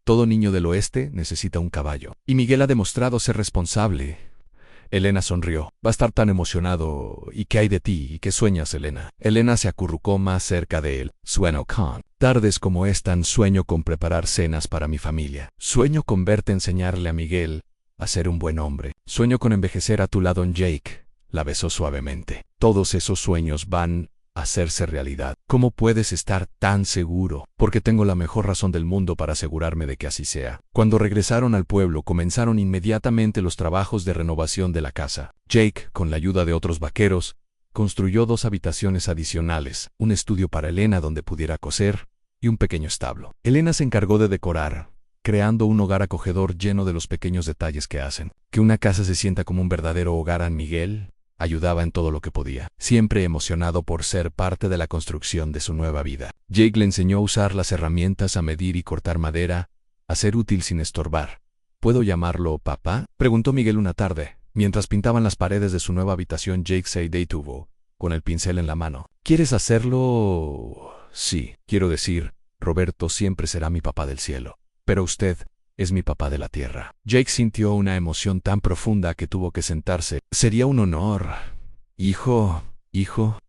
Todo niño del oeste necesita un caballo. Y Miguel ha demostrado ser responsable. Elena sonrió. Va a estar tan emocionado. ¿Y qué hay de ti? ¿Y qué sueñas, Elena? Elena se acurrucó más cerca de él. Sueño con tardes como esta, sueño con preparar cenas para mi familia. Sueño con verte enseñarle a Miguel a ser un buen hombre. Sueño con envejecer a tu lado. Jake la besó suavemente. Todos esos sueños van a hacerse realidad. ¿Cómo puedes estar tan seguro? Porque tengo la mejor razón del mundo para asegurarme de que así sea. Cuando regresaron al pueblo, comenzaron inmediatamente los trabajos de renovación de la casa. Jake, con la ayuda de otros vaqueros, construyó 2 habitaciones adicionales, un estudio para Elena donde pudiera coser y un pequeño establo. Elena se encargó de decorar, creando un hogar acogedor lleno de los pequeños detalles que hacen que una casa se sienta como un verdadero hogar. A Miguel ayudaba en todo lo que podía, siempre emocionado por ser parte de la construcción de su nueva vida. Jake le enseñó a usar las herramientas, a medir y cortar madera, a ser útil sin estorbar. ¿Puedo llamarlo papá?, preguntó Miguel una tarde. Mientras pintaban las paredes de su nueva habitación, Jake se detuvo, con el pincel en la mano. ¿Quieres hacerlo? Sí, quiero decir, Roberto siempre será mi papá del cielo, pero usted es mi papá de la tierra. Jake sintió una emoción tan profunda que tuvo que sentarse. Sería un honor. Hijo.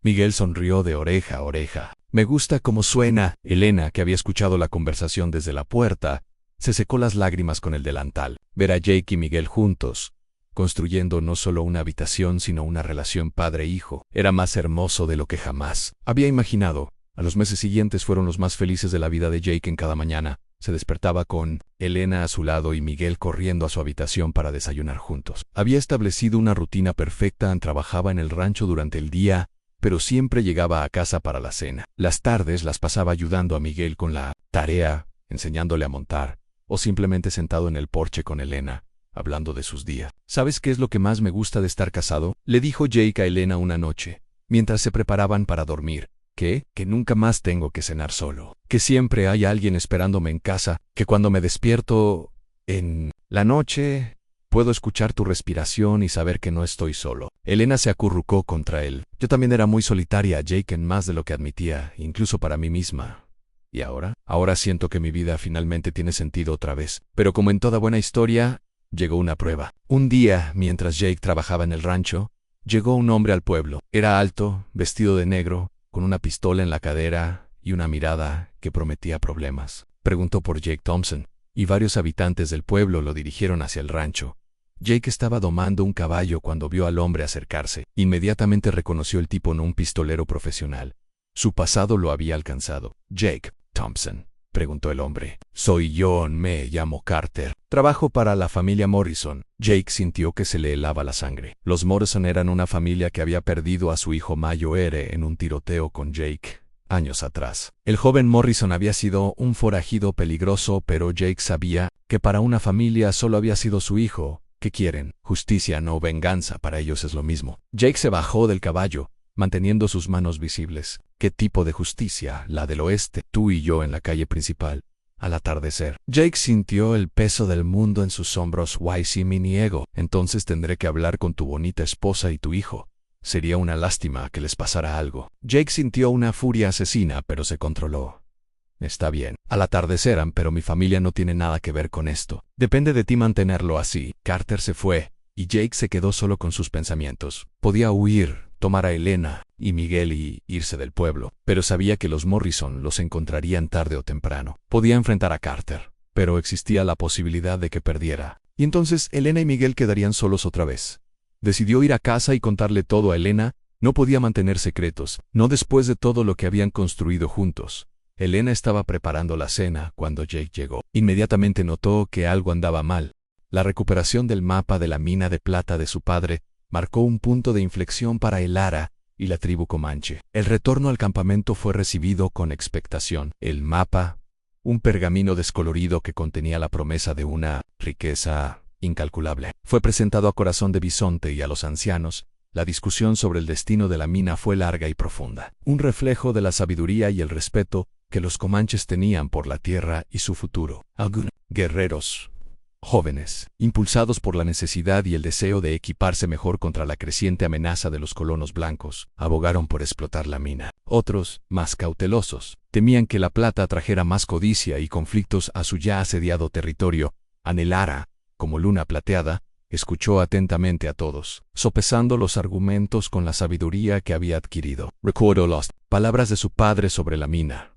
Miguel sonrió de oreja a oreja. Me gusta cómo suena. Elena, que había escuchado la conversación desde la puerta, se secó las lágrimas con el delantal. Ver a Jake y Miguel juntos, construyendo no solo una habitación sino una relación padre-hijo, era más hermoso de lo que jamás había imaginado. A los meses siguientes fueron los más felices de la vida de Jake. En cada mañana se despertaba con Elena a su lado y Miguel corriendo a su habitación para desayunar juntos. Había establecido una rutina perfecta. Trabajaba en el rancho durante el día, pero siempre llegaba a casa para la cena. Las tardes las pasaba ayudando a Miguel con la tarea, enseñándole a montar, o simplemente sentado en el porche con Elena, hablando de sus días. ¿Sabes qué es lo que más me gusta de estar casado?, le dijo Jake a Elena una noche, mientras se preparaban para dormir. ¿Qué? Que nunca más tengo que cenar solo. Que siempre hay alguien esperándome en casa. Que cuando me despierto en la noche, puedo escuchar tu respiración y saber que no estoy solo. Elena se acurrucó contra él. Yo también era muy solitaria, Jake, en más de lo que admitía, incluso para mí misma. ¿Y ahora? Ahora siento que mi vida finalmente tiene sentido otra vez. Pero como en toda buena historia, llegó una prueba. Un día, mientras Jake trabajaba en el rancho, llegó un hombre al pueblo. Era alto, vestido de negro, con una pistola en la cadera y una mirada que prometía problemas. Preguntó por Jake Thompson, y varios habitantes del pueblo lo dirigieron hacia el rancho. Jake estaba domando un caballo cuando vio al hombre acercarse. Inmediatamente reconoció el tipo, no un pistolero profesional. Su pasado lo había alcanzado. «Jake Thompson», preguntó el hombre. «Soy yo, me llamo Carter. Trabajo para la familia Morrison». Jake sintió que se le helaba la sangre. Los Morrison eran una familia que había perdido a su hijo mayor en un tiroteo con Jake años atrás. El joven Morrison había sido un forajido peligroso, pero Jake sabía que para una familia solo había sido su hijo. ¿Qué quieren? Justicia, no venganza. Para ellos es lo mismo. Jake se bajó del caballo, manteniendo sus manos visibles. ¿Qué tipo de justicia? La del oeste. Tú y yo en la calle principal. Al atardecer. Jake sintió el peso del mundo en sus hombros. «Why, si me niego, entonces tendré que hablar con tu bonita esposa y tu hijo. Sería una lástima que les pasara algo». Jake sintió una furia asesina, pero se controló. «Está bien. Al atardecer, pero mi familia no tiene nada que ver con esto. Depende de ti mantenerlo así». Carter se fue, y Jake se quedó solo con sus pensamientos. Podía huir, tomar a Elena y Miguel y irse del pueblo, pero sabía que los Morrison los encontrarían tarde o temprano. Podía enfrentar a Carter, pero existía la posibilidad de que perdiera. Y entonces Elena y Miguel quedarían solos otra vez. Decidió ir a casa y contarle todo a Elena. No podía mantener secretos, no después de todo lo que habían construido juntos. Elena estaba preparando la cena cuando Jake llegó. Inmediatamente notó que algo andaba mal. La recuperación del mapa de la mina de plata de su padre marcó un punto de inflexión para Elara y la tribu comanche. El retorno al campamento fue recibido con expectación. El mapa, un pergamino descolorido que contenía la promesa de una riqueza incalculable, fue presentado a Corazón de Bisonte y a los ancianos. La discusión sobre el destino de la mina fue larga y profunda, un reflejo de la sabiduría y el respeto que los comanches tenían por la tierra y su futuro. Algunos guerreros jóvenes, impulsados por la necesidad y el deseo de equiparse mejor contra la creciente amenaza de los colonos blancos, abogaron por explotar la mina. Otros, más cautelosos, temían que la plata trajera más codicia y conflictos a su ya asediado territorio. Anelara, como luna plateada, escuchó atentamente a todos, sopesando los argumentos con la sabiduría que había adquirido. Recordó las palabras de su padre sobre la mina,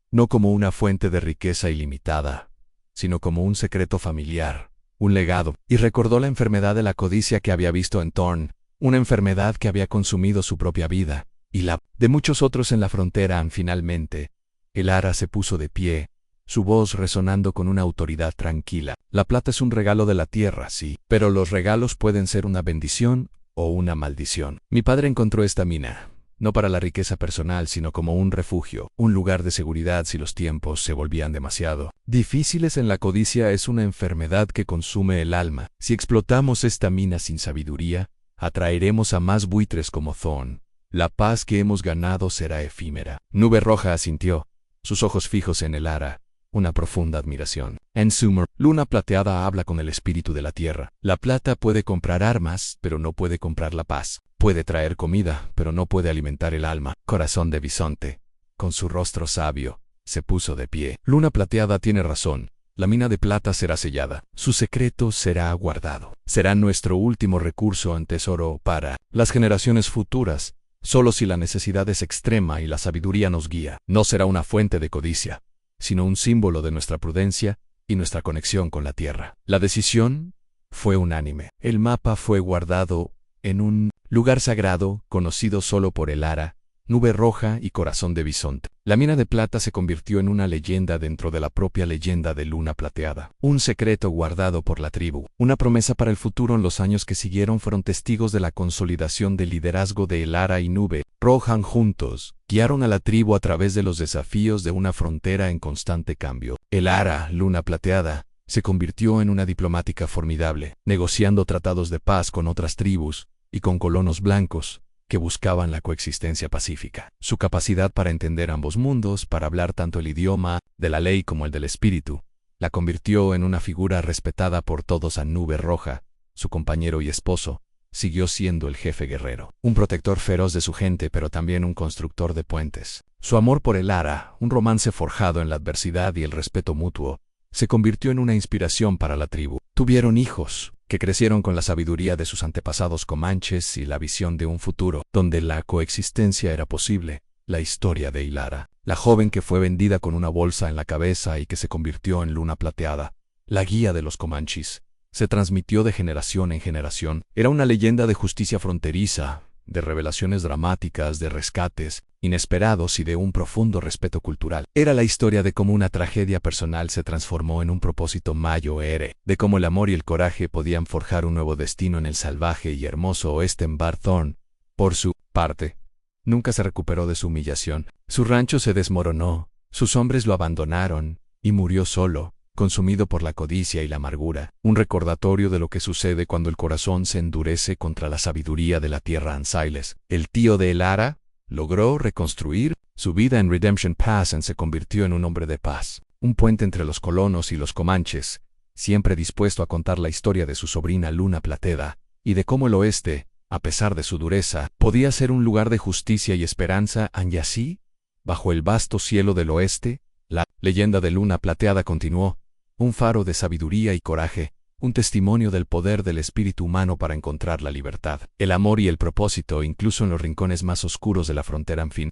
no como una fuente de riqueza ilimitada, sino como un secreto familiar, un legado, y recordó la enfermedad de la codicia que había visto en Thorn, una enfermedad que había consumido su propia vida, y la de muchos otros en la frontera. Finalmente, el Ara se puso de pie, su voz resonando con una autoridad tranquila. La plata es un regalo de la tierra, sí, pero los regalos pueden ser una bendición o una maldición. Mi padre encontró esta mina, no para la riqueza personal, sino como un refugio, un lugar de seguridad si los tiempos se volvían demasiado difíciles. En la codicia es una enfermedad que consume el alma. Si explotamos esta mina sin sabiduría, atraeremos a más buitres como Thorn. La paz que hemos ganado será efímera. Nube Roja asintió, sus ojos fijos en el Ara, una profunda admiración. En Sumer, Luna Plateada habla con el espíritu de la tierra. La plata puede comprar armas, pero no puede comprar la paz. Puede traer comida, pero no puede alimentar el alma. Corazón de Bisonte, con su rostro sabio, se puso de pie. Luna Plateada tiene razón. La mina de plata será sellada. Su secreto será guardado. Será nuestro último recurso en tesoro para las generaciones futuras, solo si la necesidad es extrema y la sabiduría nos guía. No será una fuente de codicia, sino un símbolo de nuestra prudencia y nuestra conexión con la tierra. La decisión fue unánime. El mapa fue guardado en un lugar sagrado, conocido solo por el Ara, Nube Roja y Corazón de Bisonte. La mina de plata se convirtió en una leyenda dentro de la propia leyenda de Luna Plateada. Un secreto guardado por la tribu. Una promesa para el futuro. En los años que siguieron fueron testigos de la consolidación del liderazgo de el Ara y Nube Roja. Juntos, guiaron a la tribu a través de los desafíos de una frontera en constante cambio. El Ara, Luna Plateada, se convirtió en una diplomática formidable, negociando tratados de paz con otras tribus y con colonos blancos que buscaban la coexistencia pacífica. Su capacidad para entender ambos mundos, para hablar tanto el idioma de la ley como el del espíritu, la convirtió en una figura respetada por todos. A Nube Roja, su compañero y esposo, siguió siendo el jefe guerrero, un protector feroz de su gente, pero también un constructor de puentes. Su amor por el Ara, un romance forjado en la adversidad y el respeto mutuo, se convirtió en una inspiración para la tribu. Tuvieron hijos, que crecieron con la sabiduría de sus antepasados comanches y la visión de un futuro donde la coexistencia era posible. La historia de Ilara, la joven que fue vendida con una bolsa en la cabeza y que se convirtió en Luna Plateada, la guía de los comanches, se transmitió de generación en generación. Era una leyenda de justicia fronteriza, de revelaciones dramáticas, de rescates inesperados y de un profundo respeto cultural. Era la historia de cómo una tragedia personal se transformó en un propósito mayor, de cómo el amor y el coraje podían forjar un nuevo destino en el salvaje y hermoso oeste. En Thorn, por su parte, nunca se recuperó de su humillación. Su rancho se desmoronó, sus hombres lo abandonaron, y murió solo, consumido por la codicia y la amargura. Un recordatorio de lo que sucede cuando el corazón se endurece contra la sabiduría de la tierra. Ansiles, el tío de Elara, logró reconstruir su vida en Redemption Pass y se convirtió en un hombre de paz, un puente entre los colonos y los comanches, siempre dispuesto a contar la historia de su sobrina Luna Plateada, y de cómo el oeste, a pesar de su dureza, podía ser un lugar de justicia y esperanza. Y así, bajo el vasto cielo del oeste, la leyenda de Luna Plateada continuó, un faro de sabiduría y coraje, un testimonio del poder del espíritu humano para encontrar la libertad, el amor y el propósito incluso en los rincones más oscuros de la frontera. En fin,